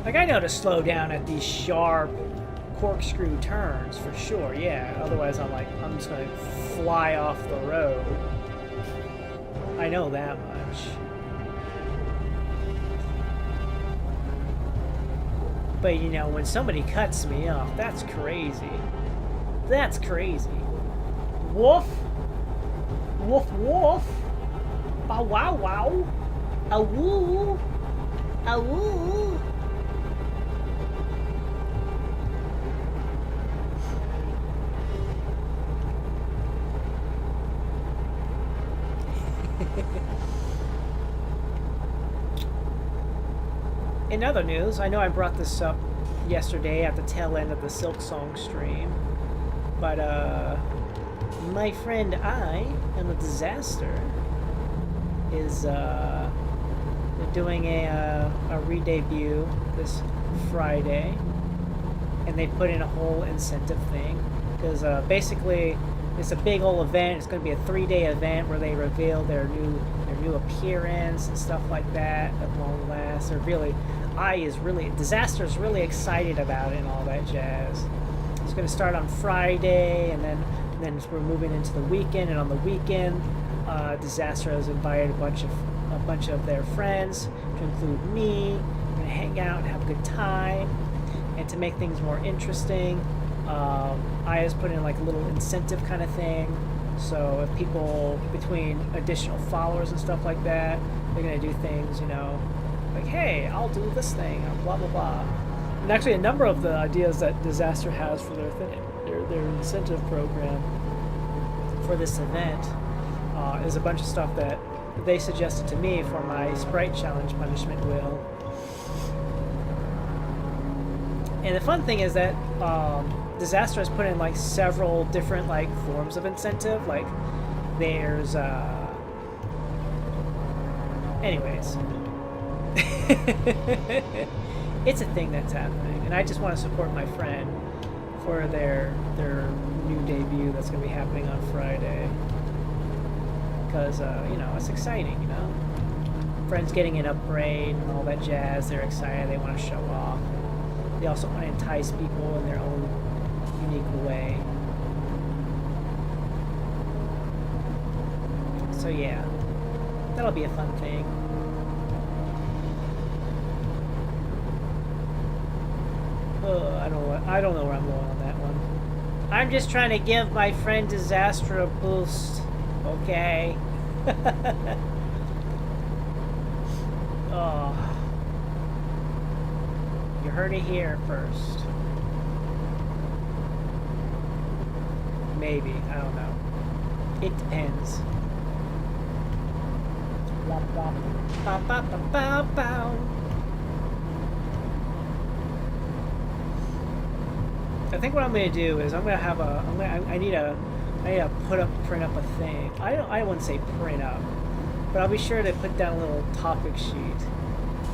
Like, I know to slow down at these sharp corkscrew turns for sure, yeah. Otherwise, I'm just gonna fly off the road. I know that much. But, you know, when somebody cuts me off, that's crazy. That's crazy. Woof! Woof woof! Bow wow wow! Awoo! Awoo! In other news, I know I brought this up yesterday at the tail end of the Silk Song stream, but my friend I am a disaster is doing a re-debut this Friday, and they put in a whole incentive thing because basically it's a big old event. It's going to be a 3-day event where they reveal their new appearance and stuff like that at long last. Disaster's really excited about it and all that jazz. It's going to start on Friday, and then we're moving into the weekend. And on the weekend, Disaster has invited a bunch of their friends, to include me. We're going to hang out and have a good time, and to make things more interesting, I has put in like a little incentive kind of thing. So if people, between additional followers and stuff like that, they're going to do things, you know, like, hey, I'll do this thing, or blah, blah, blah. And actually a number of the ideas that Disaster has for their incentive program for this event is a bunch of stuff that they suggested to me for my Sprite Challenge punishment wheel. And the fun thing is that Disaster has put in like several different like forms of incentive. Like there's anyways. It's a thing that's happening, and I just want to support my friend for their new debut that's going to be happening on Friday, because you know, it's exciting, you know, friends getting an upgrade and all that jazz. They're excited, they want to show off. They also want to entice people in their own unique way. So yeah, that'll be a fun thing. I don't know where I'm going on that one. I'm just trying to give my friend Disaster a boost, okay? Oh. You heard it here first. Maybe, I don't know. It depends. Womp womp. Bow bow bow bow bow. I think what I'm gonna do is I need to print up a thing. I wouldn't say print up, but I'll be sure to put down a little topic sheet,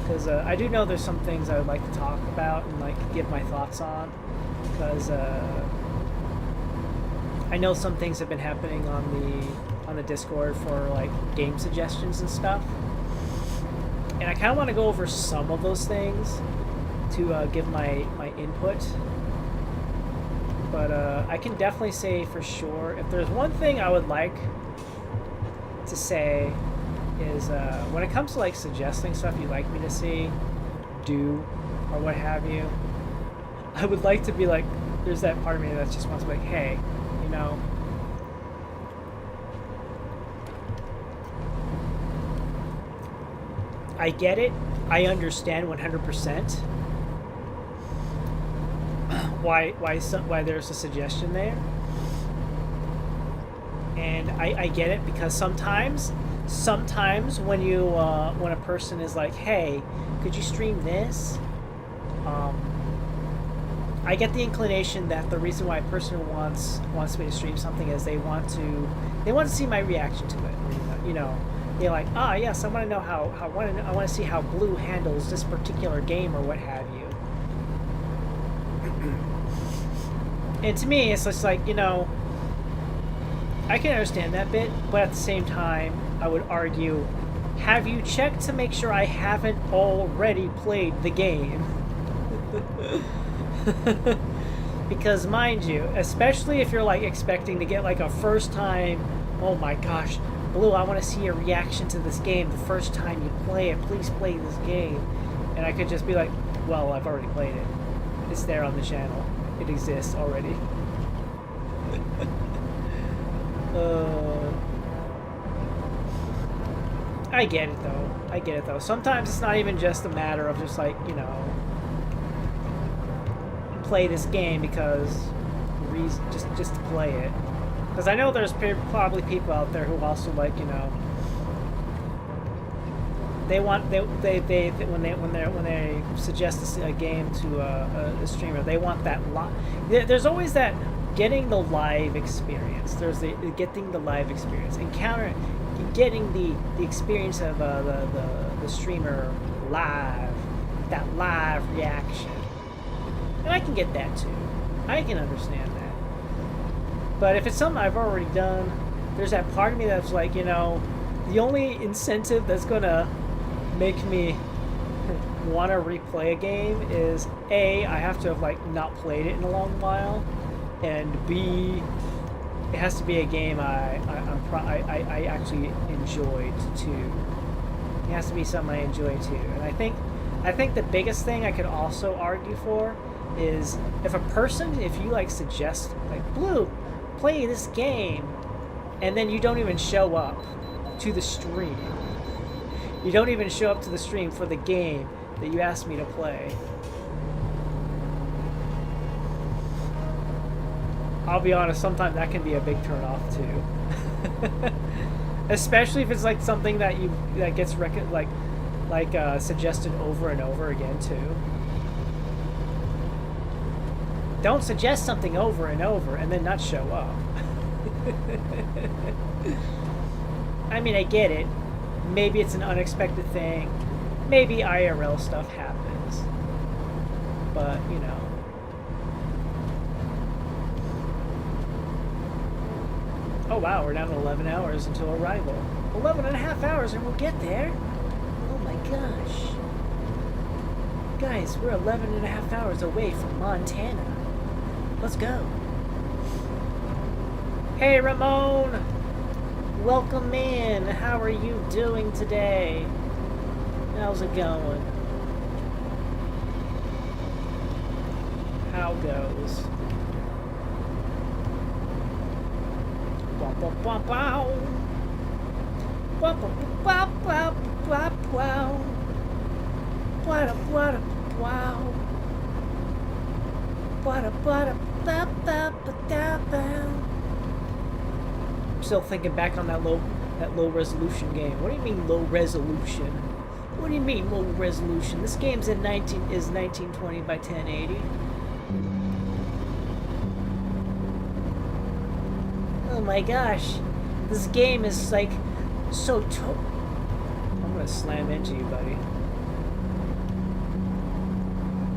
because I do know there's some things I would like to talk about and like give my thoughts on, because I know some things have been happening on the Discord for like game suggestions and stuff, and I kind of want to go over some of those things to give my input. But I can definitely say for sure, if there's one thing I would like to say is when it comes to like suggesting stuff you'd like me to see, do, or what have you, I would like to be like, there's that part of me that just wants to be like, hey, you know, I get it. I understand 100% why there's a suggestion there, and I get it because sometimes when you when a person is like, hey, could you stream this? I get the inclination that the reason why a person wants me to stream something is they want to see my reaction to it. You know, they're like, ah, yes, I want to know I want to see how Blue handles this particular game or what have you. And to me, it's just like, you know, I can understand that bit, but at the same time, I would argue, have you checked to make sure I haven't already played the game? Because mind you, especially if you're like expecting to get like a first time, oh my gosh, Blue, I want to see your reaction to this game the first time you play it, please play this game. And I could just be like, well, I've already played it. It's there on the channel. It exists already. I get it though. Sometimes it's not even just a matter of just like, you know, play this game because just to play it. Because I know there's probably people out there who also like, you know, they want when they suggest a game to a streamer, they want that there's always that getting the live experience. There's the getting the live experience, getting the experience of the streamer live, that live reaction. And I can get that too. I can understand that. But if it's something I've already done, there's that part of me that's like, you know, the only incentive that's gonna make me want to replay a game is A, I have to have like not played it in a long while, and B, it has to be a game I actually enjoyed too. It has to be something I enjoy too. And I think the biggest thing I could also argue for is if you like suggest like, Blue, play this game, and then you don't even show up to the stream. You don't even show up to the stream for the game that you asked me to play. I'll be honest, sometimes that can be a big turnoff too. Especially if it's like something that gets suggested over and over again too. Don't suggest something over and over and then not show up. I mean, I get it. Maybe it's an unexpected thing. Maybe IRL stuff happens. But, you know. Oh wow, we're down to 11 hours until arrival. 11 and a half hours and we'll get there. Oh my gosh. Guys, we're 11 and a half hours away from Montana. Let's go. Hey Ramon! Welcome in. How are you doing today? How's it going? How goes? I'm still thinking back on that low resolution game. What do you mean low resolution? What do you mean low resolution? This game's in 1920 by 1080. Oh my gosh, this game is like so. I'm gonna slam into you, buddy.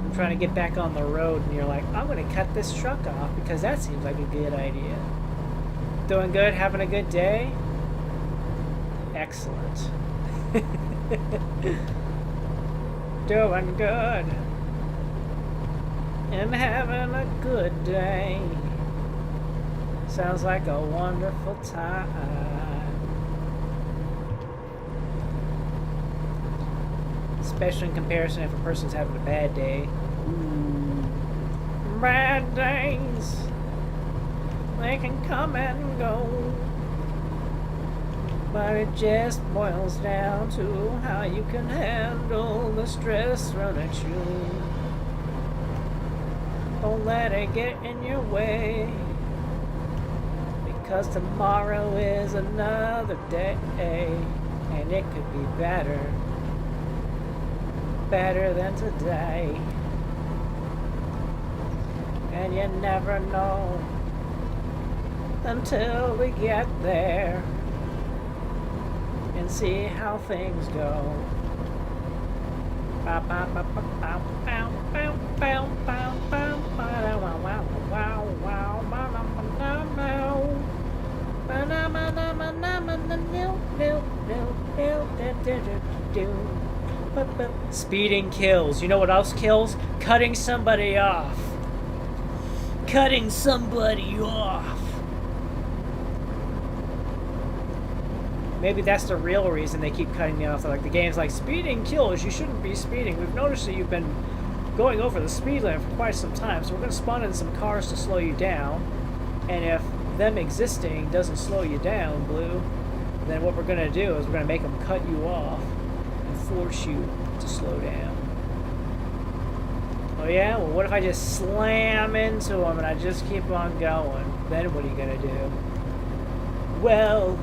I'm trying to get back on the road, and you're like, I'm gonna cut this truck off because that seems like a good idea. Doing good? Having a good day? Excellent. Doing good. And having a good day. Sounds like a wonderful time. Especially in comparison if a person's having a bad day. Ooh. Bad days. They can come and go. But it just boils down to how you can handle the stress thrown at you. Don't let it get in your way. Because tomorrow is another day. And it could be better. Better than today. And you never know until we get there and see how things go. Speeding kills. You know what else kills? Cutting somebody off. Cutting somebody off. Maybe that's the real reason they keep cutting me off. Like the game's like, speeding kills. You shouldn't be speeding. We've noticed that you've been going over the speed limit for quite some time, so we're going to spawn in some cars to slow you down. And if them existing doesn't slow you down, Blue, then what we're going to do is we're going to make them cut you off and force you to slow down. Oh yeah? Well, what if I just slam into them and I just keep on going? Then what are you going to do? Well,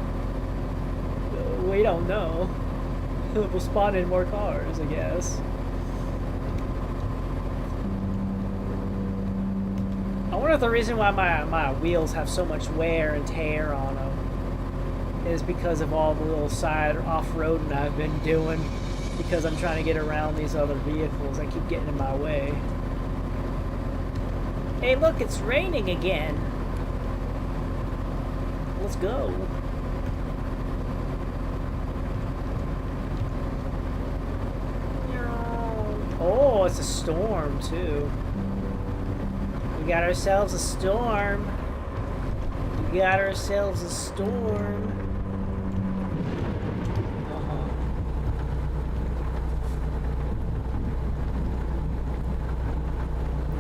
we don't know. We'll spawn in more cars, I guess. I wonder if the reason why my wheels have so much wear and tear on them is because of all the little side off-roading I've been doing, because I'm trying to get around these other vehicles that keep getting in my way. Hey look, it's raining again. Let's go. Oh, it's a storm too. We got ourselves a storm. We got ourselves a storm.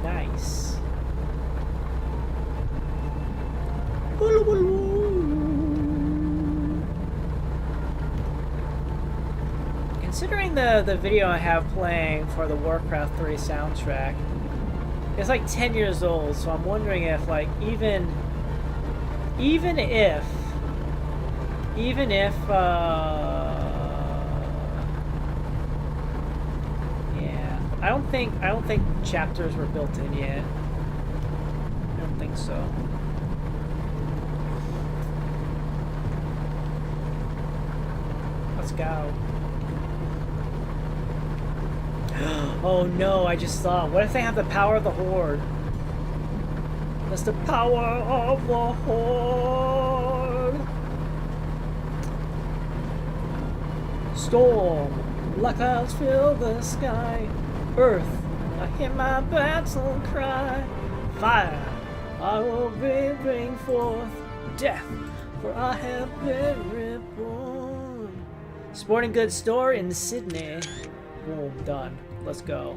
Nice. Considering the video I have playing for the Warcraft 3 soundtrack, it's like 10 years old, so I'm wondering if, like, even if, yeah, I don't think chapters were built in yet. I don't think so. Let's go. Oh no, I just thought, what if they have the power of the Horde? That's the power of the Horde! Storm, black clouds fill the sky. Earth, I hear my battle cry. Fire, I will bring forth death, for I have been reborn. Sporting goods store in Sydney. Boom, done. Let's go.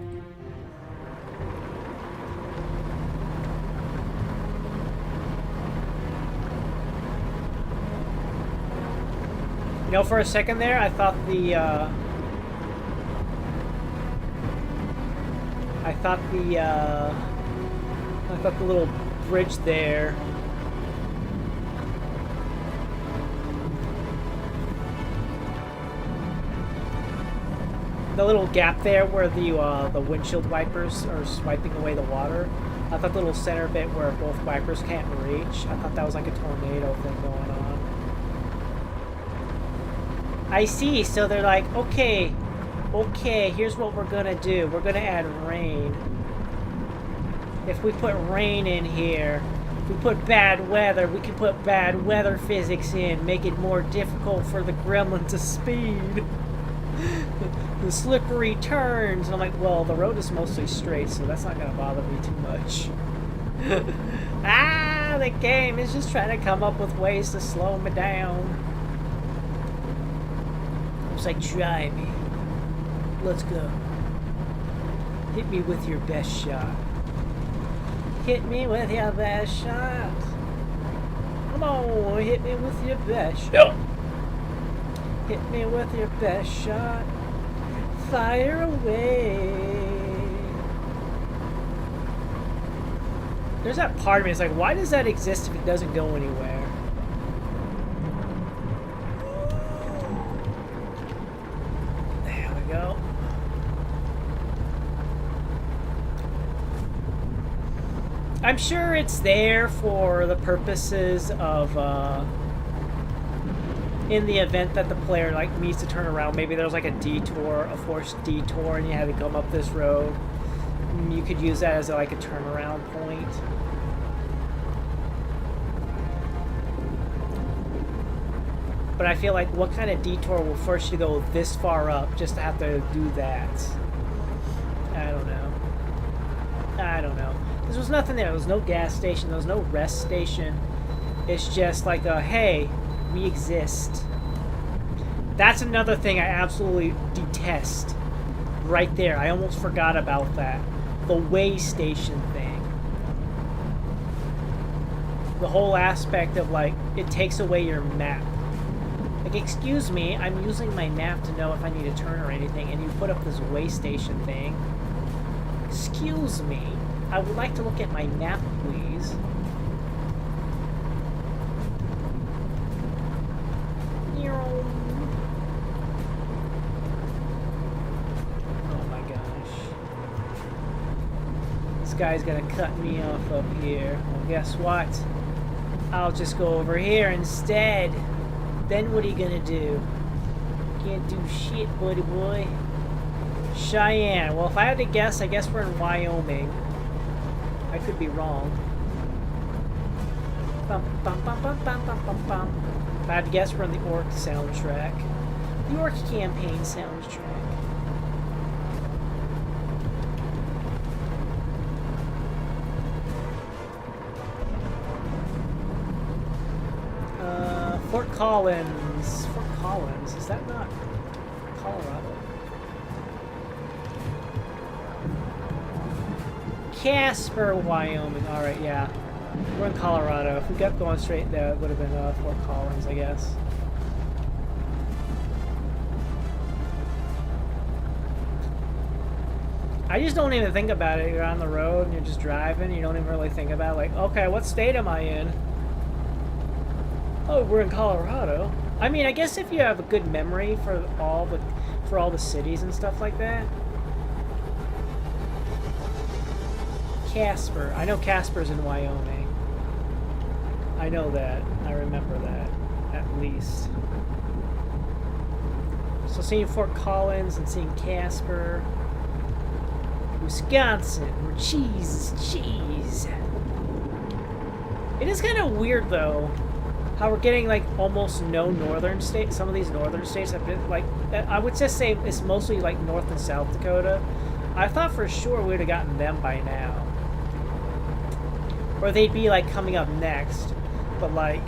You know, for a second there, I thought the little bridge there. The little gap there where the windshield wipers are swiping away the water. I thought the little center bit where both wipers can't reach. I thought that was like a tornado thing going on. I see. So they're like, okay, here's what we're gonna do. We're gonna add rain. If we put rain in here, if we put bad weather, we can put bad weather physics in, make it more difficult for the gremlin to speed. The slippery turns. And I'm like, well, the road is mostly straight, so that's not going to bother me too much. The game is just trying to come up with ways to slow me down. It's like, try me. Let's go. Hit me with your best shot. Hit me with your best shot. Come on, hit me with your best shot. Hit me with your best shot. Fire away. There's that part of me, it's like, why does that exist if it doesn't go anywhere? There we go. I'm sure it's there for the purposes of, in the event that the player, like, needs to turn around. Maybe there's, like, a detour, a forced detour, and you have to come up this road. You could use that as, like, a turnaround point. But I feel like, what kind of detour will force you to go this far up just to have to do that? I don't know. I don't know. There was nothing there. There was no gas station. There was no rest station. It's just like a, hey, we exist. That's another thing I absolutely detest. Right there. I almost forgot about that. The way station thing. The whole aspect of, like, it takes away your map. Like, excuse me, I'm using my map to know if I need a turn or anything, and you put up this way station thing. Excuse me. I would like to look at my map, please. Oh my gosh. This guy's gonna cut me off up here. Well, guess what? I'll just go over here instead. Then what are you gonna do? Can't do shit, buddy boy. Cheyenne. Well, if I had to guess, I guess we're in Wyoming. I could be wrong. Bum, bum, bum, bum, bum, bum, bum, bum. If I had to guess, we're on the Orc soundtrack. The Orc campaign soundtrack. Fort Collins. Fort Collins. Is that not Colorado? Casper, Wyoming. Alright, yeah. We're in Colorado. If we kept going straight there, it would have been Fort Collins, I guess. I just don't even think about it. You're on the road and you're just driving. You don't even really think about it. Like, okay, what state am I in? Oh, we're in Colorado. I mean, I guess if you have a good memory for all the cities and stuff like that. Casper. I know Casper's in Wyoming. I know that. I remember that, at least. So seeing Fort Collins and seeing Casper. Wisconsin, where cheese is cheese. It is kind of weird, though, how we're getting, like, almost no northern states. Some of these northern states have been, like, I would just say it's mostly, like, North and South Dakota. I thought for sure we would have gotten them by now. Or they'd be, like, coming up next. But, like,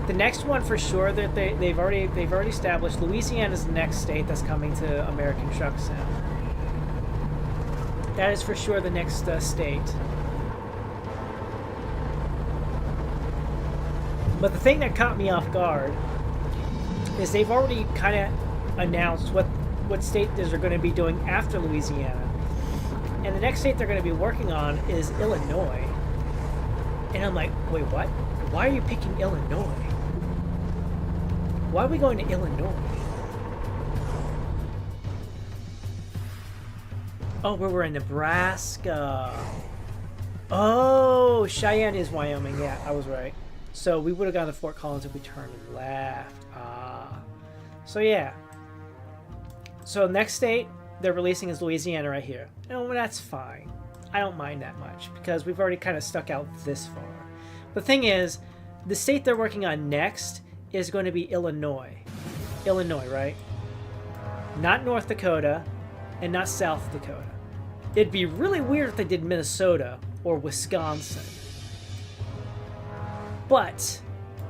the next one for sure that they've already established. Louisiana's the next state that's coming to American Truck Sim. That is for sure the next state. But the thing that caught me off guard is they've already kind of announced what state they're going to be doing after Louisiana. And the next state they're going to be working on is Illinois. And I'm like, wait, what? Why are you picking Illinois? Why are we going to Illinois? Oh, we're in Nebraska. Oh, Cheyenne is Wyoming. Yeah, I was right. So we would have gone to Fort Collins if we turned left. So yeah. So next state they're releasing is Louisiana right here. And that's fine. I don't mind that much because we've already kind of stuck out this far. The thing is, the state they're working on next is going to be Illinois. Illinois, right? Not North Dakota and not South Dakota. It'd be really weird if they did Minnesota or Wisconsin. But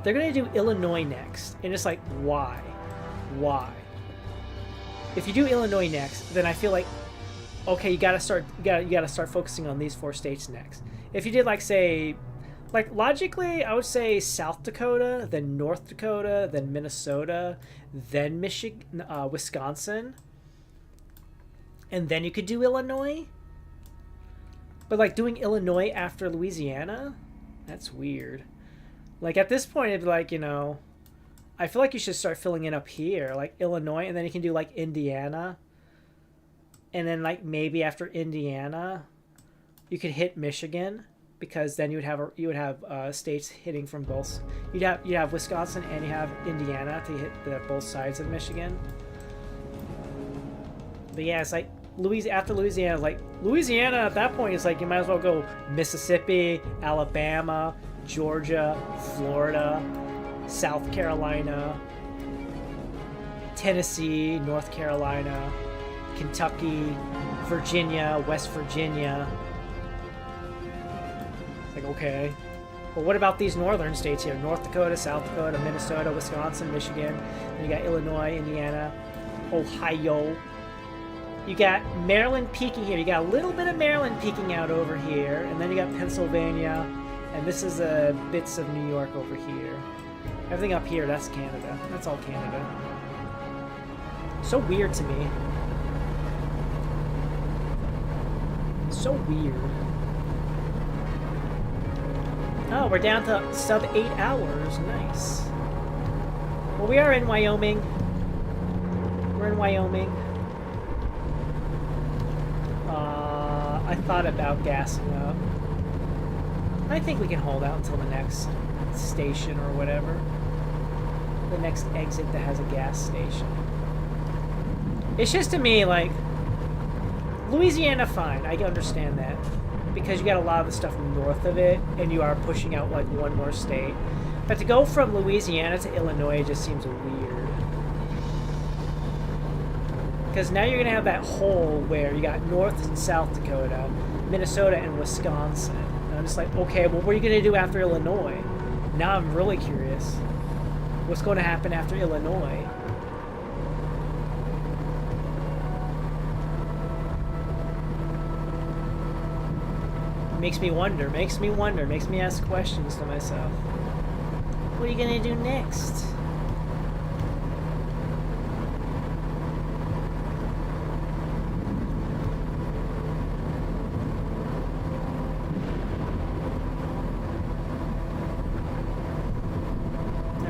they're going to do Illinois next. And it's like, why? Why? if you do Illinois next, then I feel like, okay, you gotta start focusing on these 4 states next. If you did like say, like logically, I would say South Dakota, then North Dakota, then Minnesota, then Michigan, Wisconsin, and then you could do Illinois. But like doing Illinois after Louisiana, that's weird. Like at this point, it'd be like, you know, I feel like you should start filling in up here, like Illinois, and then you can do like Indiana. And then like maybe after Indiana, you could hit Michigan, because then you would have states hitting from both. You'd have Wisconsin and you have Indiana to hit both sides of Michigan. But yeah, it's like after Louisiana, like Louisiana at that point is like you might as well go Mississippi, Alabama, Georgia, Florida, South Carolina, Tennessee, North Carolina, Kentucky, Virginia, West Virginia. It's like, okay. Well, what about these northern states here? North Dakota, South Dakota, Minnesota, Wisconsin, Michigan. Then you got Illinois, Indiana, Ohio. You got Maryland peeking here. You got a little bit of Maryland peeking out over here. And then you got Pennsylvania. And this is bits of New York over here. Everything up here, that's Canada. That's all Canada. So weird to me. So weird. Oh, we're down to sub 8 hours. Nice. Well, we are in Wyoming. We're in Wyoming. I thought about gassing up. I think we can hold out until the next station or whatever. The next exit that has a gas station. It's just to me, like, Louisiana, fine. I can understand that. Because you got a lot of the stuff north of it, and you are pushing out, like, one more state. But to go from Louisiana to Illinois just seems weird. Because now you're going to have that hole where you got North and South Dakota, Minnesota, and Wisconsin. And I'm just like, okay, well, what are you going to do after Illinois? Now I'm really curious. What's going to happen after Illinois? Makes me wonder, makes me ask questions to myself. What are you going to do next?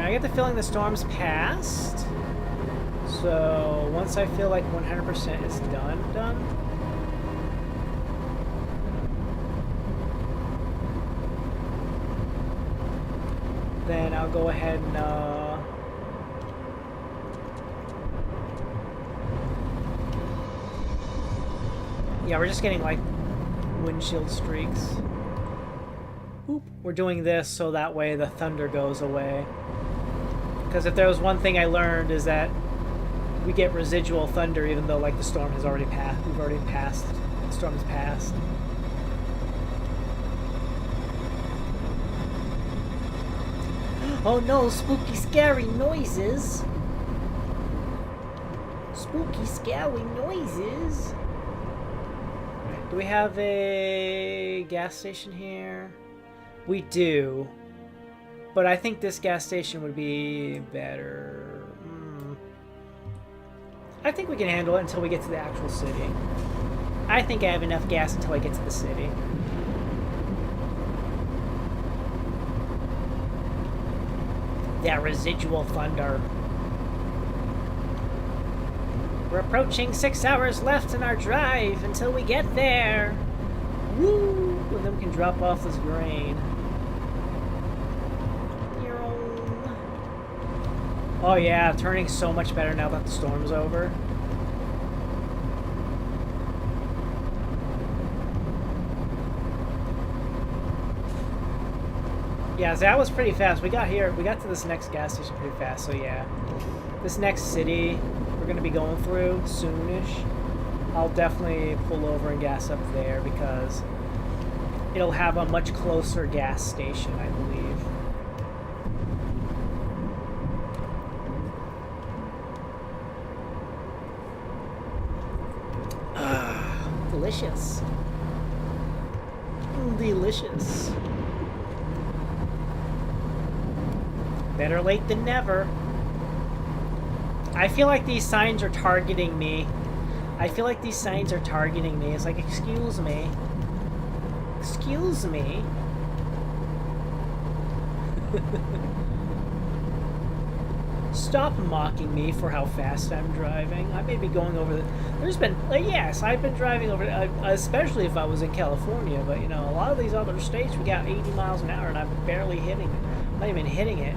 I get the feeling the storm's passed. So once I feel like 100% is done. Then I'll go ahead and yeah, we're just getting like windshield streaks. Oop. We're doing this so that way the thunder goes away. Because if there was one thing I learned is that we get residual thunder even though like the storm has already passed. We've already passed. The storm has passed. Oh no, spooky scary noises. Spooky scary noises. Right, do we have a gas station here? We do. But I think this gas station would be better. I think we can handle it until we get to the actual city. I think I have enough gas until I get to the city. That residual thunder. We're approaching 6 hours left in our drive until we get there. Woo! And then we can drop off this grain. Oh yeah, turning so much better now that the storm's over. Yeah, so that was pretty fast. We got to this next gas station pretty fast, so yeah. This next city we're gonna be going through soonish. I'll definitely pull over and gas up there because it'll have a much closer gas station, I believe. delicious. Delicious. Better late than never. I feel like these signs are targeting me. It's like, excuse me. Excuse me. Stop mocking me for how fast I'm driving. I may be going over the... There's been... yes, I've been driving over... especially if I was in California, but, you know, a lot of these other states, we got 80 miles an hour, and I'm barely hitting it. I'm not even hitting it.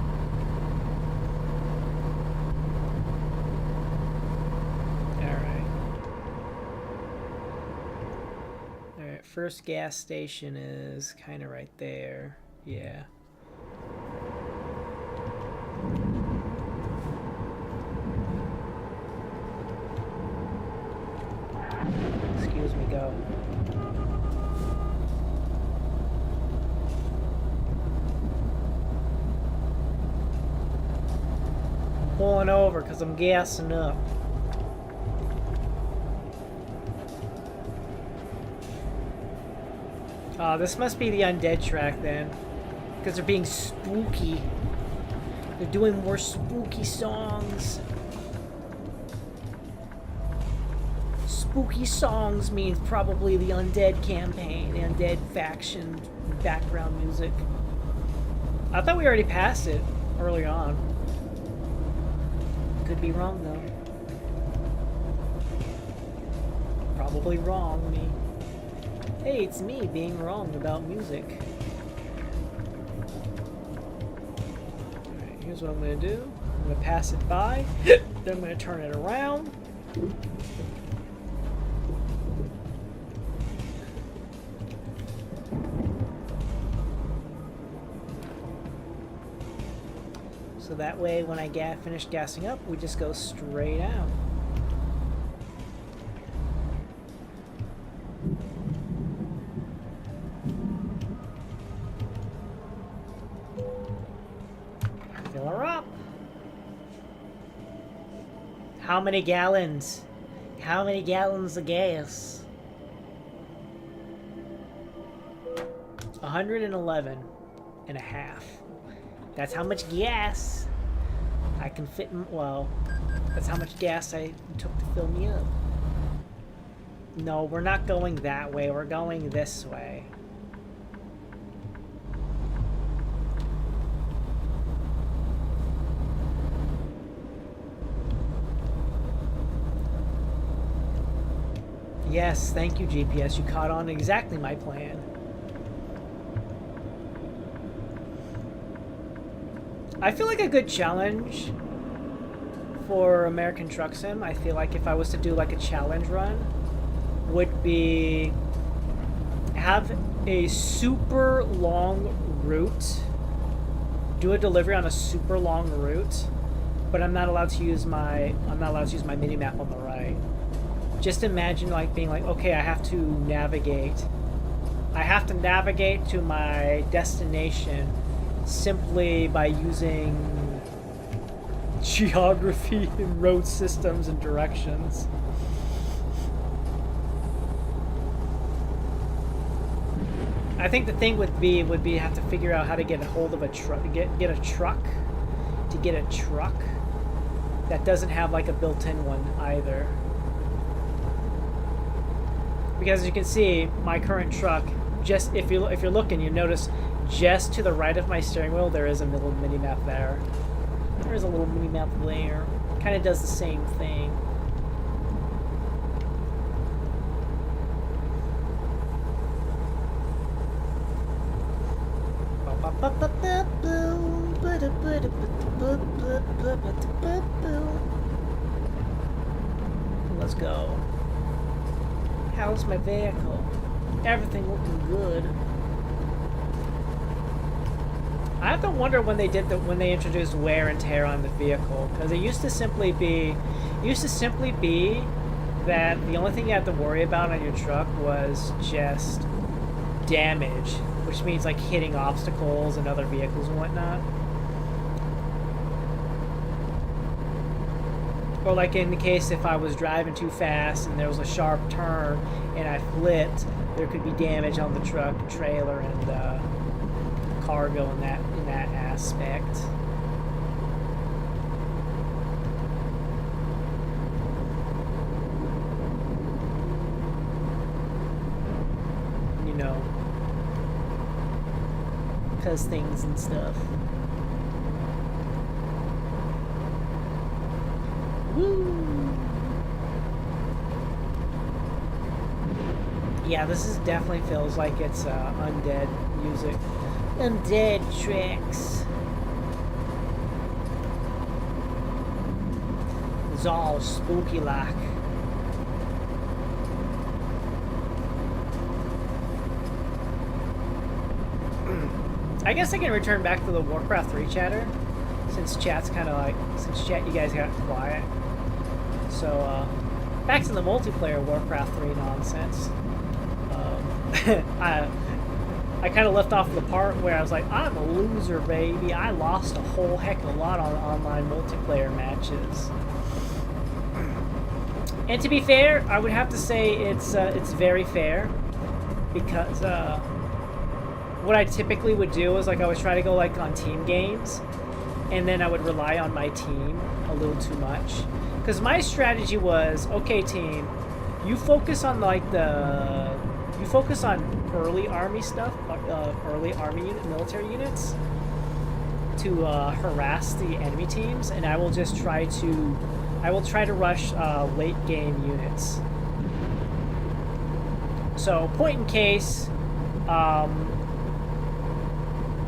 Alright, first gas station is kind of right there. Yeah. Excuse me, go. I'm pulling over because I'm gassing up. Oh, this must be the undead track then. Because they're being spooky. They're doing more spooky songs. Spooky songs means probably the undead campaign, the undead faction background music. I thought we already passed it early on. Could be wrong though. Probably wrong, me. Hey, it's me being wrong about music. Alright, here's what I'm gonna do. I'm gonna pass it by, then I'm gonna turn it around. So that way, when I finish gassing up, we just go straight out. Fill her up. How many gallons? How many gallons of gas? 111 and a half. That's how much gas I can fit in, well, that's how much gas I took to fill me up. No, we're not going that way, we're going this way. Yes, thank you, GPS, you caught on exactly my plan. I feel like a good challenge for American Truck Sim, I feel like if I was to do like a challenge run, would be have a super long route, do a delivery on a super long route, but I'm not allowed to use my mini map on the right. Just imagine like being like, okay, I have to navigate to my destination simply by using geography and road systems and directions. I think the thing would be have to figure out how to get a hold of a truck, get a truck that doesn't have like a built-in one either. Because as you can see, my current truck, just if you're looking, you notice just to the right of my steering wheel, there is a little mini map there. There's a little mini map there. Kind of does the same thing. Let's go. How's my vehicle? Everything looking good. I have to wonder when they introduced wear and tear on the vehicle, because it used to simply be that the only thing you had to worry about on your truck was just damage, which means like hitting obstacles and other vehicles and whatnot. Or like in the case if I was driving too fast and there was a sharp turn and I flipped, there could be damage on the truck, trailer, and cargo in that aspect. You know, because things and stuff. Woo! Yeah, this is definitely feels like it's undead music. Undead tracks. It's all spooky like. I guess I can return back to the Warcraft 3 chatter, since chat's kind of like, since chat you guys got quiet. So, back to the multiplayer Warcraft 3 nonsense. I kind of left off the part where I was like, I'm a loser, baby. I lost a whole heck of a lot on online multiplayer matches. And to be fair, I would have to say it's very fair, because what I typically would do is like I would try to go like on team games, and then I would rely on my team a little too much. Because my strategy was, okay, team, you focus on like you focus on early army stuff, early army military units to harass the enemy teams, and I will just try to rush late game units. So point in case,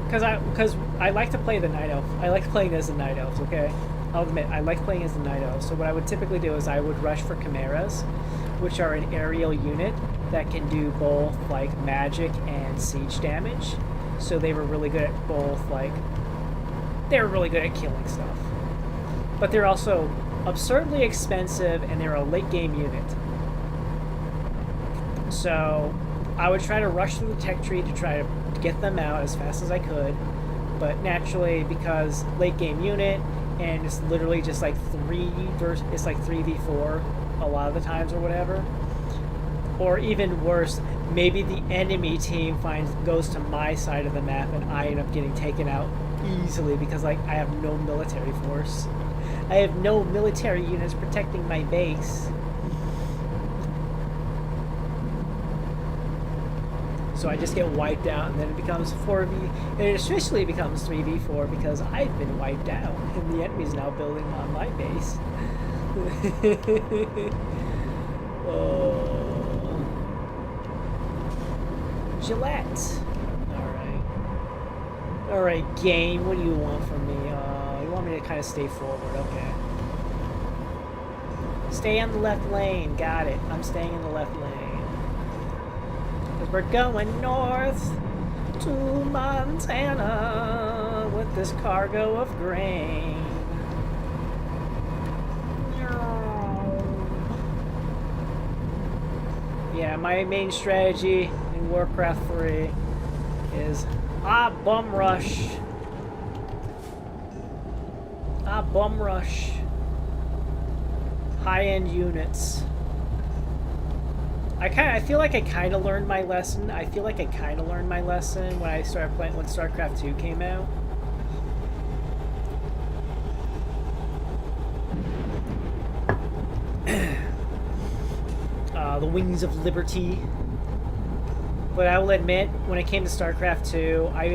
because I like to play the Night Elf. I like playing as the Night Elves, okay? I'll admit, I like playing as the Night Elves. So what I would typically do is I would rush for Chimeras, which are an aerial unit that can do both, like, magic and siege damage. So they were really good at both, like, they were really good at killing stuff. But they're also absurdly expensive, and they're a late game unit. So I would try to rush through the tech tree to try to get them out as fast as I could, but naturally, because late game unit, and it's literally just like it's like 3v4 a lot of the times or whatever, or even worse, maybe the enemy team goes to my side of the map and I end up getting taken out easily because like I have no military force. I have no military units protecting my base. So I just get wiped out, and then it becomes 4v, and it officially becomes 3v4 because I've been wiped out, and the enemy's now building on my base. Gillette. Alright, game, what do you want from me? You want me to kind of stay forward, okay. Stay on the left lane, got it. I'm staying in the left lane. We're going north to Montana with this cargo of grain. Yeah, my main strategy in Warcraft 3 is bum rush. Bum rush. High-end units. I feel like I kind of learned my lesson. I feel like I kind of learned my lesson when I started playing, when StarCraft 2 came out. The Wings of Liberty. But I will admit, when it came to StarCraft 2, I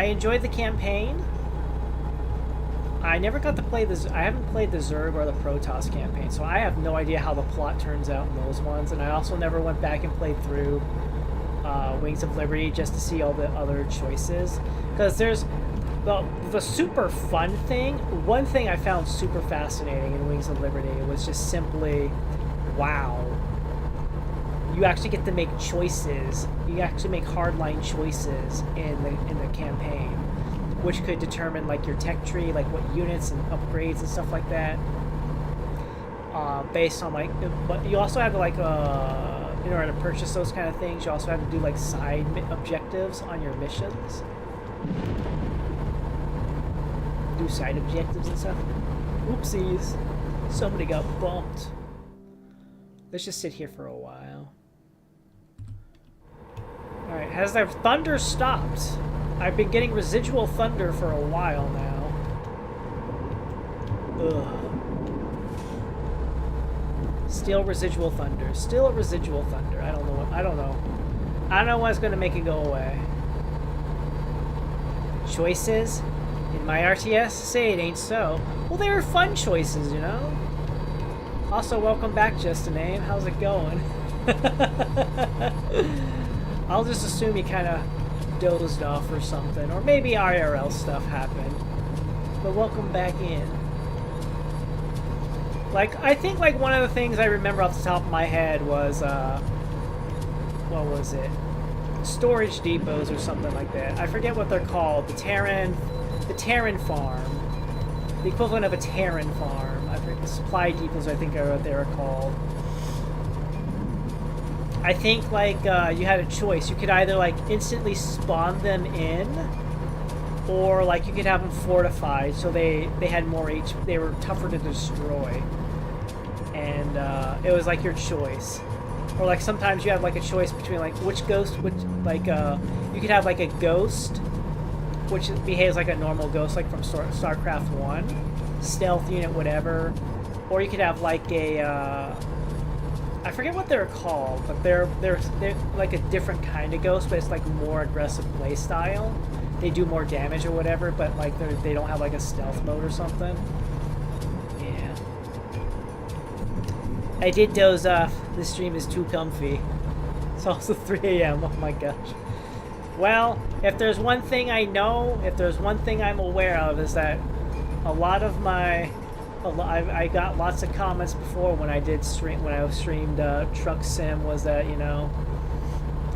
enjoyed the campaign. I never got to play this. I haven't played the Zerg or the Protoss campaign, so I have no idea how the plot turns out in those ones. And I also never went back and played through Wings of Liberty just to see all the other choices. Because there's the super fun thing. One thing I found super fascinating in Wings of Liberty was just simply, wow. You actually get to make choices. You actually make hardline choices in the campaign, which could determine like your tech tree, like what units and upgrades and stuff like that. Based on like, but you also have to like, in order to purchase those kind of things, you also have to do like side objectives on your missions. Do side objectives and stuff. Oopsies. Somebody got bumped. Let's just sit here for a while. Alright, has the thunder stopped? I've been getting residual thunder for a while now. Ugh. Still residual thunder. Still residual thunder. I don't know. I don't know what's gonna make it go away. Choices? In my RTS? Say it ain't so. Well, they were fun choices, you know? Also, welcome back, Just a Name. How's it going? I'll just assume you kind of dozed off or something. Or maybe IRL stuff happened. But welcome back in. Like, I think, like, one of the things I remember off the top of my head was, what was it? Storage depots or something like that. I forget what they're called. The Terran farm. The equivalent of a Terran farm. I forget, the supply depots, I think, are what they were called. I think, like, you had a choice. You could either, like, instantly spawn them in, or, like, you could have them fortified, so they had more HP. They were tougher to destroy. And, it was, like, your choice. Or, like, sometimes you have, like, a choice between, like, which ghost, which, like, you could have, like, a ghost, which behaves like a normal ghost, like from StarCraft 1. Stealth unit, whatever. Or you could have, like, a, I forget what they're called, but they're like a different kind of ghost, but it's, like, more aggressive play style. They do more damage or whatever, but, like, they don't have, like, a stealth mode or something. Yeah. I did doze off. This stream is too comfy. It's also 3 a.m. Oh my gosh. Well, if there's one thing I know, if there's one thing I'm aware of, is that a lot of my... I got lots of comments before when I did stream, when I streamed Truck Sim, was that, you know,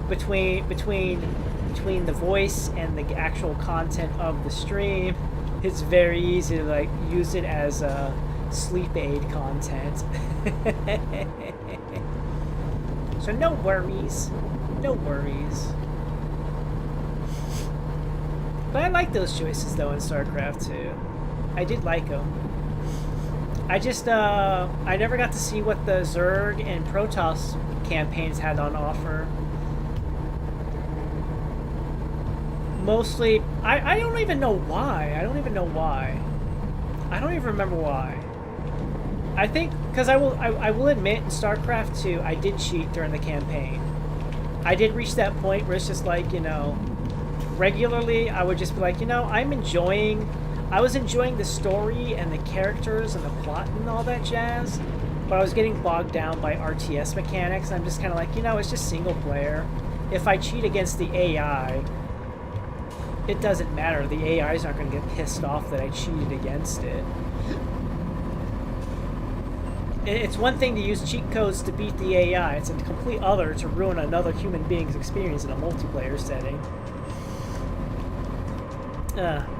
between the voice and the actual content of the stream, it's very easy to, like, use it as sleep aid content. So no worries. No worries. But I like those choices, though, in StarCraft 2. I did like them. I just, I never got to see what the Zerg and Protoss campaigns had on offer. Mostly, I don't even know why. I don't even know why. I don't even remember why. I think, because I will admit, in StarCraft 2, I did cheat during the campaign. I did reach that point where it's just like, you know, regularly I would just be like, you know, I was enjoying the story and the characters and the plot and all that jazz, but I was getting bogged down by RTS mechanics, and I'm just kind of like, you know, it's just single player. If I cheat against the AI, it doesn't matter. The AI's not going to get pissed off that I cheated against it. It's one thing to use cheat codes to beat the AI. It's a complete other to ruin another human being's experience in a multiplayer setting.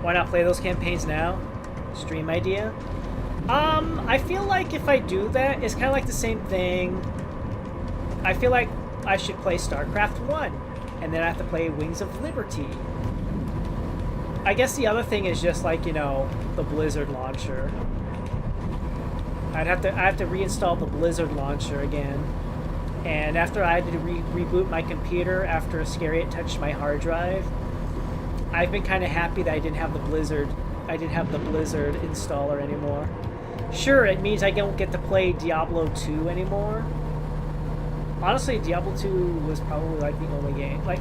Why not play those campaigns now? Stream idea? I feel like if I do that, it's kind of like the same thing. I feel like I should play StarCraft 1, and then I have to play Wings of Liberty. I guess the other thing is just, like, you know, the Blizzard launcher. I have to reinstall the Blizzard launcher again. And after I had to reboot my computer after Scariot touched my hard drive, I've been kind of happy that I didn't have the Blizzard installer anymore. Sure, it means I don't get to play Diablo 2 anymore. Honestly, Diablo 2 was probably, like, the only game. Like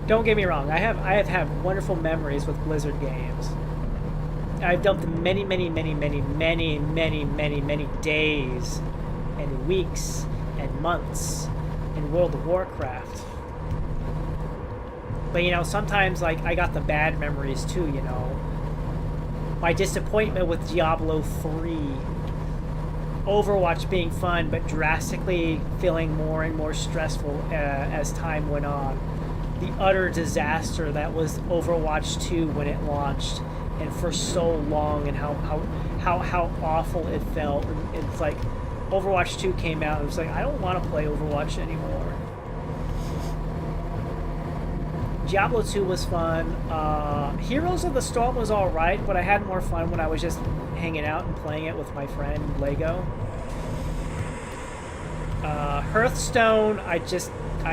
don't get me wrong, I have had wonderful memories with Blizzard games. I've dumped many days and weeks and months in World of Warcraft. But, you know, sometimes, like, I got the bad memories too, you know. My disappointment with Diablo 3. Overwatch being fun, but drastically feeling more and more stressful as time went on. The utter disaster that was Overwatch 2 when it launched, and for so long, and how awful it felt. And it's like, Overwatch 2 came out, and it was like, I don't want to play Overwatch anymore. Diablo 2 was fun. Heroes of the Storm was alright, but I had more fun when I was just hanging out and playing it with my friend Lego. Hearthstone, I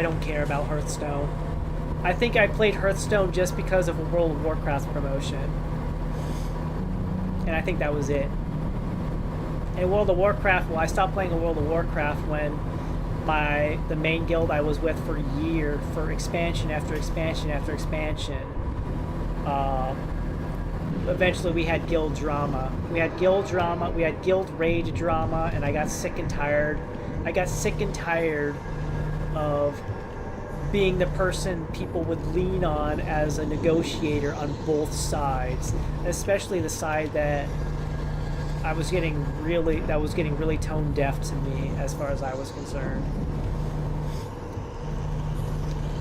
don't care about Hearthstone. I think I played Hearthstone just because of a World of Warcraft promotion. And I think that was it. In World of Warcraft, well, I stopped playing World of Warcraft when the main guild I was with for a year, for expansion after expansion after expansion. Eventually we had guild drama. We had guild raid drama, and I got sick and tired. I got sick and tired of being the person people would lean on as a negotiator on both sides, especially the side that was getting really tone deaf to me as far as I was concerned.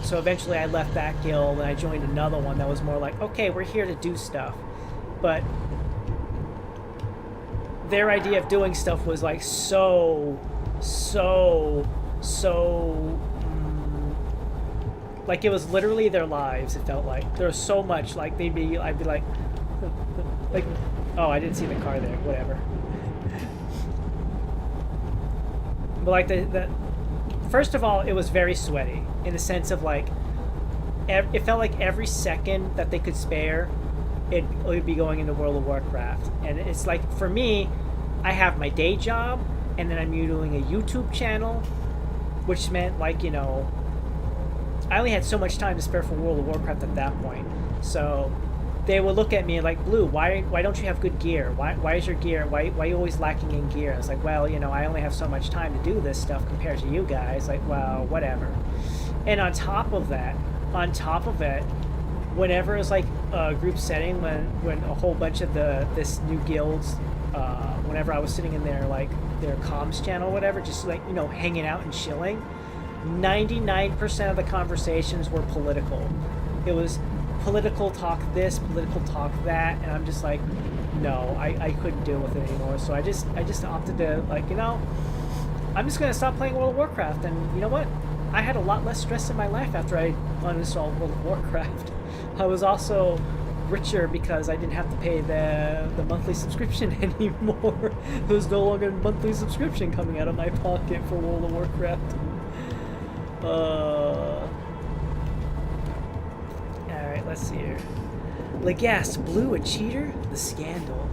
So eventually I left that guild and I joined another one that was more like, okay, we're here to do stuff. But their idea of doing stuff was like so like it was literally their lives. It felt like there was so much, like I'd be like oh, I didn't see the car there, whatever. But like the first of all, it was very sweaty in the sense of like it felt like every second that they could spare it would be going into World of Warcraft. And it's like, for me, I have my day job and then I'm doing a YouTube channel, which meant like, you know, I only had so much time to spare for World of Warcraft at that point. So they would look at me like, Blue, why don't you have good gear? Why is your gear, why are you always lacking in gear? I was like, well, you know, I only have so much time to do this stuff compared to you guys. Like, well, whatever. And on top of it, whenever it was like a group setting, when a whole bunch of this new guilds, whenever I was sitting in their comms channel or whatever, just like, you know, hanging out and chilling, 99% of the conversations were political. It was political talk this, political talk that, and I'm just like, no, I couldn't deal with it anymore. So I just opted to, like, you know, I'm just gonna stop playing World of Warcraft. And you know what? I had a lot less stress in my life after I uninstalled World of Warcraft. I was also richer because I didn't have to pay the monthly subscription anymore. There was no longer a monthly subscription coming out of my pocket for World of Warcraft. Alright, let's see here. Legas, Blue a cheater? The scandal.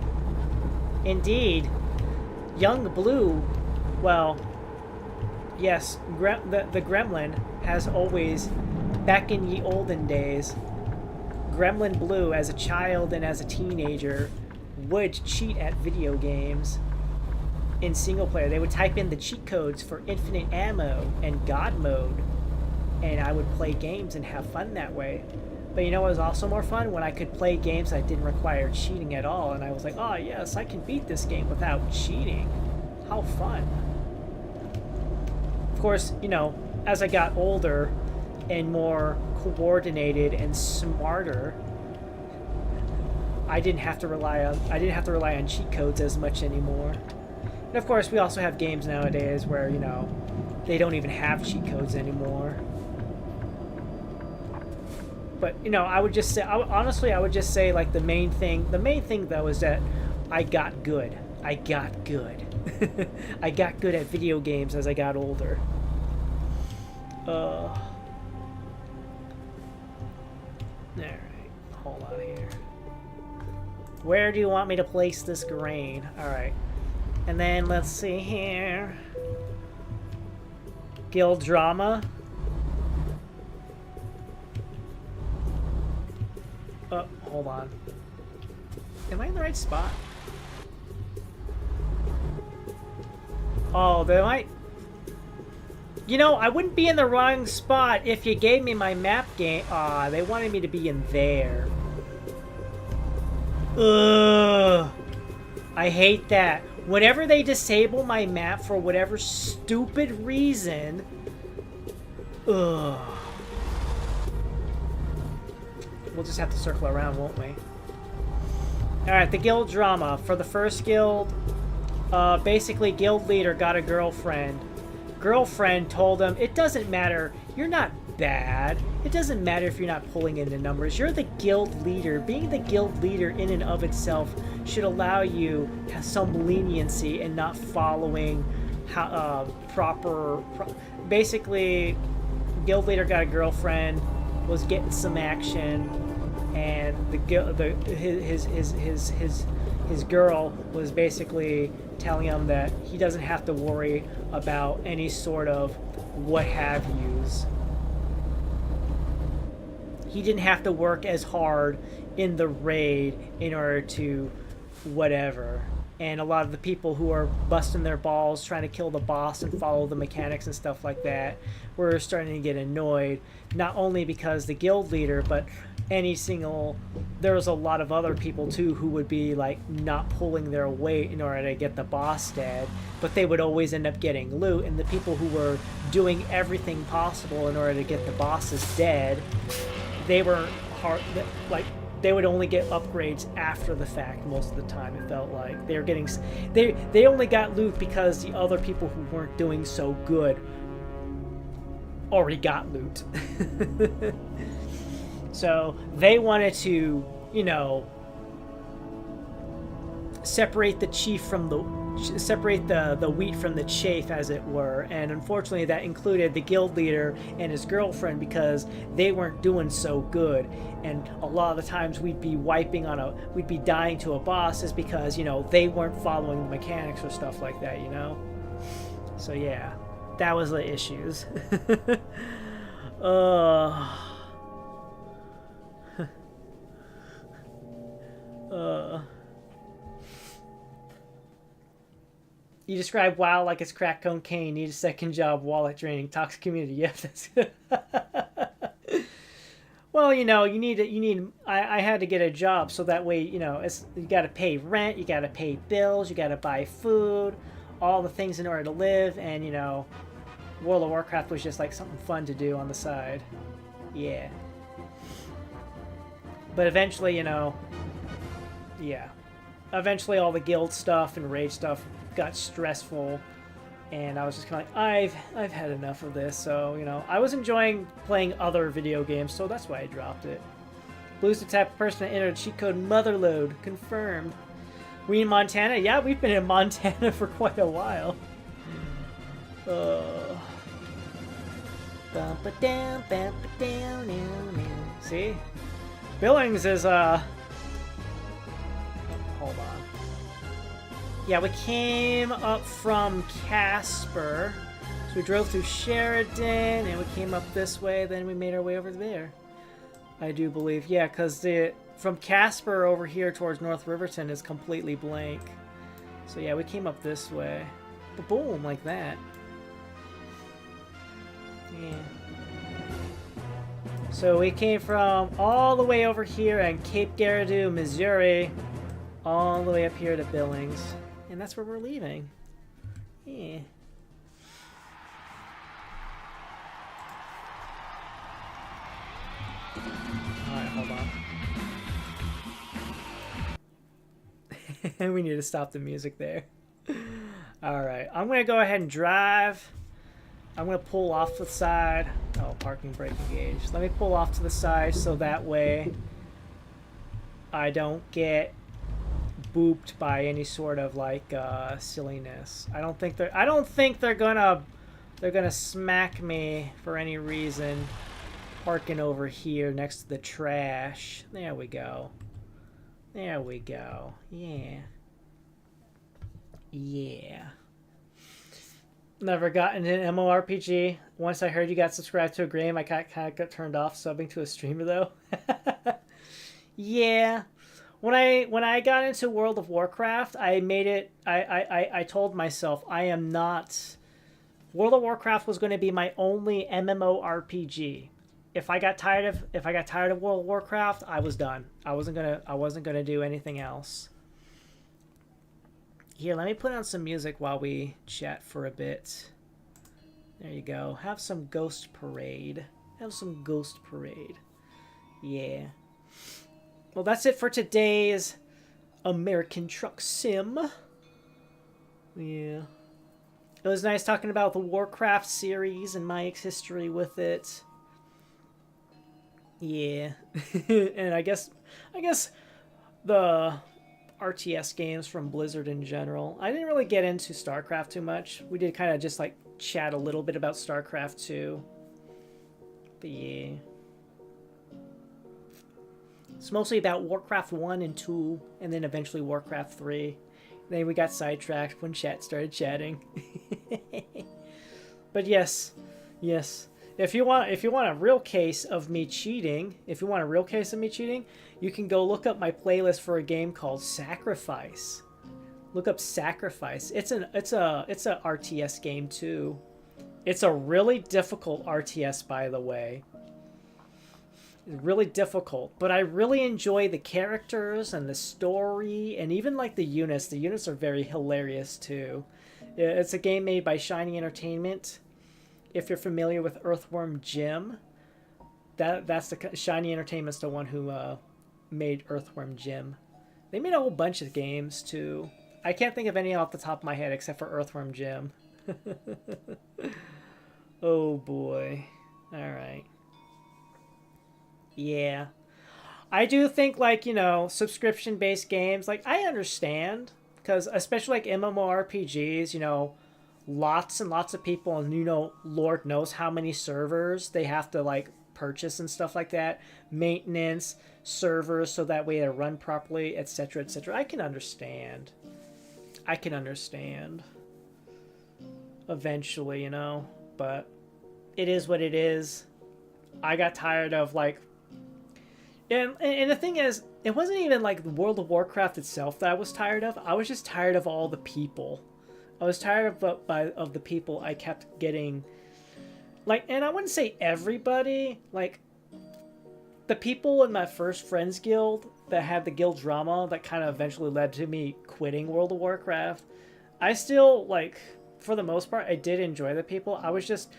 Indeed. Young Blue, well, yes, the Gremlin has always, back in ye olden days, Gremlin Blue, as a child and as a teenager, would cheat at video games in single player. They would type in the cheat codes for infinite ammo and God mode, and I would play games and have fun that way. But you know what was also more fun? When I could play games that didn't require cheating at all, and I was like, oh yes, I can beat this game without cheating. How fun. Of course, you know, as I got older and more coordinated and smarter, I didn't have to rely on cheat codes as much anymore. And of course, we also have games nowadays where, you know, they don't even have cheat codes anymore. But, you know, I would just say, honestly, I would just say, like, the main thing though is that I got good. I got good at video games as I got older. Alright, hold on here. Where do you want me to place this grain? Alright. And then let's see here. Guild drama. Hold on. Am I in the right spot? Oh, they might... You know, I wouldn't be in the wrong spot if you gave me my map game. Ah, they wanted me to be in there. Ugh. I hate that. Whenever they disable my map for whatever stupid reason... Ugh. We'll just have to circle around, won't we? Alright, the guild drama. For the first guild, basically guild leader got a girlfriend. Girlfriend told him, it doesn't matter, you're not bad. It doesn't matter if you're not pulling in the numbers. You're the guild leader. Being the guild leader in and of itself should allow you some leniency and not following basically, guild leader got a girlfriend, was getting some action, and his girl was basically telling him that he doesn't have to worry about any sort of what have yous. He didn't have to work as hard in the raid in order to whatever. And a lot of the people who are busting their balls trying to kill the boss and follow the mechanics and stuff like that were starting to get annoyed, not only because the guild leader, but there was a lot of other people too who would be like not pulling their weight in order to get the boss dead, but they would always end up getting loot, and the people who were doing everything possible in order to get the bosses dead, they were they would only get upgrades after the fact most of the time. It felt like they were getting they only got loot because the other people who weren't doing so good already got loot. So they wanted to, you know, separate the wheat from the chaff, as it were. And unfortunately, that included the guild leader and his girlfriend, because they weren't doing so good. And a lot of the times we'd be dying to a boss is because, you know, they weren't following the mechanics or stuff like that, you know. So yeah, that was the issues. You describe WoW like it's crack cocaine. Need a second job, wallet draining, toxic community. Yeah, that's good. Well, you know, I had to get a job so that way, you know, you got to pay rent, you got to pay bills, you got to buy food, all the things in order to live, and, you know, World of Warcraft was just like something fun to do on the side. Yeah. But eventually, you know, yeah. Eventually all the guild stuff and raid stuff got stressful, and I was just kind of like, I've had enough of this. So, you know, I was enjoying playing other video games, so that's why I dropped it. Blue's the type of person to enter the cheat code Motherload. Confirmed. We in Montana? Yeah, we've been in Montana for quite a while. See? Billings is, hold on. Yeah, we came up from Casper. So we drove through Sheridan, and we came up this way, then we made our way over there. I do believe. Yeah, because from Casper over here towards North Riverton is completely blank. So yeah, we came up this way. But boom, like that. Yeah. So we came from all the way over here in Cape Girardeau, Missouri, all the way up here to Billings. And that's where we're leaving. Yeah. Alright, hold on. We need to stop the music there. Alright, I'm going to go ahead and drive. I'm going to pull off to the side. Oh, parking brake engaged. Let me pull off to the side so that way I don't get booped by any sort of like silliness. I don't think they're gonna smack me for any reason parking over here next to the trash. There we go. There we go. Yeah. Yeah. Never gotten an MMORPG. Once I heard you got subscribed to a game, I kind of got turned off subbing to a streamer though. Yeah. When I got into World of Warcraft, I made it. I told myself I am not. World of Warcraft was going to be my only MMORPG. If I got tired of World of Warcraft, I was done. I wasn't gonna do anything else. Here, let me put on some music while we chat for a bit. There you go. Have some Ghost Parade. Have some Ghost Parade. Yeah. Well, that's it for today's American Truck Sim. Yeah. It was nice talking about the Warcraft series and my history with it. Yeah. And I guess the RTS games from Blizzard in general. I didn't really get into StarCraft too much. We did kind of just like chat a little bit about StarCraft 2. But yeah. It's mostly about Warcraft 1 and 2, and then eventually Warcraft 3. Then we got sidetracked when chat started chatting. But yes, yes. If you want a real case of me cheating, you can go look up my playlist for a game called Sacrifice. Look up Sacrifice. It's a RTS game too. It's a really difficult RTS, by the way. Really difficult, but I really enjoy the characters and the story, and even like the units. The units are very hilarious too. It's a game made by Shiny Entertainment. If you're familiar with Earthworm Jim, that's the Shiny Entertainment's the one who made Earthworm Jim. They made a whole bunch of games too. I can't think of any off the top of my head except for Earthworm Jim. Oh boy. All right. Yeah. I do think, like, subscription based games, like, I understand. Because, especially like MMORPGs, lots and lots of people, and, Lord knows how many servers they have to, like, purchase and stuff like that. Maintenance, servers, so that way they run properly, etc., etc. I can understand. Eventually, But it is what it is. I got tired of, like, and the thing is, it wasn't even like World of Warcraft itself that I was tired of. I was just tired of all the people. I was tired of the people I kept getting. Like, and I wouldn't say everybody. Like, the people in my first Friends Guild that had the guild drama that kind of eventually led to me quitting World of Warcraft. I still, like, for the most part, I did enjoy the people. I was just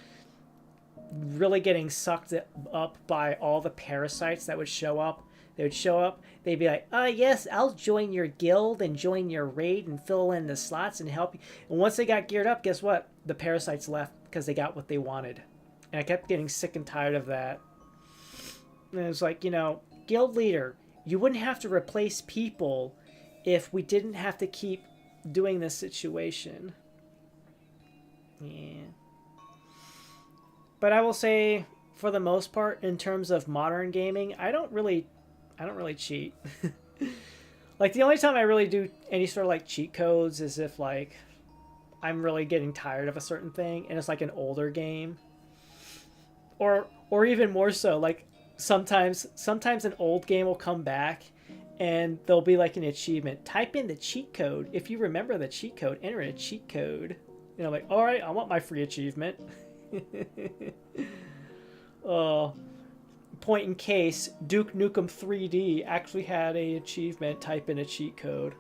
really getting sucked up by all the parasites that would show up. They'd be like, yes, I'll join your guild and join your raid and fill in the slots and help you. And once they got geared up, guess what? The parasites left because they got what they wanted. And I kept getting sick and tired of that. And it was like, guild leader, you wouldn't have to replace people if we didn't have to keep doing this situation. Yeah. But I will say, for the most part, in terms of modern gaming, I don't really cheat. Like, the only time I really do any sort of like cheat codes is if, like, I'm really getting tired of a certain thing and it's like an older game. Or even more so, like, sometimes an old game will come back and there'll be like an achievement. Type in the cheat code. If you remember the cheat code, enter a cheat code. I'm like, all right, I want my free achievement. Point in case, Duke Nukem 3D actually had a achievement. Type in a cheat code.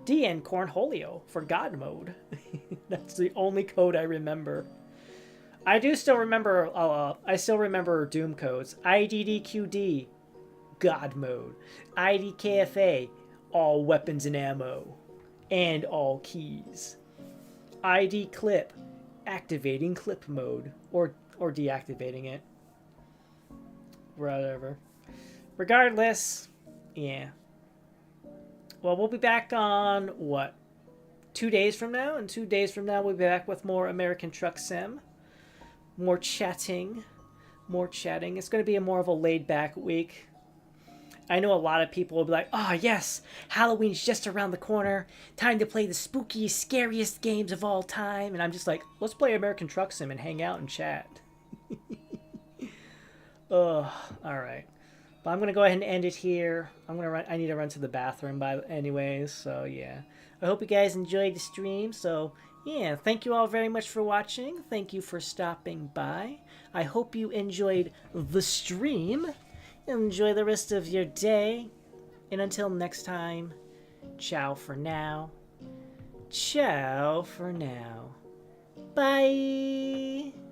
DN Cornholio for God mode. That's the only code I remember. I do still remember. I still remember Doom codes. IDDQD, God mode. IDKFA, all weapons and ammo, and all keys. ID clip, activating clip mode, or deactivating it. Whatever. Regardless, yeah. Well, we'll be back on what? 2 days from now, and 2 days from now we'll be back with more American Truck Sim. More chatting. It's going to be more of a laid-back week. I know a lot of people will be like, oh, yes, Halloween's just around the corner. Time to play the spookiest, scariest games of all time. And I'm just like, let's play American Truck Sim and hang out and chat. Ugh, all right. But I'm going to go ahead and end it here. I need to run to the bathroom anyways, so yeah. I hope you guys enjoyed the stream, so yeah, thank you all very much for watching. Thank you for stopping by. I hope you enjoyed the stream. Enjoy the rest of your day. And until next time, ciao for now. Ciao for now. Bye.